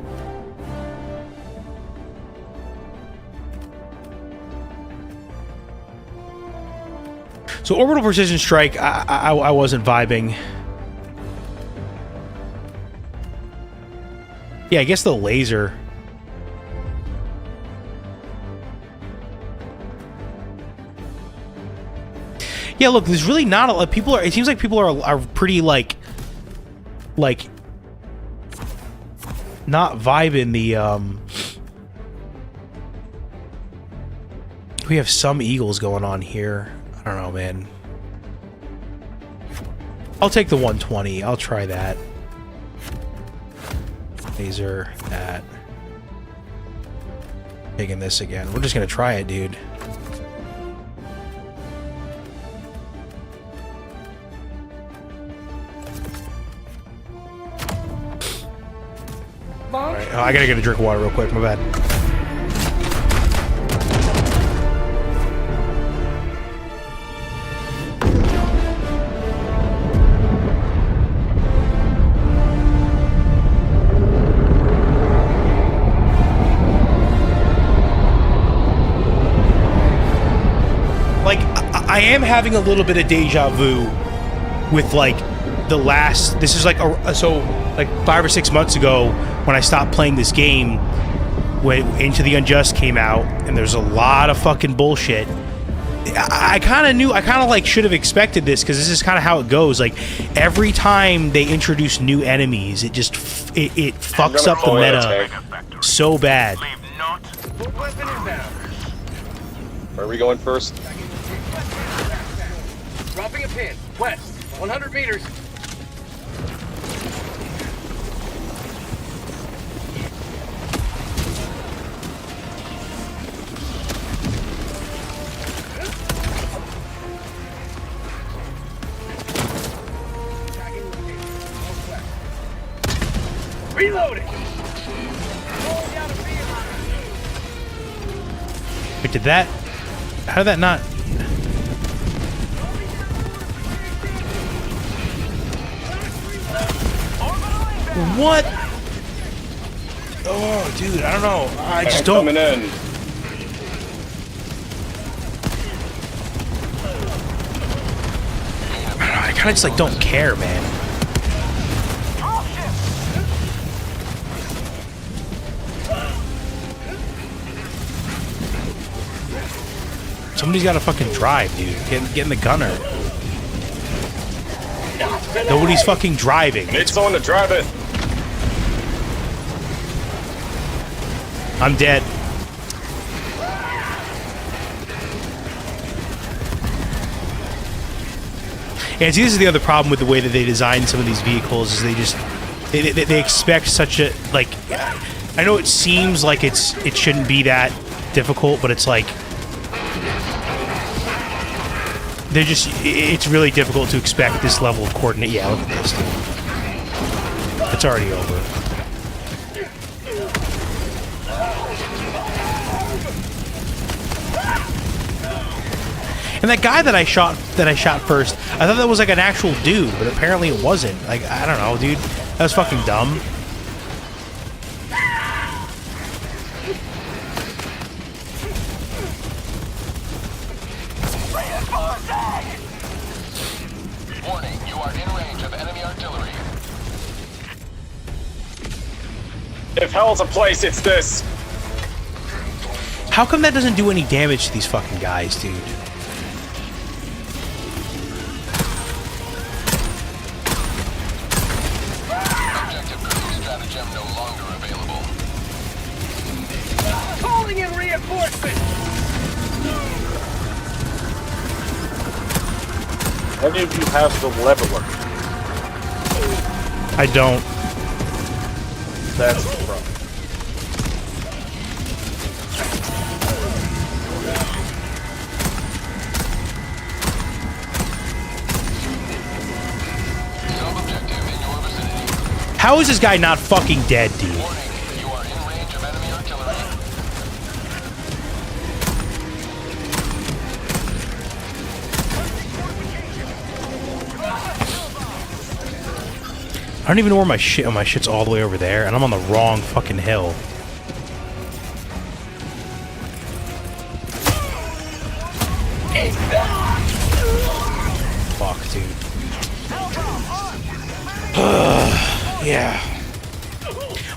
[SPEAKER 2] So orbital precision strike, I wasn't vibing. Yeah, I guess the laser. Yeah, look, there's really not a lot. People are. It seems like people are pretty like not vibing the we have some eagles going on here. I don't know, man. I'll take the 120. I'll try that. Laser, that. Taking this again. We're just gonna try it, dude. Alright, oh, I gotta get a drink of water real quick, my bad. I am having a little bit of deja vu with like the last. This is like so like 5 or 6 months ago when I stopped playing this game. When Into the Unjust came out, and there's a lot of fucking bullshit. I kind of knew, I kind of like should have expected this because this is kind of how it goes. Like every time they introduce new enemies, it just it fucks up the meta so bad.
[SPEAKER 6] Where are we going first?
[SPEAKER 5] Dropping a pin. West. 100 meters. Reloading.
[SPEAKER 2] Wait, did that? How did that not? What? Oh, dude, I don't know. I just don't.
[SPEAKER 6] Coming in.
[SPEAKER 2] I kind of just like don't care, man. Somebody's got to fucking drive, dude. Get in the gunner. Nobody's fucking driving.
[SPEAKER 6] Need someone to drive it.
[SPEAKER 2] I'm dead. And see, this is the other problem with the way that they design some of these vehicles is they just they expect such a like. I know it seems like it shouldn't be that difficult, but it's like they're just. It's really difficult to expect this level of coordinate. Yeah, look at this. Dude. It's already over. And that guy that I shot first, I thought that was like an actual dude, but apparently it wasn't. Like, I don't know, dude. That was fucking dumb.
[SPEAKER 7] Warning, you are in range of enemy artillery.
[SPEAKER 6] If hell's a place, it's this.
[SPEAKER 2] How come that doesn't do any damage to these fucking guys, dude?
[SPEAKER 7] Objective critical stratagem no longer available.
[SPEAKER 5] Calling in reinforcements.
[SPEAKER 11] Any of you have the leveler?
[SPEAKER 2] I don't.
[SPEAKER 11] That's the problem.
[SPEAKER 7] Sub-objective in your vicinity.
[SPEAKER 2] How is this guy not fucking dead, dude?
[SPEAKER 7] Warning, you are in range of enemy artillery.
[SPEAKER 2] I don't even know where my shit. Oh, my shit's all the way over there, and I'm on the wrong fucking hill. Fuck, dude. Yeah.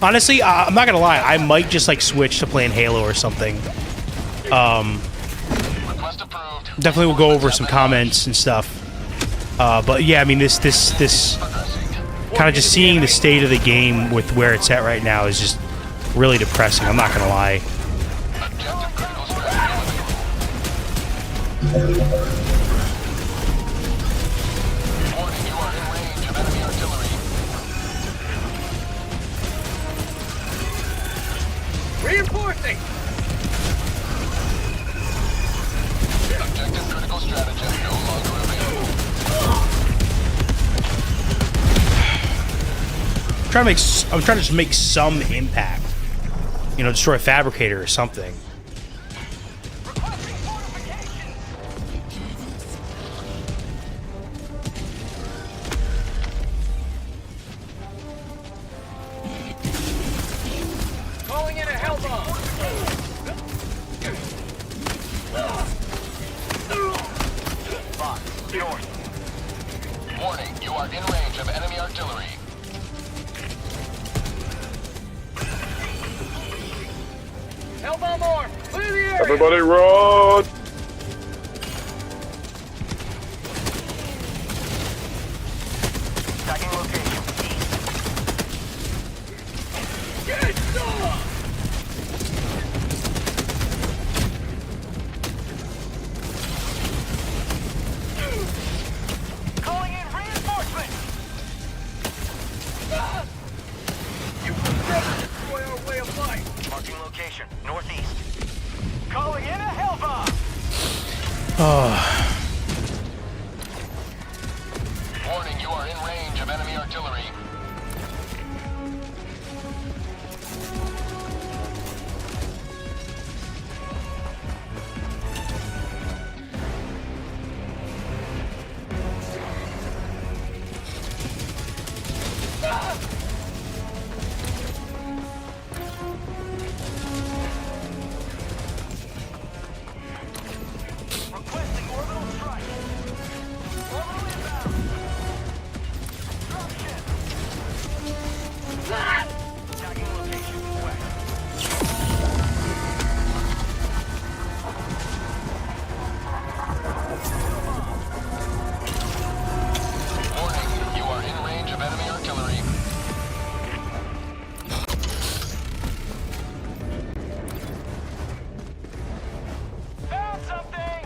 [SPEAKER 2] Honestly, I'm not gonna lie. I might just like switch to playing Halo or something.
[SPEAKER 7] Request approved.
[SPEAKER 2] Definitely will go over some comments and stuff. But yeah, I mean, this kind of just seeing the state of the game with where it's at right now is just really depressing. I'm not gonna lie.
[SPEAKER 7] Objective critical stratagem available. Warning, you are in range of enemy artillery.
[SPEAKER 5] Reinforcing.
[SPEAKER 7] Objective critical stratagem no longer available.
[SPEAKER 2] I'm trying to just make some impact. You know, destroy a fabricator or something.
[SPEAKER 5] Calling in a hell bomb. north.
[SPEAKER 7] Warning, you are in range of enemy artillery.
[SPEAKER 5] Hellbomb arm! Clear the area!
[SPEAKER 6] Everybody run!
[SPEAKER 5] Tagging location. Get some! Calling in reinforcements! You will never destroy our way of life! Marking location, northeast. Calling in a Hellbomb!
[SPEAKER 7] Warning, you are in range of enemy artillery.
[SPEAKER 5] Requesting orbital strike. Orbital inbound. Dropship. Tagging location west.
[SPEAKER 7] Warning, you are in range of enemy artillery.
[SPEAKER 5] Found something!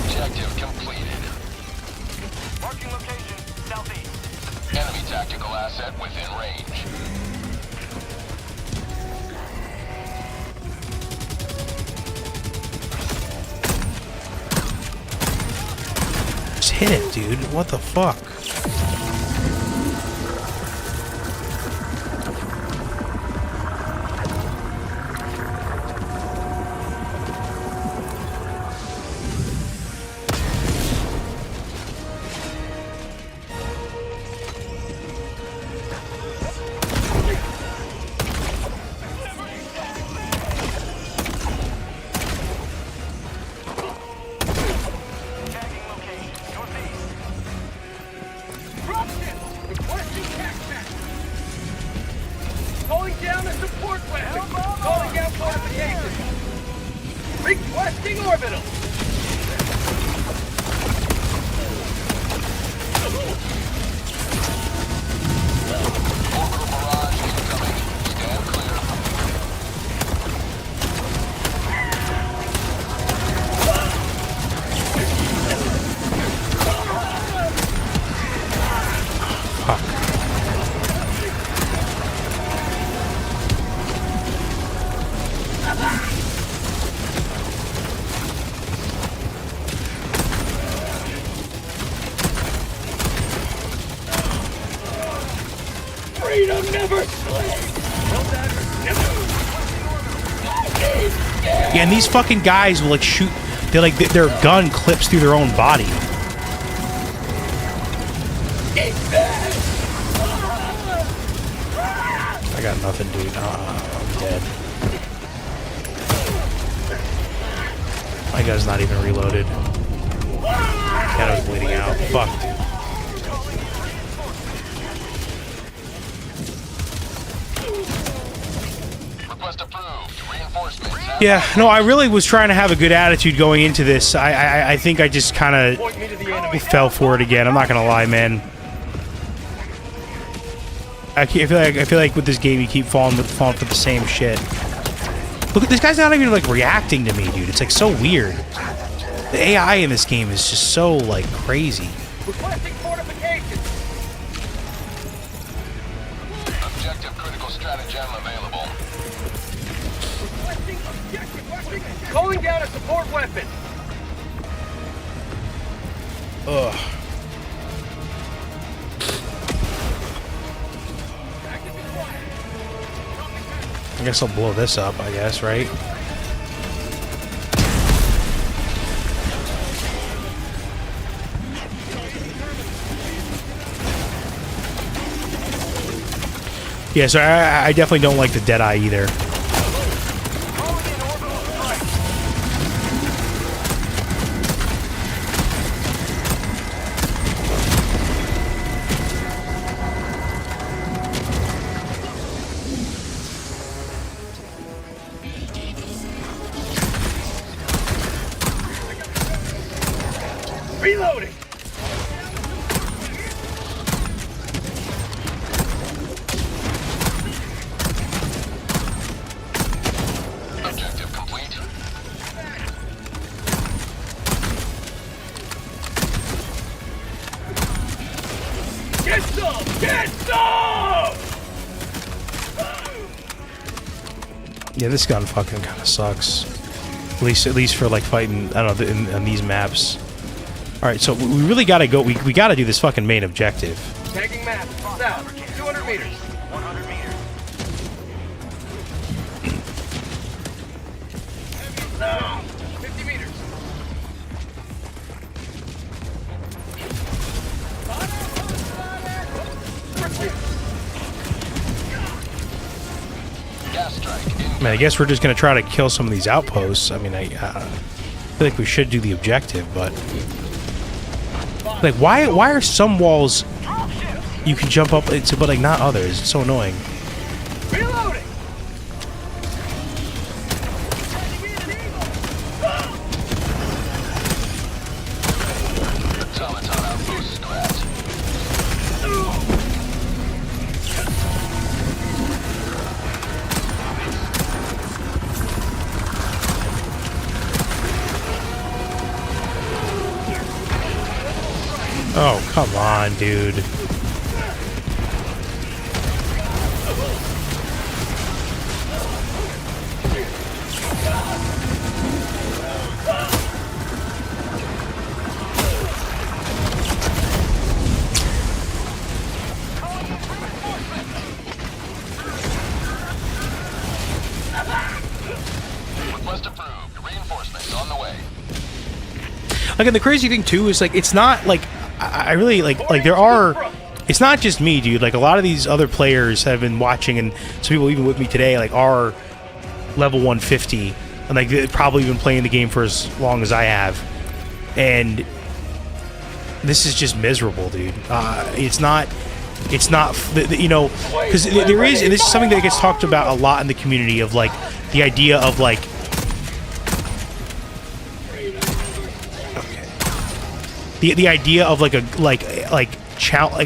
[SPEAKER 7] Objective completed.
[SPEAKER 5] Marking location, southeast.
[SPEAKER 7] Enemy tactical asset within range.
[SPEAKER 2] Just hit it, dude. What the fuck?
[SPEAKER 5] Tagging location, northeast. Dropship! Requesting tac-tac! Calling down a support weapon! Calling down fortifications! Requesting orbital!
[SPEAKER 7] Orbital barrage incoming. Stand clear.
[SPEAKER 5] Freedom never sleeps! Helldivers never...
[SPEAKER 2] Yeah, and these fucking guys will like shoot. They like their gun clips through their own body. I got nothing, dude. I'm dead. My gun's not even reloaded. And I was bleeding out. Fuck, dude.
[SPEAKER 7] Request approved. Reinforcements.
[SPEAKER 2] Yeah, no, I really was trying to have a good attitude going into this. I think I just kind of
[SPEAKER 5] Point me to the enemy.
[SPEAKER 2] fell for it again. I'm not gonna lie, man. I feel like with this game you keep falling for the same shit. Look at this guy's not even like reacting to me, dude. It's like so weird. The AI in this game is just so like crazy.
[SPEAKER 5] Requesting fortifications!
[SPEAKER 7] Objective critical stratagem available.
[SPEAKER 5] Requesting objective. Calling down a support weapon!
[SPEAKER 2] Ugh. I guess I'll blow this up, I guess, right? Yeah, so I definitely don't like the Deadeye either.
[SPEAKER 5] Get some! Get some!
[SPEAKER 2] Yeah, this gun fucking kind of sucks. At least for like fighting, I don't know, in these maps. All right, so we really gotta go. We gotta do this fucking main objective.
[SPEAKER 5] Tagging map. South. 200 meters. 100 meters. No! 50 meters.
[SPEAKER 7] Gas strike.
[SPEAKER 2] I mean, I guess we're just gonna try to kill some of these outposts. I mean, I feel like we should do the objective, but like, why are some walls you can jump up into, but like not others? It's so annoying.
[SPEAKER 5] Reloading.
[SPEAKER 7] Automaton outpost scrapped.
[SPEAKER 2] Oh, come on, dude.
[SPEAKER 7] Request approved. Reinforcements on the way.
[SPEAKER 2] Like, and the crazy thing too is like, it's not like I really like there are. It's not just me, dude. Like, a lot of these other players have been watching, and some people even with me today, like, are level 150, and like they've probably been playing the game for as long as I have, and this is just miserable, dude. It's not, you know, because there is, and this is something that gets talked about a lot in the community of like the idea of like. The idea of like a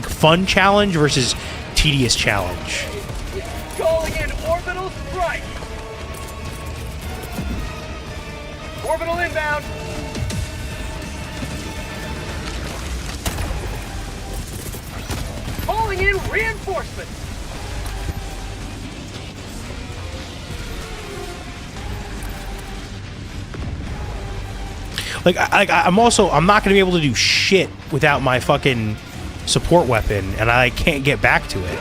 [SPEAKER 2] fun challenge versus tedious challenge.
[SPEAKER 5] Calling in orbital strike. Orbital inbound. Calling in reinforcements.
[SPEAKER 2] Like, I'm not gonna be able to do shit without my fucking support weapon, and I can't get back to it.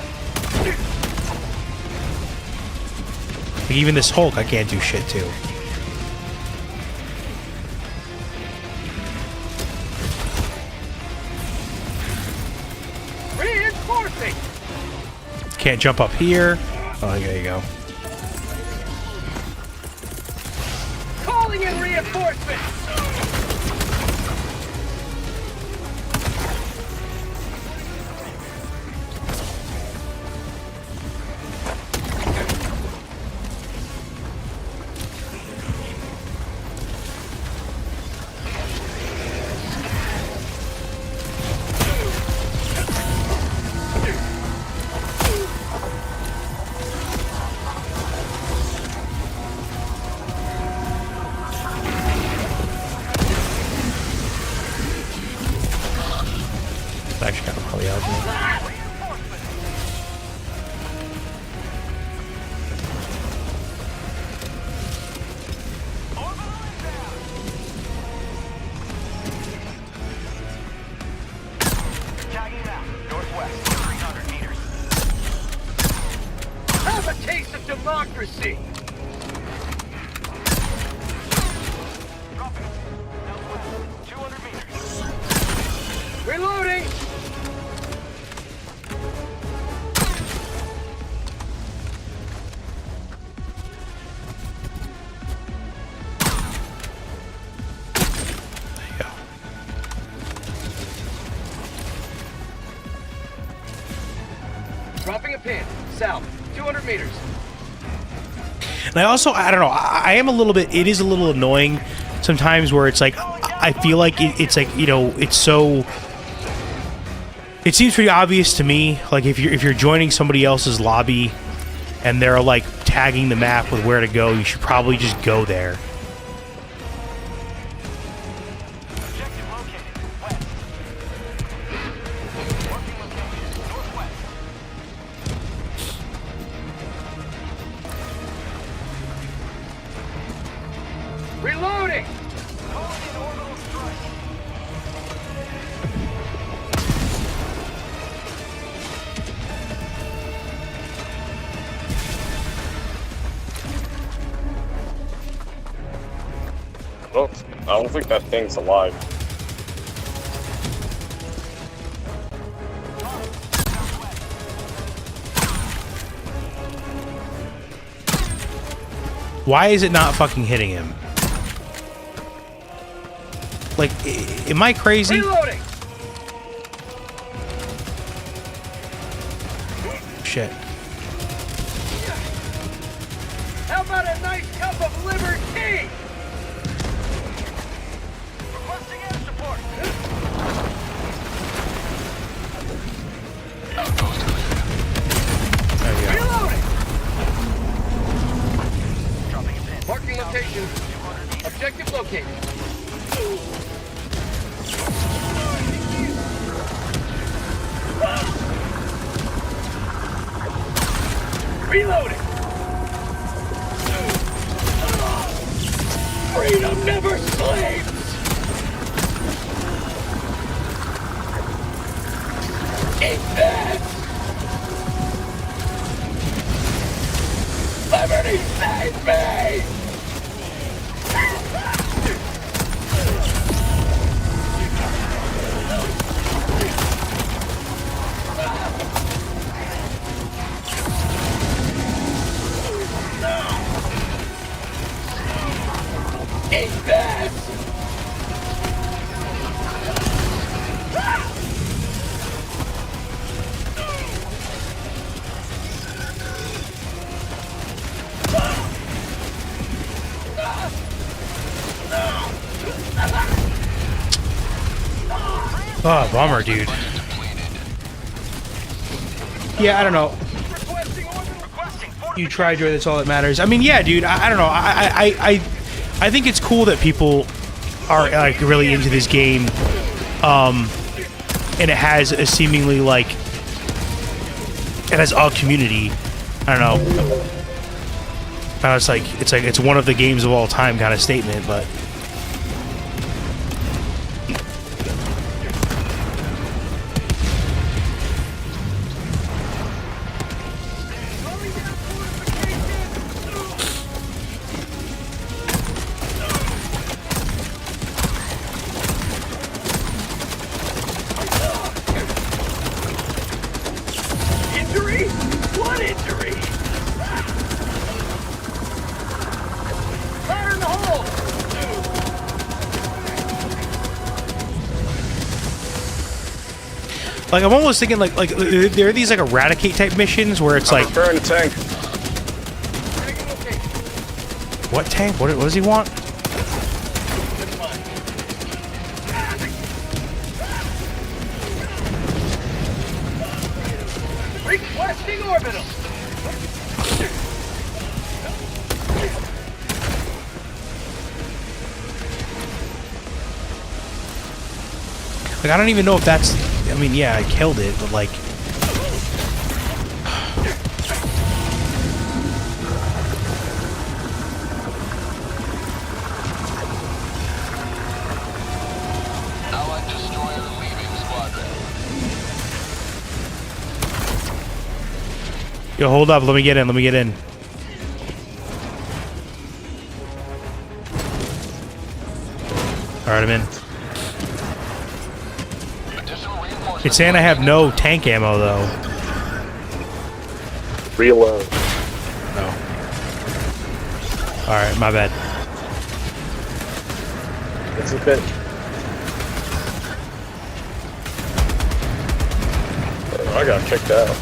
[SPEAKER 2] Like, even this Hulk, I can't do shit to.
[SPEAKER 5] Reinforcing.
[SPEAKER 2] Can't jump up here. Oh, there you go.
[SPEAKER 5] Calling in reinforcements.
[SPEAKER 2] Actually, kind of probably help me.
[SPEAKER 5] Tagging out. Northwest, 300 meters. Have a taste of democracy. Dropping. Southwest, 200 meters. Reloading.
[SPEAKER 2] There you go.
[SPEAKER 5] Dropping a pin. South, 200 meters.
[SPEAKER 2] And I don't know, I am a little bit, it is a little annoying sometimes where it's like, I feel like it's like, you know, it's so, it seems pretty obvious to me, like if you're joining somebody else's lobby and they're like tagging the map with where to go, you should probably just go there.
[SPEAKER 5] Objective located. West. Working location.
[SPEAKER 6] don't think that thing's alive.
[SPEAKER 2] Why is it not fucking hitting him? Like, am I crazy?
[SPEAKER 5] Reloading.
[SPEAKER 2] Shit.
[SPEAKER 5] How about a nice cup of liver tea? Requesting air support.
[SPEAKER 2] There we go.
[SPEAKER 5] Reloading. Marking location. Objective located. Reloading. Freedom never sleeps. Eat this. Liberty save me. Eat this!
[SPEAKER 2] Oh, bummer, dude. Yeah, I don't know. You try, Joy. That's all that matters. I mean, yeah, dude. I don't know. I think it's cool that people are like really into this game, and it has a seemingly like it has a community. I don't know. It's one of the games of all time kind of statement, but. Like, I'm almost thinking, like there are these, like, eradicate type missions where it's like...
[SPEAKER 6] Burn the tank.
[SPEAKER 2] What tank? What does he want?
[SPEAKER 5] Requesting orbital.
[SPEAKER 2] Like, I don't even know if that's... I mean, yeah, I killed it, but, like...
[SPEAKER 7] Allied destroyer leaving squadron.
[SPEAKER 2] Yo, hold up. Let me get in. Alright, I'm in. It's saying I have no tank ammo, though.
[SPEAKER 11] Reload.
[SPEAKER 2] No. Alright, my bad.
[SPEAKER 11] It's okay.
[SPEAKER 6] I got kicked out.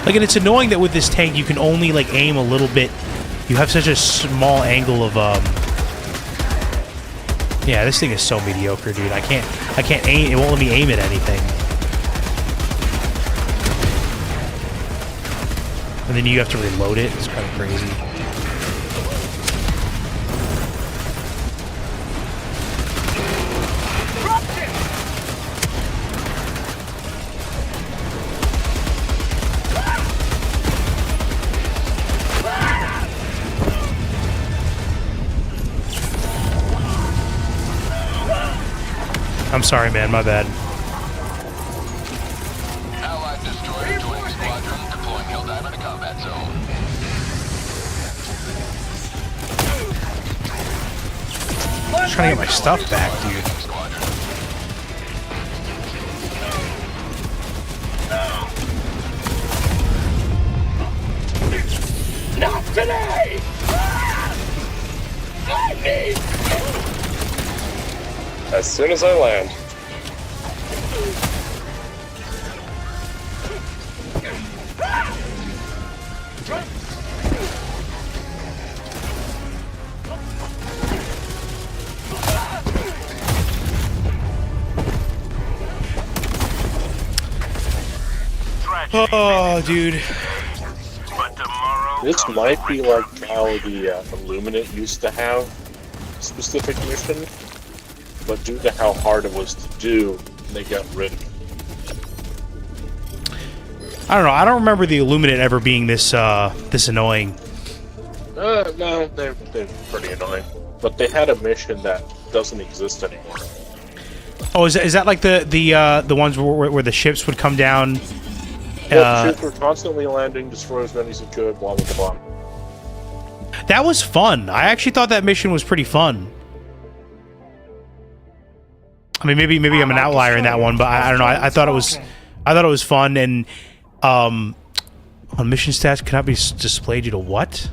[SPEAKER 2] Like, and it's annoying that with this tank you can only, like, aim a little bit. You have such a small angle of, Yeah, this thing is so mediocre, dude. I can't aim. It won't let me aim at anything. And then you have to reload it. It's kind of crazy. I'm sorry, man. My bad.
[SPEAKER 7] Allied destroyer joining squadron, deploying Helldiver to combat zone.
[SPEAKER 2] I'm trying to get my stuff back, dude.
[SPEAKER 6] Not today! Not me! As soon as I land.
[SPEAKER 2] Oh, dude.
[SPEAKER 11] This might be like how the Illuminate used to have a specific mission, but due to how hard it was to do, they got rid of it.
[SPEAKER 2] I don't know. I don't remember the Illuminate ever being this this annoying.
[SPEAKER 11] No, they're pretty annoying. But they had a mission that doesn't exist anymore.
[SPEAKER 2] Oh, is that like the ones where the ships would come down?
[SPEAKER 11] Yeah, the ships were constantly landing, destroy as many as you could, blah blah blah.
[SPEAKER 2] That was fun. I actually thought that mission was pretty fun. I mean, maybe I'm an outlier in that one, but I don't know. I thought it was fun, and on mission stats cannot be displayed due to what?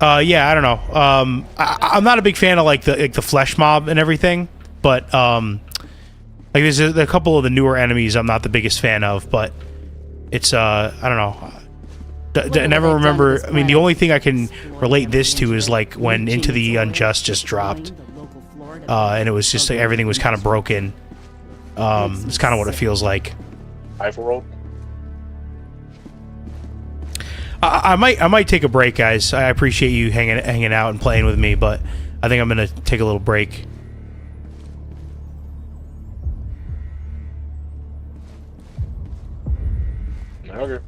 [SPEAKER 2] Yeah, I don't know. I'm not a big fan of like the flesh mob and everything, but like there's a couple of the newer enemies I'm not the biggest fan of, but it's I don't know. I never remember. I mean, the only thing I can relate this to is like when Into the Unjust just dropped, and it was just like everything was kind of broken. It's kind of what it feels like.
[SPEAKER 11] Overworld.
[SPEAKER 2] I might take a break, guys. I appreciate you hanging out and playing with me, but I think I'm gonna take a little break.
[SPEAKER 11] Okay.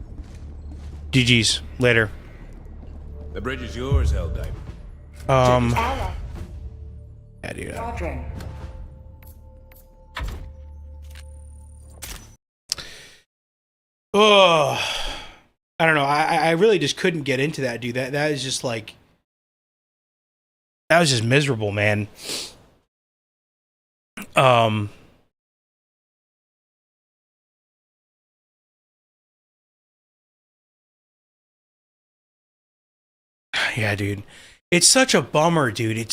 [SPEAKER 2] GG's. Later.
[SPEAKER 9] The bridge is yours, Helldiver.
[SPEAKER 2] Yeah, dude. Oh, I don't know. I really just couldn't get into that, dude. That is just like, that was just miserable, man. Yeah, dude. It's such a bummer, dude. It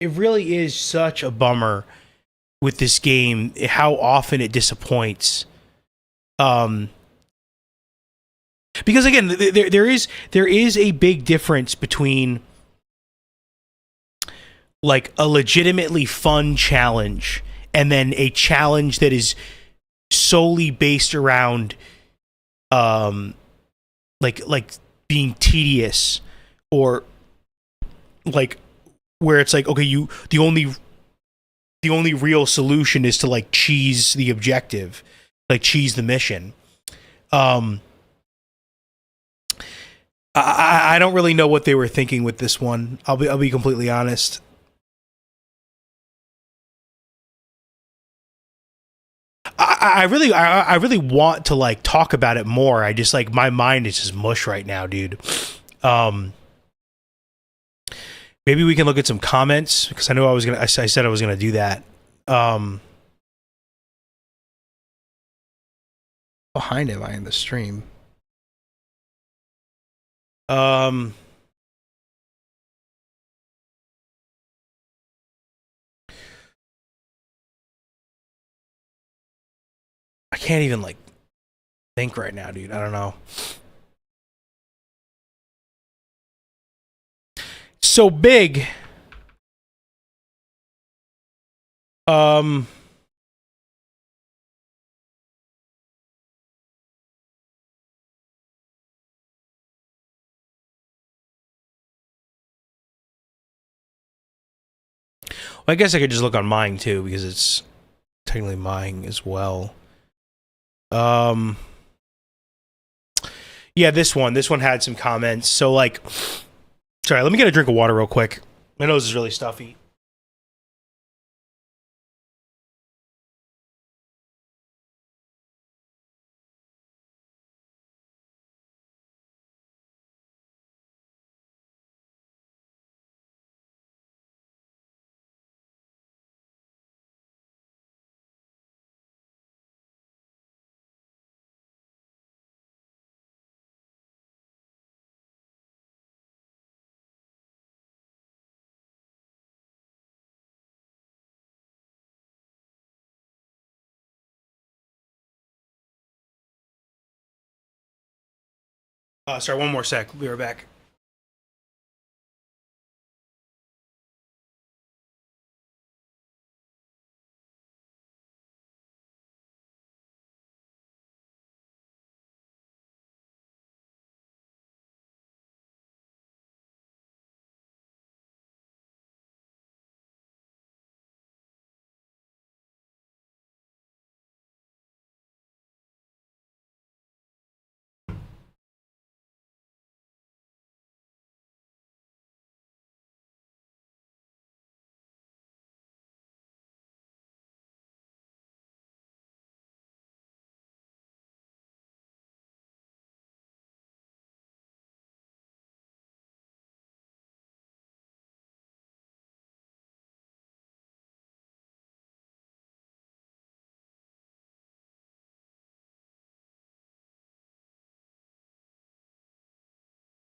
[SPEAKER 2] really is such a bummer with this game, how often it disappoints. Because again, there is a big difference between like a legitimately fun challenge and then a challenge that is solely based around like being tedious, or like where it's like, okay, the only real solution is to like cheese the objective, like cheese the mission. I don't really know what they were thinking with this one. I'll be completely honest. I really want to like talk about it more. I just like, my mind is just mush right now, dude. Maybe we can look at some comments, because I know I said I was gonna do that. Behind am I in the stream? I can't even like think right now, dude. I don't know. So big. Well, I guess I could just look on mine too, because it's technically mine as well. Yeah, this one had some comments. So like, Sorry, let me get a drink of water real quick. My nose is really stuffy. Sorry, one more sec. We'll be right back.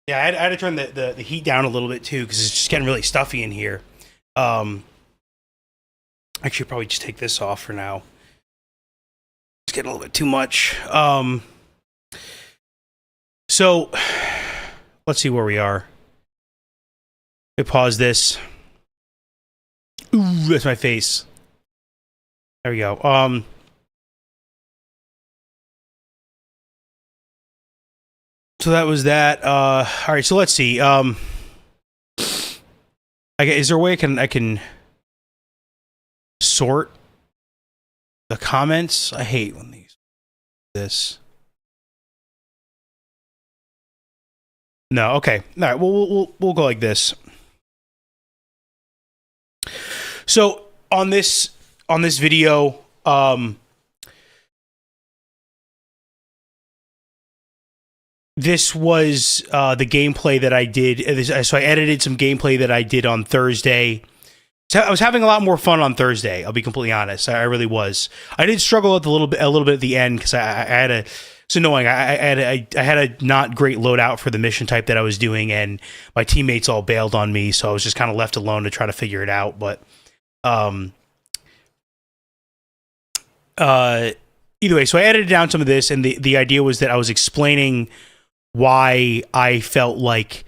[SPEAKER 2] Yeah, I had to turn the heat down a little bit too because it's just getting really stuffy in here. Actually, probably just take this off for now. It's getting a little bit too much. So let's see where we are. Let me pause this. Ooh, that's my face. There we go. So that was that. All right, so let's see. Is there a way I can sort the comments? I hate when these this. No, okay. All right, we'll go like this. So on this video, this was the gameplay that I did. So I edited some gameplay that I did on Thursday. So I was having a lot more fun on Thursday. I'll be completely honest. I really was. I did struggle a little bit at the end because I had a. It's annoying. I had a not great loadout for the mission type that I was doing, and my teammates all bailed on me, so I was just kind of left alone to try to figure it out. But either way, so I edited down some of this, and the idea was that I was explaining why I felt like,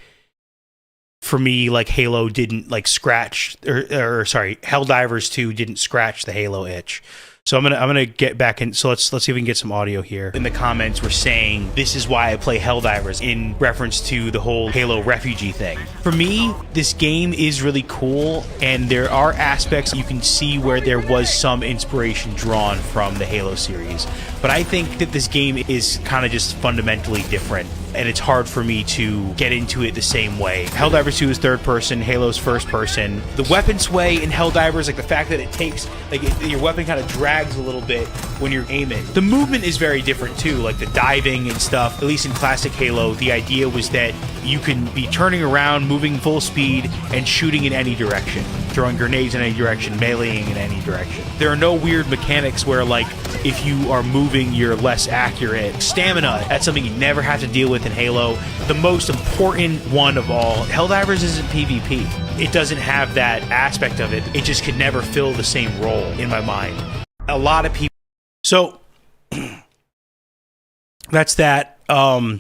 [SPEAKER 2] for me, like Halo didn't like scratch, or sorry, Helldivers 2 didn't scratch the Halo itch. So I'm gonna get back in. So let's see if we can get some audio here. In the comments, we're saying this is why I play Helldivers in reference to the whole Halo refugee thing. For me, this game is really cool, and there are aspects you can see where there was some inspiration drawn from the Halo series. But I think that this game is kind of just fundamentally different, and it's hard for me to get into it the same way. Helldivers 2 is third person, Halo's first person. The weapon sway in Helldivers, like the fact that it takes, like your weapon kind of drags a little bit when you're aiming. The movement is very different too, like the diving and stuff. At least in classic Halo, the idea was that you can be turning around, moving full speed, and shooting in any direction. Throwing grenades in any direction, meleeing in any direction. There are no weird mechanics where, like, if you are moving, you're less accurate. Stamina, that's something you never have to deal with in Halo. The most important one of all, Helldivers isn't PvP. It doesn't have that aspect of it. It just could never fill the same role in my mind. A lot of people. So that's that. Yeah,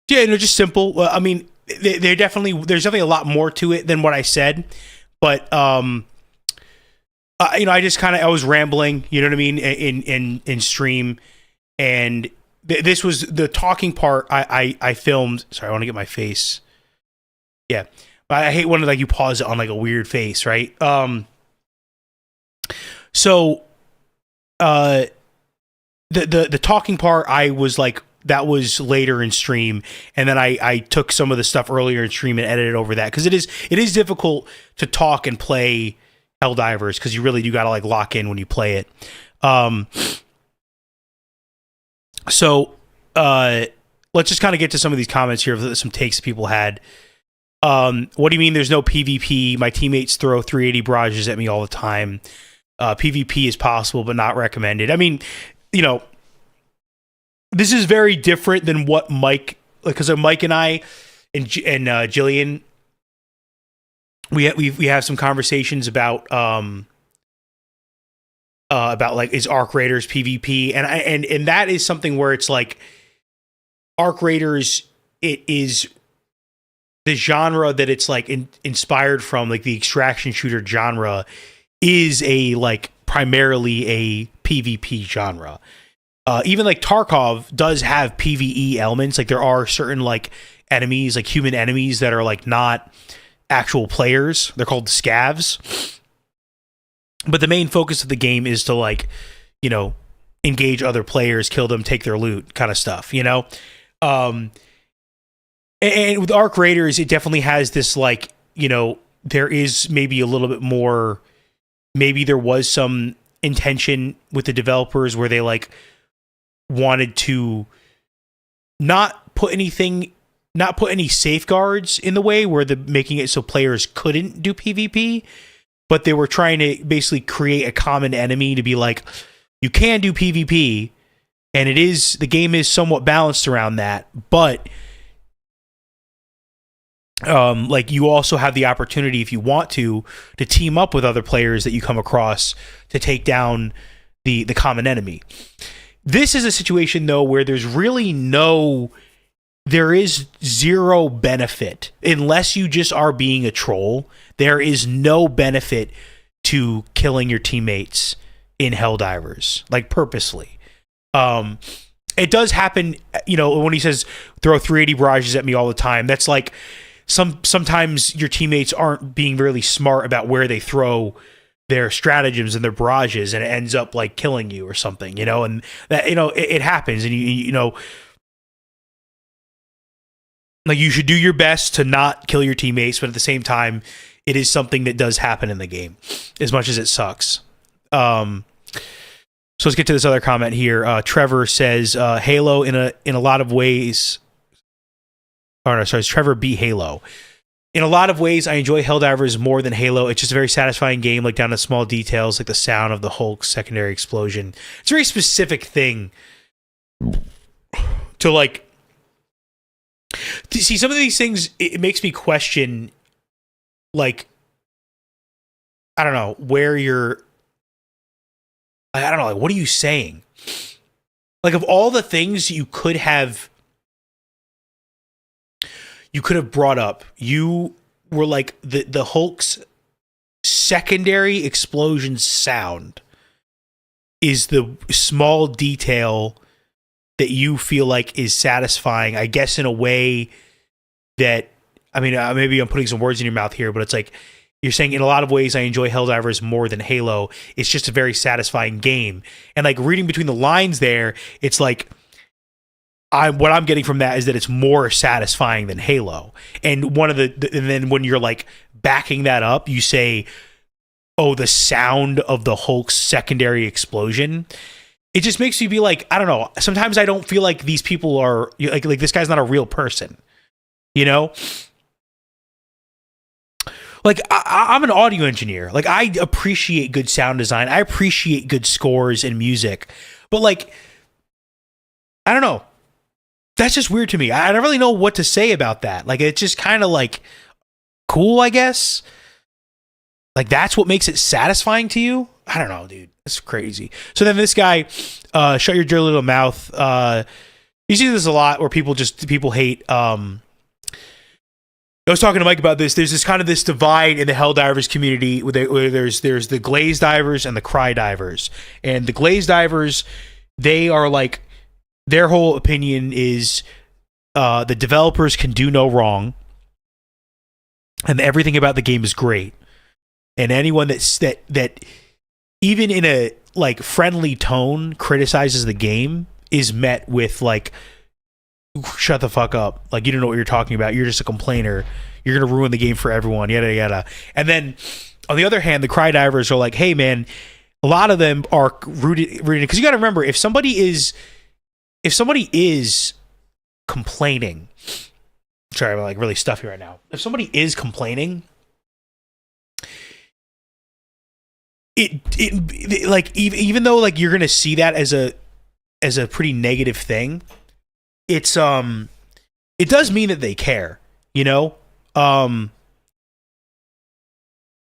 [SPEAKER 2] no, just simple. Well, I mean, there's definitely a lot more to it than what I said, but you know, I just kind of, I was rambling, you know what I mean, in stream, and this was the talking part. I filmed. Sorry, I want to get my face. Yeah, I hate when like you pause it on like a weird face, right? So, the talking part, I was like that was later in stream, and then I took some of the stuff earlier in stream and edited over that, because it is difficult to talk and play Helldivers, because you really do got to like lock in when you play it. So let's just kind of get to some of these comments here, some takes that people had. What do you mean there's no PvP? My teammates throw 380 barrages at me all the time. PvP is possible, but not recommended. I mean, you know, this is very different than what Mike, because Mike and I and Jillian, we have some conversations about like, is Arc Raiders PvP, and that is something where it's like Arc Raiders, it is the genre that it's like inspired from, like the extraction shooter genre is a like primarily a PvP genre. Even like Tarkov does have PvE elements. Like there are certain like enemies, like human enemies that are like not actual players. They're called scavs. But the main focus of the game is to like, you know, engage other players, kill them, take their loot, kind of stuff, you know? And with Arc Raiders, it definitely has this like, you know, there is maybe a little bit more, maybe there was some intention with the developers where they like wanted to not put any safeguards in the way where making it so players couldn't do PvP, but they were trying to basically create a common enemy to be like, you can do PvP, and the game is somewhat balanced around that, but like you also have the opportunity, if you want to team up with other players that you come across to take down the common enemy. This is a situation though where there is zero benefit unless you just are being a troll. There is no benefit to killing your teammates in Helldivers, like purposely. It does happen, you know, when he says throw 380 barrages at me all the time. That's like sometimes your teammates aren't being really smart about where they throw their stratagems and their barrages, and it ends up like killing you or something, you know, and that, you know, it happens, and you know, like you should do your best to not kill your teammates, but at the same time, it is something that does happen in the game, as much as it sucks. So let's get to this other comment here. Trevor says, Halo in a lot of ways. Oh no, sorry, it's Trevor B. Halo. In a lot of ways, I enjoy Helldivers more than Halo. It's just a very satisfying game, like down to small details, like the sound of the Hulk's secondary explosion. It's a very specific thing to like. To see some of these things, it makes me question, like, I don't know, where you're. I don't know, like, what are you saying? Like, of all the things you could have brought up, you were like the Hulk's secondary explosion sound is the small detail that you feel like is satisfying, I guess, in a way that, I mean, maybe I'm putting some words in your mouth here, but it's like you're saying in a lot of ways I enjoy Helldivers more than Halo. It's just a very satisfying game. And like reading between the lines there, it's like what I'm getting from that is that it's more satisfying than Halo. And and then when you're like backing that up, you say, oh, the sound of the Hulk's secondary explosion. It just makes you be like, I don't know. Sometimes I don't feel like these people are like this guy's not a real person, you know? Like I'm an audio engineer. Like I appreciate good sound design. I appreciate good scores and music, but like, I don't know. That's just weird to me. I don't really know what to say about that. Like, it's just kind of like cool, I guess. Like, that's what makes it satisfying to you? I don't know, dude. It's crazy. So then this guy, shut your dirty little mouth. You see this a lot where people hate. I was talking to Mike about this. There's this kind of this divide in the Helldivers community where there's the glazed divers and the cry divers. And the glazed divers, they are like, their whole opinion is the developers can do no wrong, and everything about the game is great. And anyone that even in a like friendly tone criticizes the game is met with like shut the fuck up. Like, you don't know what you're talking about. You're just a complainer. You're going to ruin the game for everyone, yada, yada. And then, on the other hand, the cry divers are like, hey, man, a lot of them are rooted, because you got to remember, if somebody is complaining, sorry, I'm like really stuffy right now. If somebody is complaining, it like, even though like you're going to see that as a pretty negative thing, it's it does mean that they care, you know?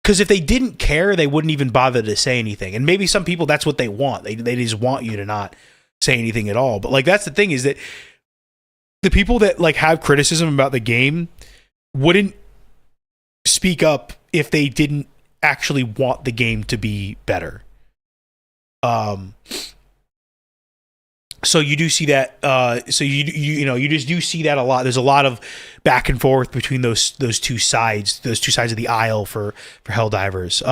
[SPEAKER 2] Because if they didn't care, they wouldn't even bother to say anything. And maybe some people, that's what they want. They just want you to not say anything at all. But like, that's the thing, is that the people that like have criticism about the game wouldn't speak up if they didn't actually want the game to be better. So you do see that. So you just do see that a lot. There's a lot of back and forth between those two sides of the aisle for Helldivers.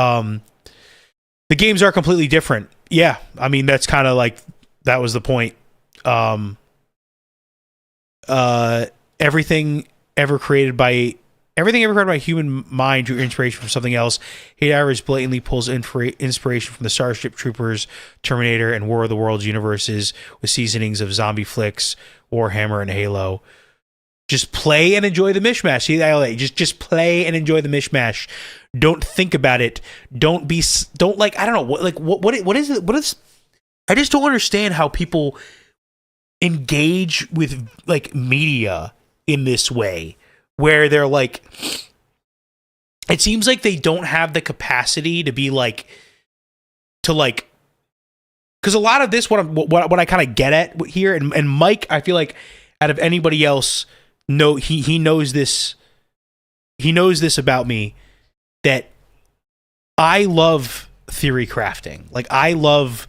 [SPEAKER 2] The games are completely different. Yeah, I mean, that's kind of like, that was the point. Everything ever created by human mind drew inspiration from something else. Helldivers blatantly pulls inspiration from the Starship Troopers, Terminator, and War of the Worlds universes, with seasonings of zombie flicks, Warhammer, and Halo. Just play and enjoy the mishmash. See, just play and enjoy the mishmash. Don't think about it. Don't like, I don't know, what is it? What is? I just don't understand how people engage with like media in this way, where they're like, it seems like they don't have the capacity to be like, because a lot of this, what I kind of get at here, and Mike, I feel like out of anybody else, he knows this about me, that I love theory crafting. Like, I love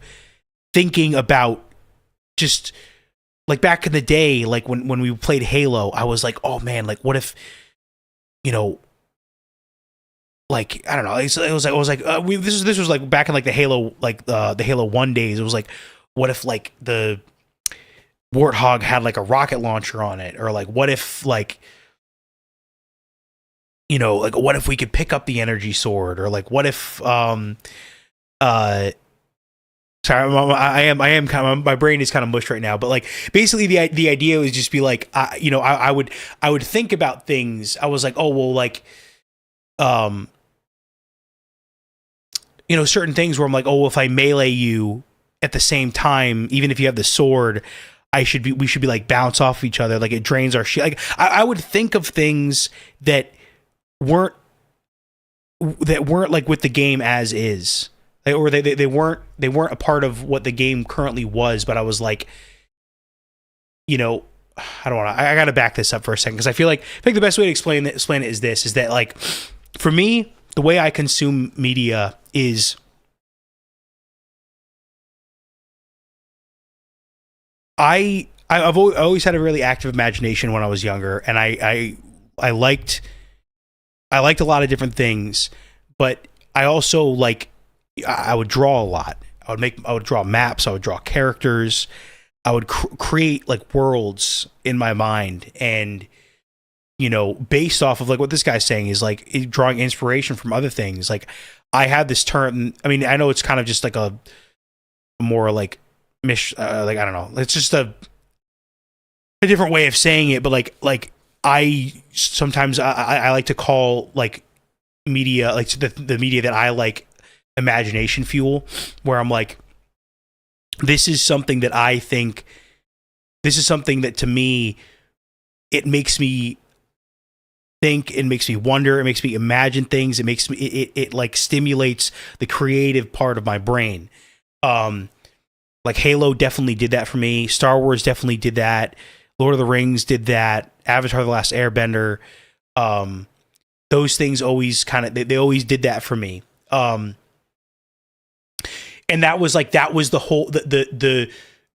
[SPEAKER 2] thinking about, just like back in the day, like when we played Halo, I was like, oh man, like what if, you know, like, I don't know, this was like back in like the Halo, like the Halo 1 days. It was like, what if like the Warthog had like a rocket launcher on it, or like what if like, you know, like what if we could pick up the energy sword, or like what if sorry, I am kind of, my brain is kind of mush right now, but like basically the idea was just be like, I would think about things. I was like, oh well, like you know, certain things where I'm like, oh, if I melee you at the same time, even if you have the sword, we should be like bounce off of each other, like it drains our shit. Like I would think of things that weren't like with the game as is. Or they weren't a part of what the game currently was, but I was like, you know, I don't want to. I got to back this up for a second, because I feel like the best way to explain it is this: is that like, for me, the way I consume media is I've always had a really active imagination when I was younger, and I liked a lot of different things, but I also like. I would draw a lot. I would draw maps. I would draw characters. I would create like worlds in my mind, and you know, based off of like what this guy's saying is like drawing inspiration from other things. Like I had this term. I mean, I know it's kind of just like a more like like I don't know. It's just a different way of saying it, but like I sometimes I like to call like media, like the media that I like, imagination fuel, where I'm like, this is something that I think, this is something that to me, it makes me think, it makes me wonder, it makes me imagine things, it makes me, it like stimulates the creative part of my brain. Like Halo definitely did that for me. Star Wars definitely did that. Lord of the Rings did that. Avatar: The Last Airbender. Those things always kind of, they always did that for me. And that was the whole, the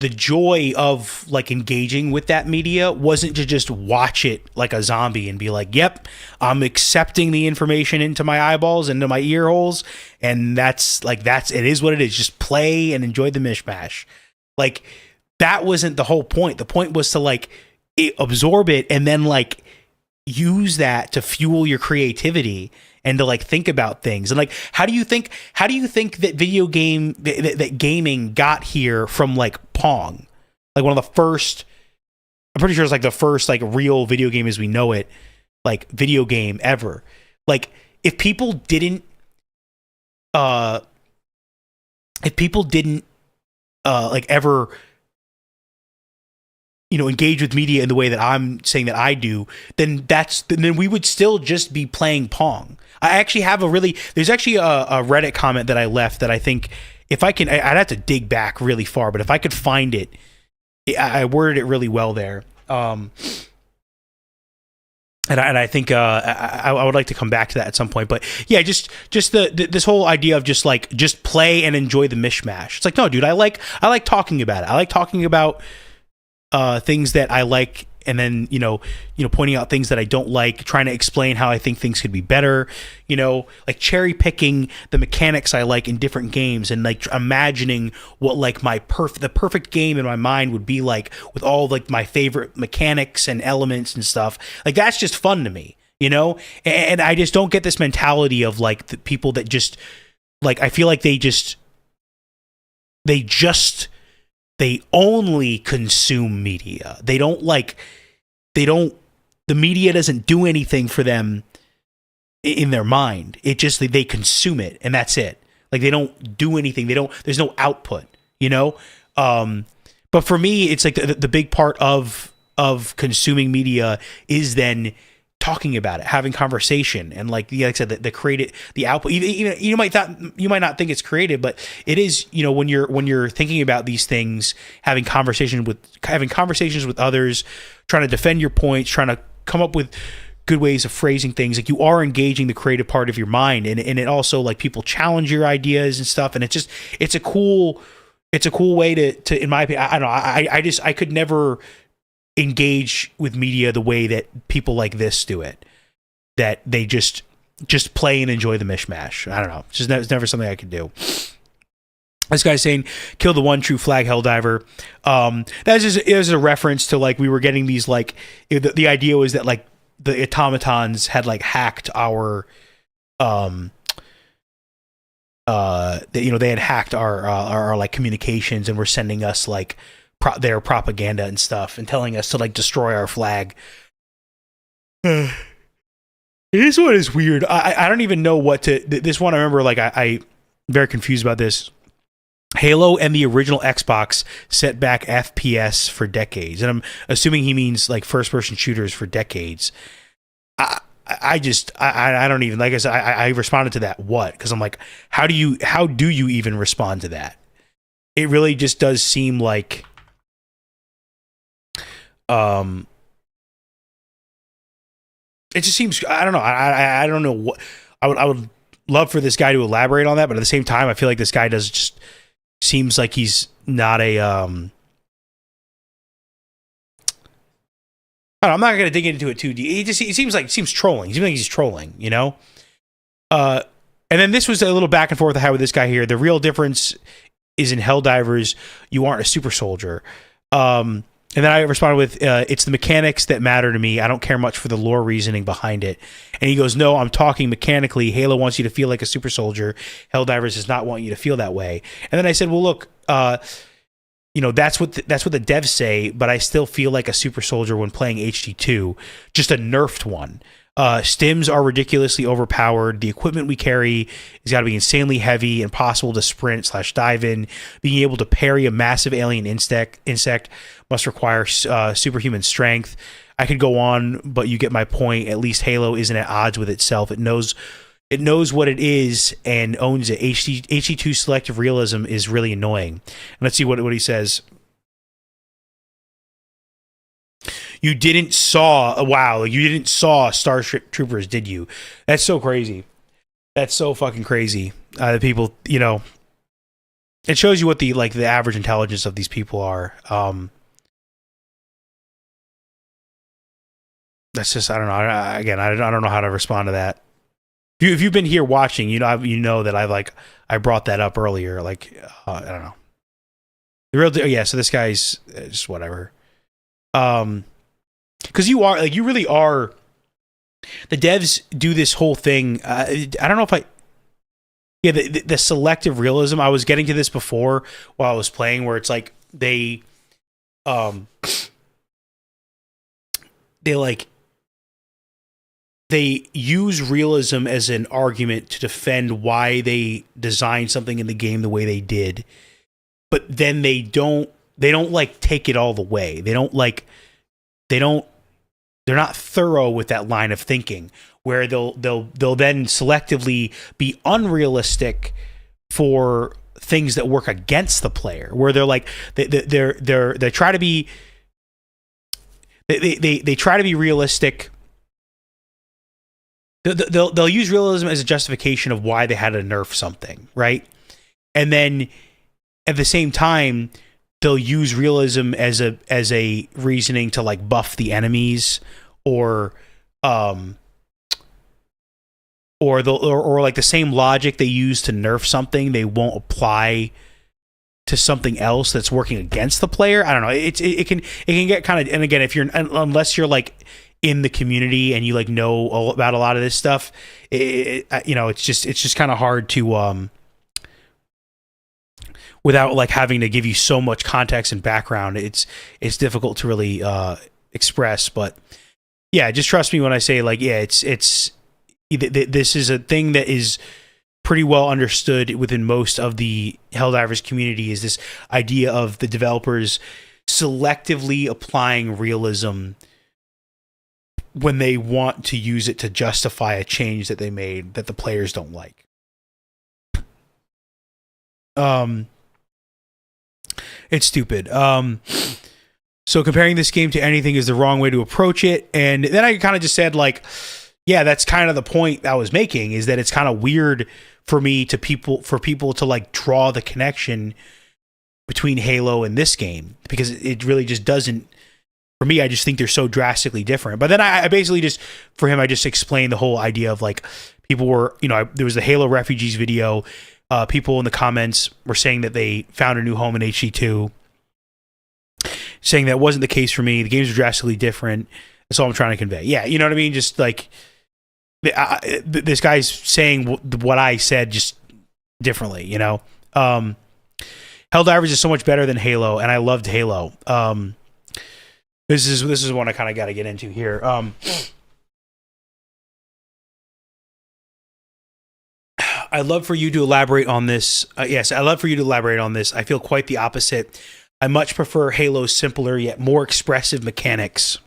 [SPEAKER 2] joy of like engaging with that media wasn't to just watch it like a zombie and be like, yep, I'm accepting the information into my eyeballs, into my ear holes. And it is what it is. Just play and enjoy the mishmash. Like that wasn't the whole point. The point was to like absorb it and then like use that to fuel your creativity and to like think about things. And like, how do you think that that gaming got here from like Pong? Like one of the first, I'm pretty sure it's like the first like real video game as we know it, like video game ever. Like if people didn't like ever, you know, engage with media in the way that I'm saying that I do, then we would still just be playing Pong. I actually have there's actually a Reddit comment that I left that I think if I can, I'd have to dig back really far, but if I could find it, I worded it really well there. And I think I would like to come back to that at some point. But yeah, just this whole idea of just play and enjoy the mishmash. It's like, no, dude, I like talking about it. I like talking about things that I like, and then you know pointing out things that I don't like, trying to explain how I think things could be better. You know, like cherry picking the mechanics I like in different games, and like imagining what like the perfect game in my mind would be like with all like my favorite mechanics and elements and stuff. Like that's just fun to me, you know. And I just don't get this mentality of like the people that just like, I feel like they only consume media. The media doesn't do anything for them in their mind. It just, they consume it and that's it. Like they don't do anything. There's no output, you know? But for me, it's like the big part of consuming media is then talking about it, having conversation, and like I said, the output. Even you might not think it's creative, but it is. You know, when you're thinking about these things, having conversations with others, trying to defend your points, trying to come up with good ways of phrasing things. Like you are engaging the creative part of your mind, and it also like people challenge your ideas and stuff, and it's a cool way to in my opinion. I don't know. I could never engage with media the way that people like this do it, that they just play and enjoy the mishmash. I don't know. It's never something I could do. This guy's saying, kill the one true flag Helldiver. That is a reference to like, we were getting these like, the idea was that like the automatons had like hacked our, they had hacked our like communications and were sending us like their propaganda and stuff and telling us to like destroy our flag. This one is weird. I don't even know what to. This one I remember like I very confused about this. Halo and the original Xbox set back FPS for decades, and I'm assuming he means like first-person shooters for decades. I don't even, like I said, I responded to that because I'm like, how do you even respond to that? It really just does seem like it just seems, I don't know. I don't know what I would love for this guy to elaborate on that, but at the same time, I feel like this guy just seems like he's not a I don't know, I'm not going to dig into it too deep. It seems trolling. He seems like he's trolling, you know? And then this was a little back and forth I had with this guy here. The real difference is in Helldivers, you aren't a super soldier. And then I responded with, it's the mechanics that matter to me. I don't care much for the lore reasoning behind it. And he goes, no, I'm talking mechanically. Halo wants you to feel like a super soldier. Helldivers does not want you to feel that way. And then I said, well, look, that's what the devs say, but I still feel like a super soldier when playing HD2, just a nerfed one. Stims are ridiculously overpowered. The equipment we carry has got to be insanely heavy, impossible to sprint/dive in. Being able to parry a massive alien insect must require superhuman strength. I could go on, but you get my point. At least Halo isn't at odds with itself. It knows what it is and owns it. HD2 selective realism is really annoying. And let's see what he says. You didn't saw Starship Troopers, did you? That's so crazy. That's so fucking crazy. The people, it shows you what the average intelligence of these people are. That's just, I don't know. Again, I don't know how to respond to that. If you've been here watching, you know that I brought that up earlier. I don't know. The real, yeah. So this guy's just whatever. because you are like, you really are. The devs do this whole thing. I don't know if the selective realism. I was getting to this before while I was playing, where it's like they use realism as an argument to defend why they designed something in the game the way they did, but then they don't like take it all the way. They're not thorough with that line of thinking, where they'll then selectively be unrealistic for things that work against the player, where they're like they try to be they try to be realistic. They'll use realism as a justification of why they had to nerf something, right? And then at the same time, they'll use realism as a reasoning to like buff the enemies, or like the same logic they use to nerf something, they won't apply to something else that's working against the player. I don't know. It can get kind of, and again, unless you're like in the community and you like know about a lot of this stuff, it's just kind of hard to without like having to give you so much context and background. It's difficult to really express. But yeah, just trust me when I say like, yeah, this is a thing that is pretty well understood within most of the Helldivers community, is this idea of the developers selectively applying realism when they want to use it to justify a change that they made that the players don't like. It's stupid. So comparing this game to anything is the wrong way to approach it. And then I kind of just said like, yeah, that's kind of the point I was making, is that it's kind of weird for people to like draw the connection between Halo and this game, because it really just doesn't. For me, I just think they're so drastically different. But then I basically just, for him, I just explained the whole idea of like, people were, there was the Halo Refugees video. People in the comments were saying that they found a new home in HD2, saying that wasn't the case for me. The games are drastically different. That's all I'm trying to convey. Yeah, you know what I mean? Just like, this guy's saying what I said just differently, Helldivers is so much better than Halo, and I loved Halo. This is one I kind of got to get into here. I'd love for you to elaborate on this. Yes, I'd love for you to elaborate on this. I feel quite the opposite. I much prefer Halo's simpler yet more expressive mechanics.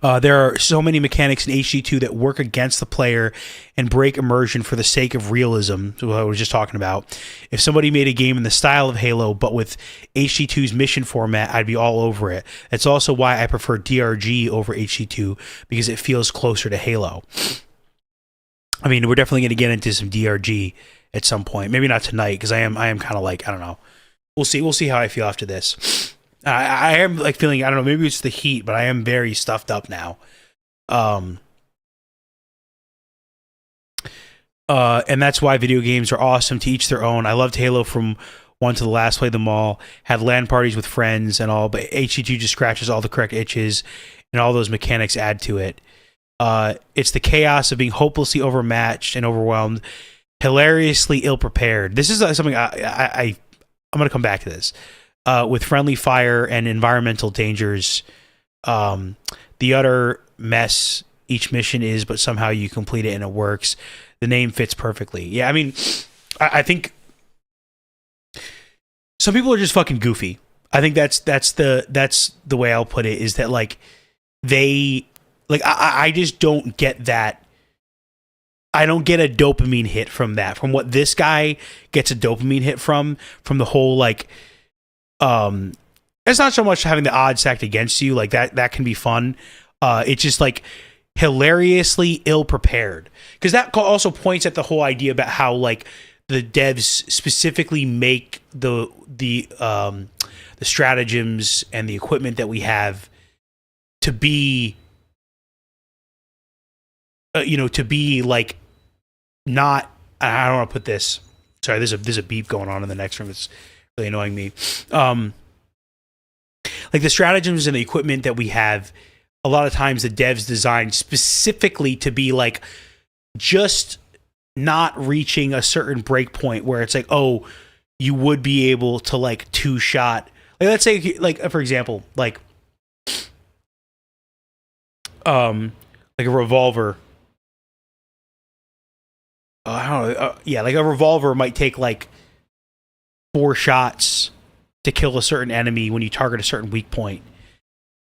[SPEAKER 2] There are so many mechanics in HD2 that work against the player and break immersion for the sake of realism, what I was just talking about. If somebody made a game in the style of Halo, but with HD2's mission format, I'd be all over it. That's also why I prefer DRG over HD2, because it feels closer to Halo. I mean, we're definitely going to get into some DRG at some point. Maybe not tonight, because I am kind of like, I don't know. We'll see how I feel after this. I am like feeling, I don't know, maybe it's the heat, but I am very stuffed up now. And that's why video games are awesome, to each their own. I loved Halo from one to the last, played them all, had LAN parties with friends and all, but HD2 just scratches all the correct itches, and all those mechanics add to it. It's the chaos of being hopelessly overmatched and overwhelmed, hilariously ill-prepared. This is something I'm going to come back to this. With friendly fire and environmental dangers, the utter mess each mission is, but somehow you complete it and it works. The name fits perfectly. Yeah, I mean, I think some people are just fucking goofy. I think that's the way I'll put it, is that like I just don't get that. I don't get a dopamine hit from that. From what this guy gets a dopamine hit from the whole like. It's not so much having the odds stacked against you, like that can be fun. It's just like hilariously ill prepared, because that also points at the whole idea about how like the devs specifically make the stratagems and the equipment that we have to be to be like not. I don't want to put this. Sorry, there's a beep going on in the next room. It's really annoying me. like the stratagems and the equipment that we have, a lot of times the devs designed specifically to be like just not reaching a certain break point where it's like, oh, you would be able to like two-shot. Like let's say, like for example, like a revolver. I don't know. Yeah, like a revolver might take like 4 shots to kill a certain enemy when you target a certain weak point.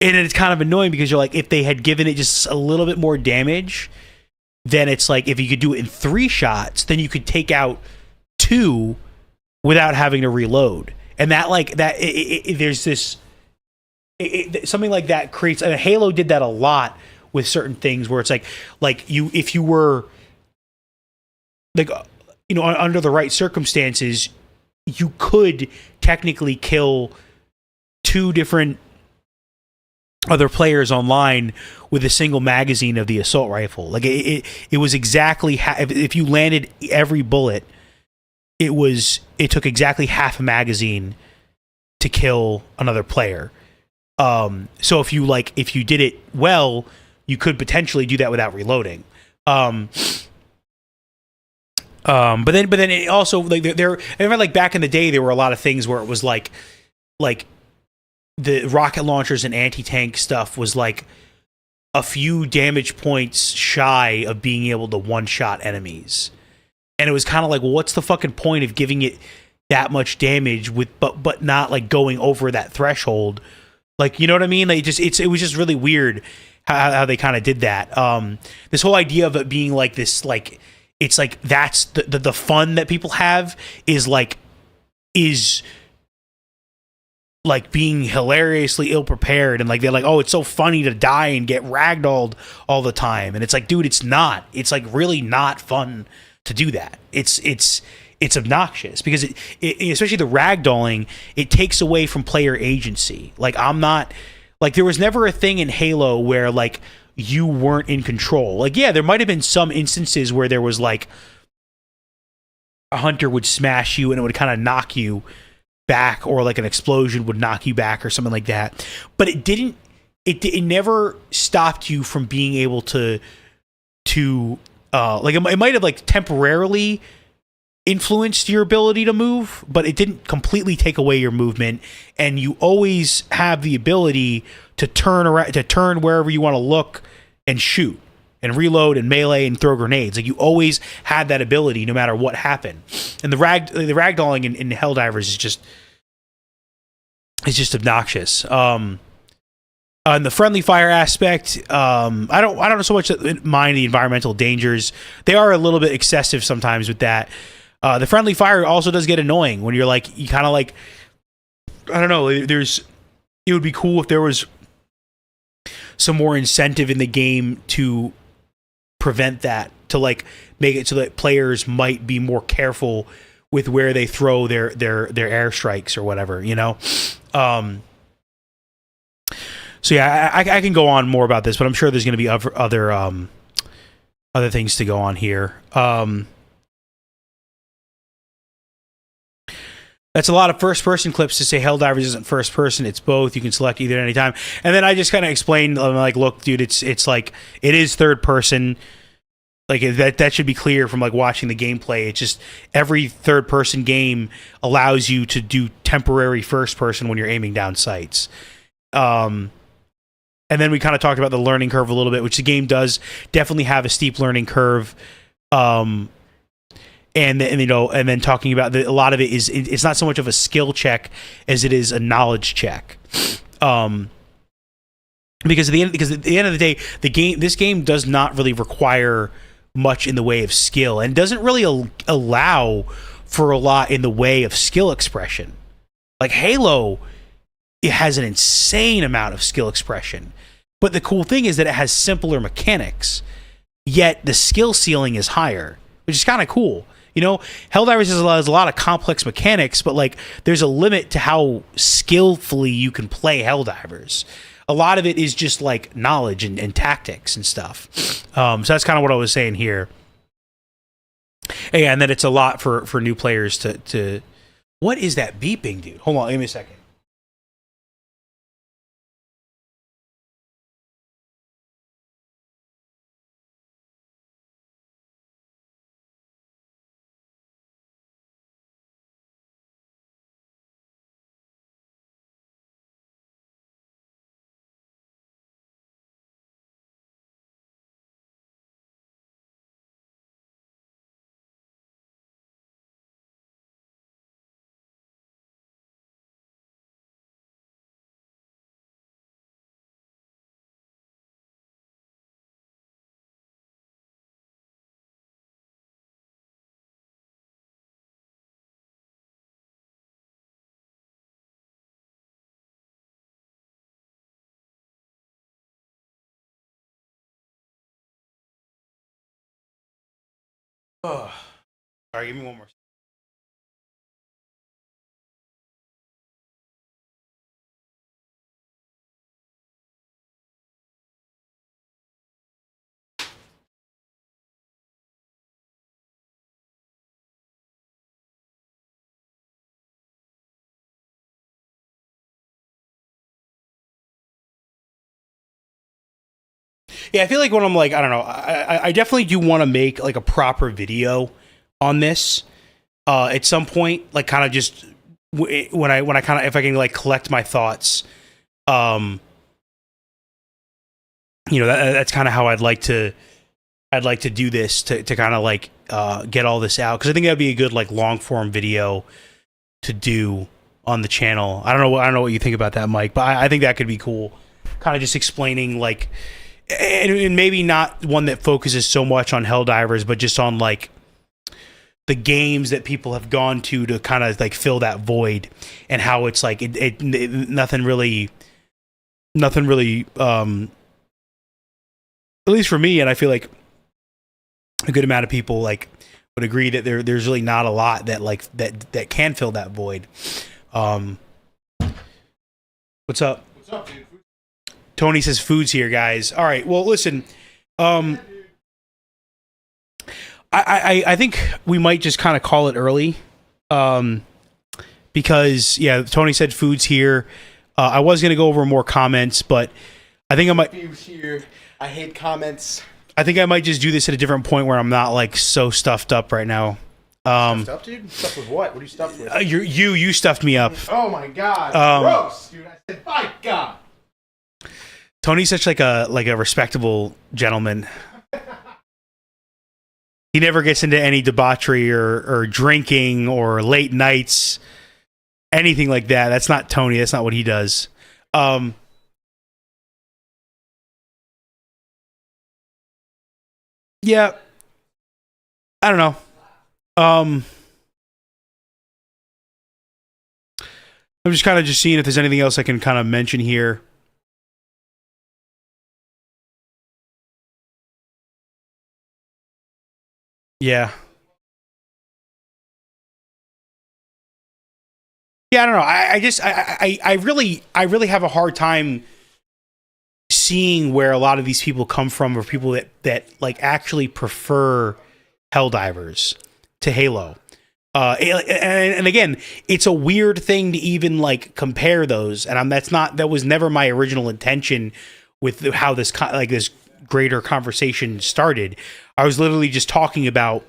[SPEAKER 2] And it's kind of annoying because you're like, if they had given it just a little bit more damage, then it's like if you could do it in 3 shots, then you could take out 2 without having to reload. And that like that there's this something like that creates. And Halo did that a lot with certain things where it's like you if you were like under the right circumstances, you could technically kill 2 different other players online with a single magazine of the assault rifle. Like it was exactly if you landed every bullet, it took exactly half a magazine to kill another player. So if you did it well, you could potentially do that without reloading. But then it also like I remember like back in the day there were a lot of things where it was like the rocket launchers and anti-tank stuff was like a few damage points shy of being able to one-shot enemies. And it was kind of like, well, what's the fucking point of giving it that much damage with but not like going over that threshold? Like, you know what I mean? Like it was just really weird how they kind of did that. This whole idea of it being like this like it's like that's the fun that people have is like being hilariously ill prepared, and like they're like, oh, it's so funny to die and get ragdolled all the time, and it's like, dude, it's not. It's like really not fun to do that. It's obnoxious because it especially the ragdolling, it takes away from player agency. Like I'm not like there was never a thing in Halo where like you weren't in control. Like, yeah, there might have been some instances where there was like a hunter would smash you and it would kind of knock you back, or like an explosion would knock you back or something like that. But it never stopped you from being able to like it might have like temporarily influenced your ability to move, but it didn't completely take away your movement, and you always have the ability to turn around, to turn wherever you want to look and shoot and reload and melee and throw grenades. Like you always had that ability no matter what happened. And the ragdolling in Helldivers is just obnoxious. On the friendly fire aspect, I don't so much mind the environmental dangers. They are a little bit excessive sometimes with that. The friendly fire also does get annoying when you're like, you kind of like, I don't know, it would be cool if there was some more incentive in the game to prevent that, to like make it so that players might be more careful with where they throw their airstrikes or whatever, you know? So yeah, I can go on more about this, but I'm sure there's going to be other things to go on here. That's a lot of first-person clips to say Helldivers isn't first-person. It's both. You can select either at any time. And then I just kind of explained, like, look, dude, it's like it is third-person. Like that should be clear from like watching the gameplay. It's just every third-person game allows you to do temporary first-person when you're aiming down sights. And then we kind of talked about the learning curve a little bit, which the game does definitely have a steep learning curve. And then talking about a lot of it is it's not so much of a skill check as it is a knowledge check. Because at the end of the day, this game does not really require much in the way of skill, and doesn't really allow for a lot in the way of skill expression. Like Halo, it has an insane amount of skill expression, but the cool thing is that it has simpler mechanics, yet the skill ceiling is higher, which is kind of cool. You know, Helldivers has a lot of complex mechanics, but like there's a limit to how skillfully you can play Helldivers. A lot of it is just like knowledge and tactics and stuff. So that's kind of what I was saying here. Yeah, and then it's a lot for new players to. What is that beeping, dude? Hold on, give me a second. Oh. Sorry, give me one more. Yeah, I feel like when I'm like, I don't know, I definitely do want to make like a proper video on this at some point, like kind of just when I kind of, if I can like collect my thoughts, that's kind of how I'd like to do this to kind of like get all this out, because I think that'd be a good like long form video to do on the channel. I don't know what you think about that, Mike, but I think that could be cool. Kind of just explaining like, and maybe not one that focuses so much on Helldivers, but just on like the games that people have gone to kind of like fill that void, and how it's like nothing really at least for me, and I feel like a good amount of people like would agree that there's really not a lot that like that can fill that void. What's up? What's up, dude? Tony says food's here, guys. All right. Well, listen. I think we might just kind of call it early, because yeah, Tony said food's here. I was gonna go over more comments, but I think I might.
[SPEAKER 12] Food's here. I hate comments.
[SPEAKER 2] I think I might just do this at a different point where I'm not like so stuffed up right now.
[SPEAKER 12] Stuffed up, dude? Stuffed with what? What are you stuffed with?
[SPEAKER 2] You stuffed me up.
[SPEAKER 12] Oh my god! Gross, dude! I said, "My God."
[SPEAKER 2] Tony's such like a respectable gentleman. He never gets into any debauchery or drinking or late nights, anything like that. That's not Tony. That's not what he does. Yeah, I don't know. I'm just kind of just seeing if there's anything else I can kind of mention here. Yeah. Yeah, I don't know. I really have a hard time seeing where a lot of these people come from, or people that like actually prefer Helldivers to Halo. And again, it's a weird thing to even like compare those, and that was never my original intention with how this this greater conversation started. I was literally just talking about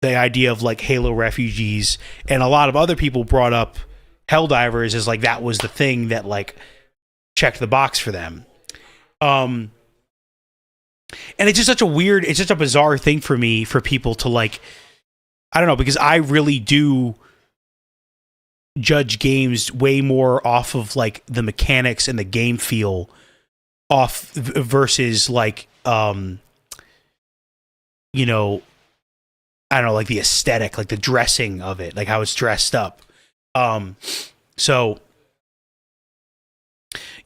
[SPEAKER 2] the idea of like Halo refugees, and a lot of other people brought up Helldivers as like that was the thing that like checked the box for them. And it's just such a bizarre thing for people to like, I don't know, because I really do judge games way more off of like the mechanics and the game feel versus like, I don't know, like the aesthetic, like the dressing of it, like how it's dressed up. So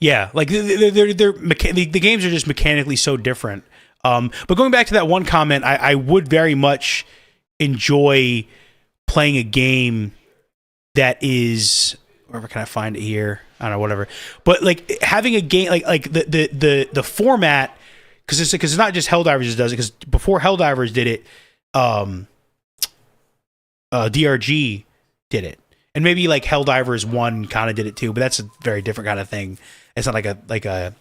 [SPEAKER 2] yeah, like the games are just mechanically so different. But going back to that one comment, I would very much enjoy playing a game that is, wherever can I find it here? I don't know, whatever. But like having a game like the format, because it's not just Helldivers that does it. Because before Helldivers did it, DRG did it, and maybe like Helldivers 1 kind of did it too. But that's a very different kind of thing. It's not it's like a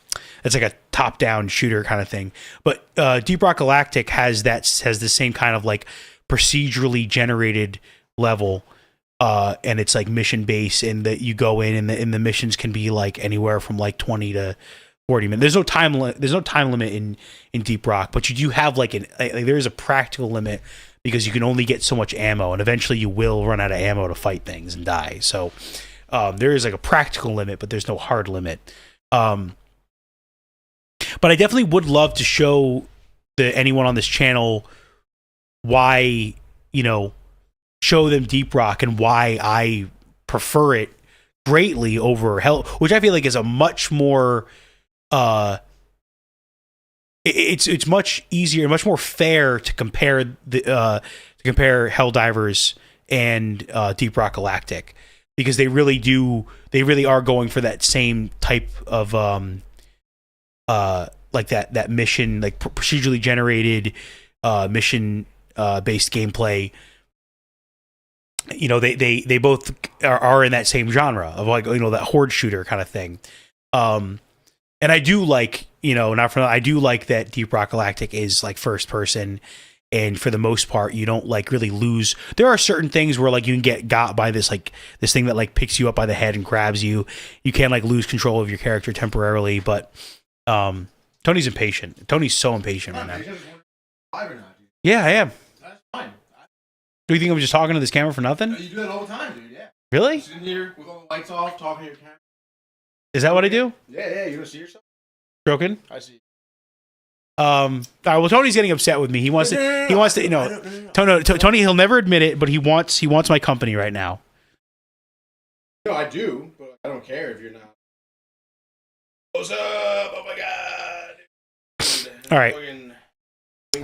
[SPEAKER 2] top-down shooter kind of thing. But Deep Rock Galactic has the same kind of like procedurally generated level, and it's like mission based, and that you go in and the missions can be like anywhere from like 20 to 40 minutes. There's no time limit in Deep Rock, but you do have like there is a practical limit, because you can only get so much ammo, and eventually you will run out of ammo to fight things and die. So there is like a practical limit, but there's no hard limit. But I definitely would love to show anyone on this channel why, show them Deep Rock and why I prefer it greatly over Hell, which I feel like is a much more it's much easier, much more fair to compare to compare Helldivers and Deep Rock Galactic, because they really are going for that same type of like that mission, like procedurally generated mission based gameplay. You know, they both are in that same genre of, like, you know, that horde shooter kind of thing. And I do like, you know, I do like that Deep Rock Galactic is like first person, and for the most part you don't like really lose. There are certain things where like you can got by this thing that like picks you up by the head and grabs you. You can like lose control of your character temporarily, but Tony's impatient. Tony's so impatient right now. Yeah, I am.
[SPEAKER 12] That's fine.
[SPEAKER 2] Do you think I'm just talking to this camera for nothing?
[SPEAKER 12] You do that all the time, dude. Yeah.
[SPEAKER 2] Really?
[SPEAKER 12] Sitting here with all the lights off, talking to your camera.
[SPEAKER 2] Is that what I do?
[SPEAKER 12] Yeah. You don't see yourself?
[SPEAKER 2] Stroking?
[SPEAKER 12] I see.
[SPEAKER 2] All right, well, Tony's getting upset with me. He wants to. He wants to. You know, Tony. He'll never admit it, but he wants my company right now.
[SPEAKER 12] No, I do, but I don't care if you're not. What's up? Oh my god.
[SPEAKER 2] All right.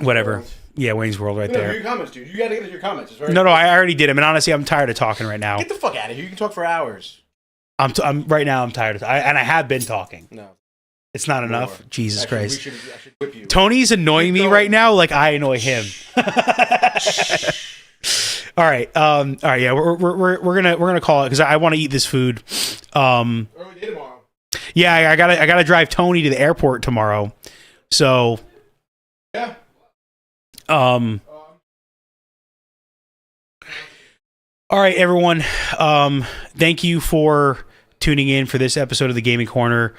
[SPEAKER 2] Whatever.
[SPEAKER 12] World.
[SPEAKER 2] Yeah, Wayne's World right there.
[SPEAKER 12] Your comments, dude. You gotta get to your comments. It's very
[SPEAKER 2] No, I already did. I mean, honestly, I'm tired of talking right now.
[SPEAKER 12] Get the fuck out of here. You can talk for hours.
[SPEAKER 2] I'm right now. I'm tired and I have been talking.
[SPEAKER 12] No.
[SPEAKER 2] It's not enough. Jesus Christ.
[SPEAKER 12] I should whip you.
[SPEAKER 2] Tony's annoying me right now like I annoy him. All right. Yeah, we're gonna call it because I want to eat this food.
[SPEAKER 12] Early day tomorrow.
[SPEAKER 2] Yeah, I gotta drive Tony to the airport tomorrow. So.
[SPEAKER 12] Yeah.
[SPEAKER 2] All right, everyone. Thank you for tuning in for this episode of the Gaming Corner.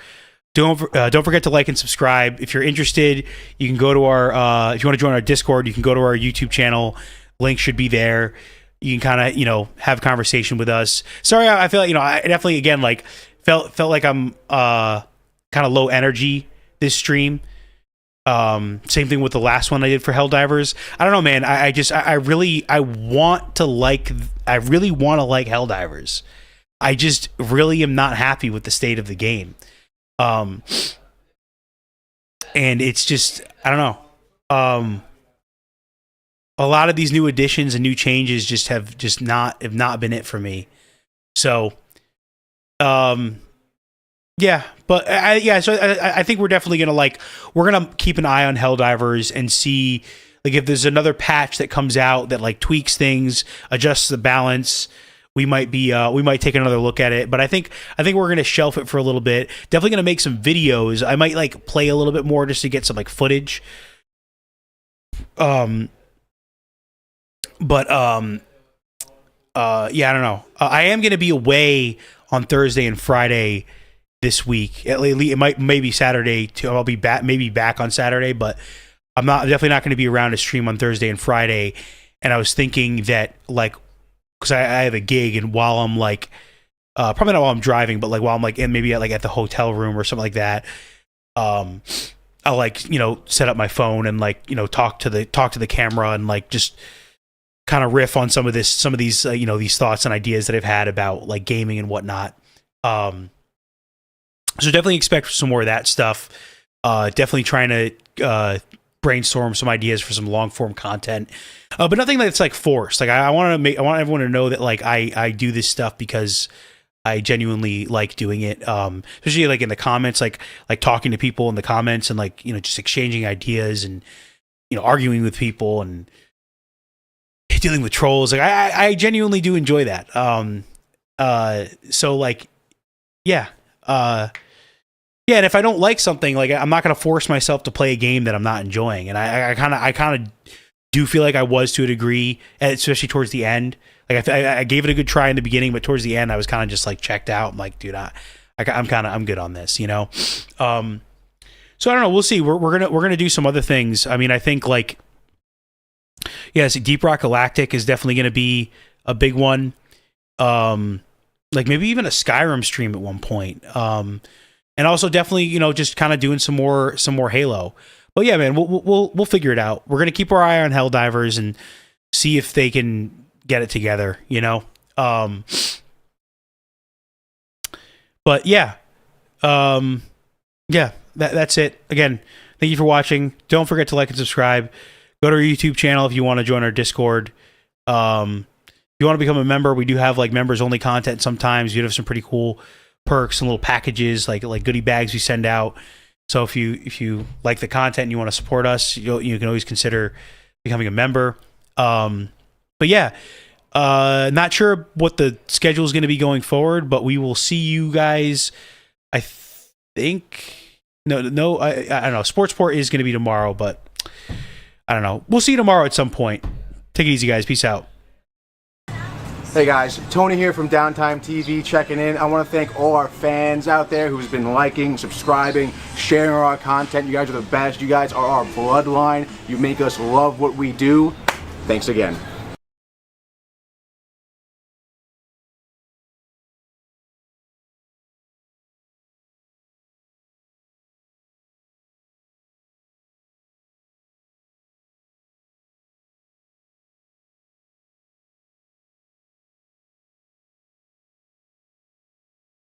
[SPEAKER 2] Don't forget to like and subscribe. If you're interested, you can go to our if you want to join our Discord, you can go to our YouTube channel. Link should be there. You can kind of, you know, have a conversation with us. Sorry, I feel like, you know, I definitely again like felt like I'm kind of low energy this stream. Same thing with the last one I did for Helldivers. I don't know, man. I really want to like Helldivers. I just really am not happy with the state of the game. And it's just, I don't know. A lot of these new additions and new changes have not been it for me. So, yeah, but I think we're definitely we're gonna keep an eye on Helldivers and see like if there's another patch that comes out that like tweaks things, adjusts the balance. We might take another look at it, but I think we're gonna shelf it for a little bit. Definitely gonna make some videos. I might like play a little bit more just to get some like footage. Yeah, I don't know. I am gonna be away on Thursday and Friday this week. At least it maybe Saturday too. I'll be back on Saturday, but I'm definitely not going to be around to stream on Thursday and Friday. And I was thinking that like, because I have a gig, and while I'm like, probably not while I'm driving, but like while I'm like, and maybe at the hotel room or something like that, I'll like, you know, set up my phone and like, you know, talk to the camera and like just kind of riff on some of these you know, these thoughts and ideas that I've had about like gaming and whatnot. So definitely expect some more of that stuff. Definitely trying to brainstorm some ideas for some long form content, but nothing that's like forced. Like I want everyone to know that like I do this stuff because I genuinely like doing it. Especially like in the comments, like talking to people in the comments and like, you know, just exchanging ideas and, you know, arguing with people and dealing with trolls. Like I genuinely do enjoy that. So like, yeah. Yeah, and if I don't like something, like I'm not gonna force myself to play a game that I'm not enjoying. And I kind of do feel like I was to a degree, especially towards the end. Like I gave it a good try in the beginning, but towards the end, I was kind of just like checked out. I'm like, dude, I'm good on this, you know. So I don't know. We'll see. We're gonna do some other things. I mean, I think like, yeah, so Deep Rock Galactic is definitely gonna be a big one. Like maybe even a Skyrim stream at one point. And also definitely, you know, just kind of doing some more Halo. But yeah, man, we'll figure it out. We're gonna keep our eye on Helldivers and see if they can get it together, you know. But yeah, yeah, that's it. Again, thank you for watching. Don't forget to like and subscribe. Go to our YouTube channel if you want to join our Discord. If you want to become a member, we do have like members only content sometimes. You have some pretty cool perks and little packages like goodie bags we send out. So if you like the content and you want to support us, you can always consider becoming a member. But yeah, not sure what the schedule is going to be going forward, but we will see you guys. I think I don't know. Sportsport is going to be tomorrow, but I don't know. We'll see you tomorrow at some point. Take it easy, guys. Peace out.
[SPEAKER 13] Hey guys, Tony here from Downtime TV checking in. I want to thank all our fans out there who's been liking, subscribing, sharing our content. You guys are the best. You guys are our bloodline. You make us love what we do. Thanks again.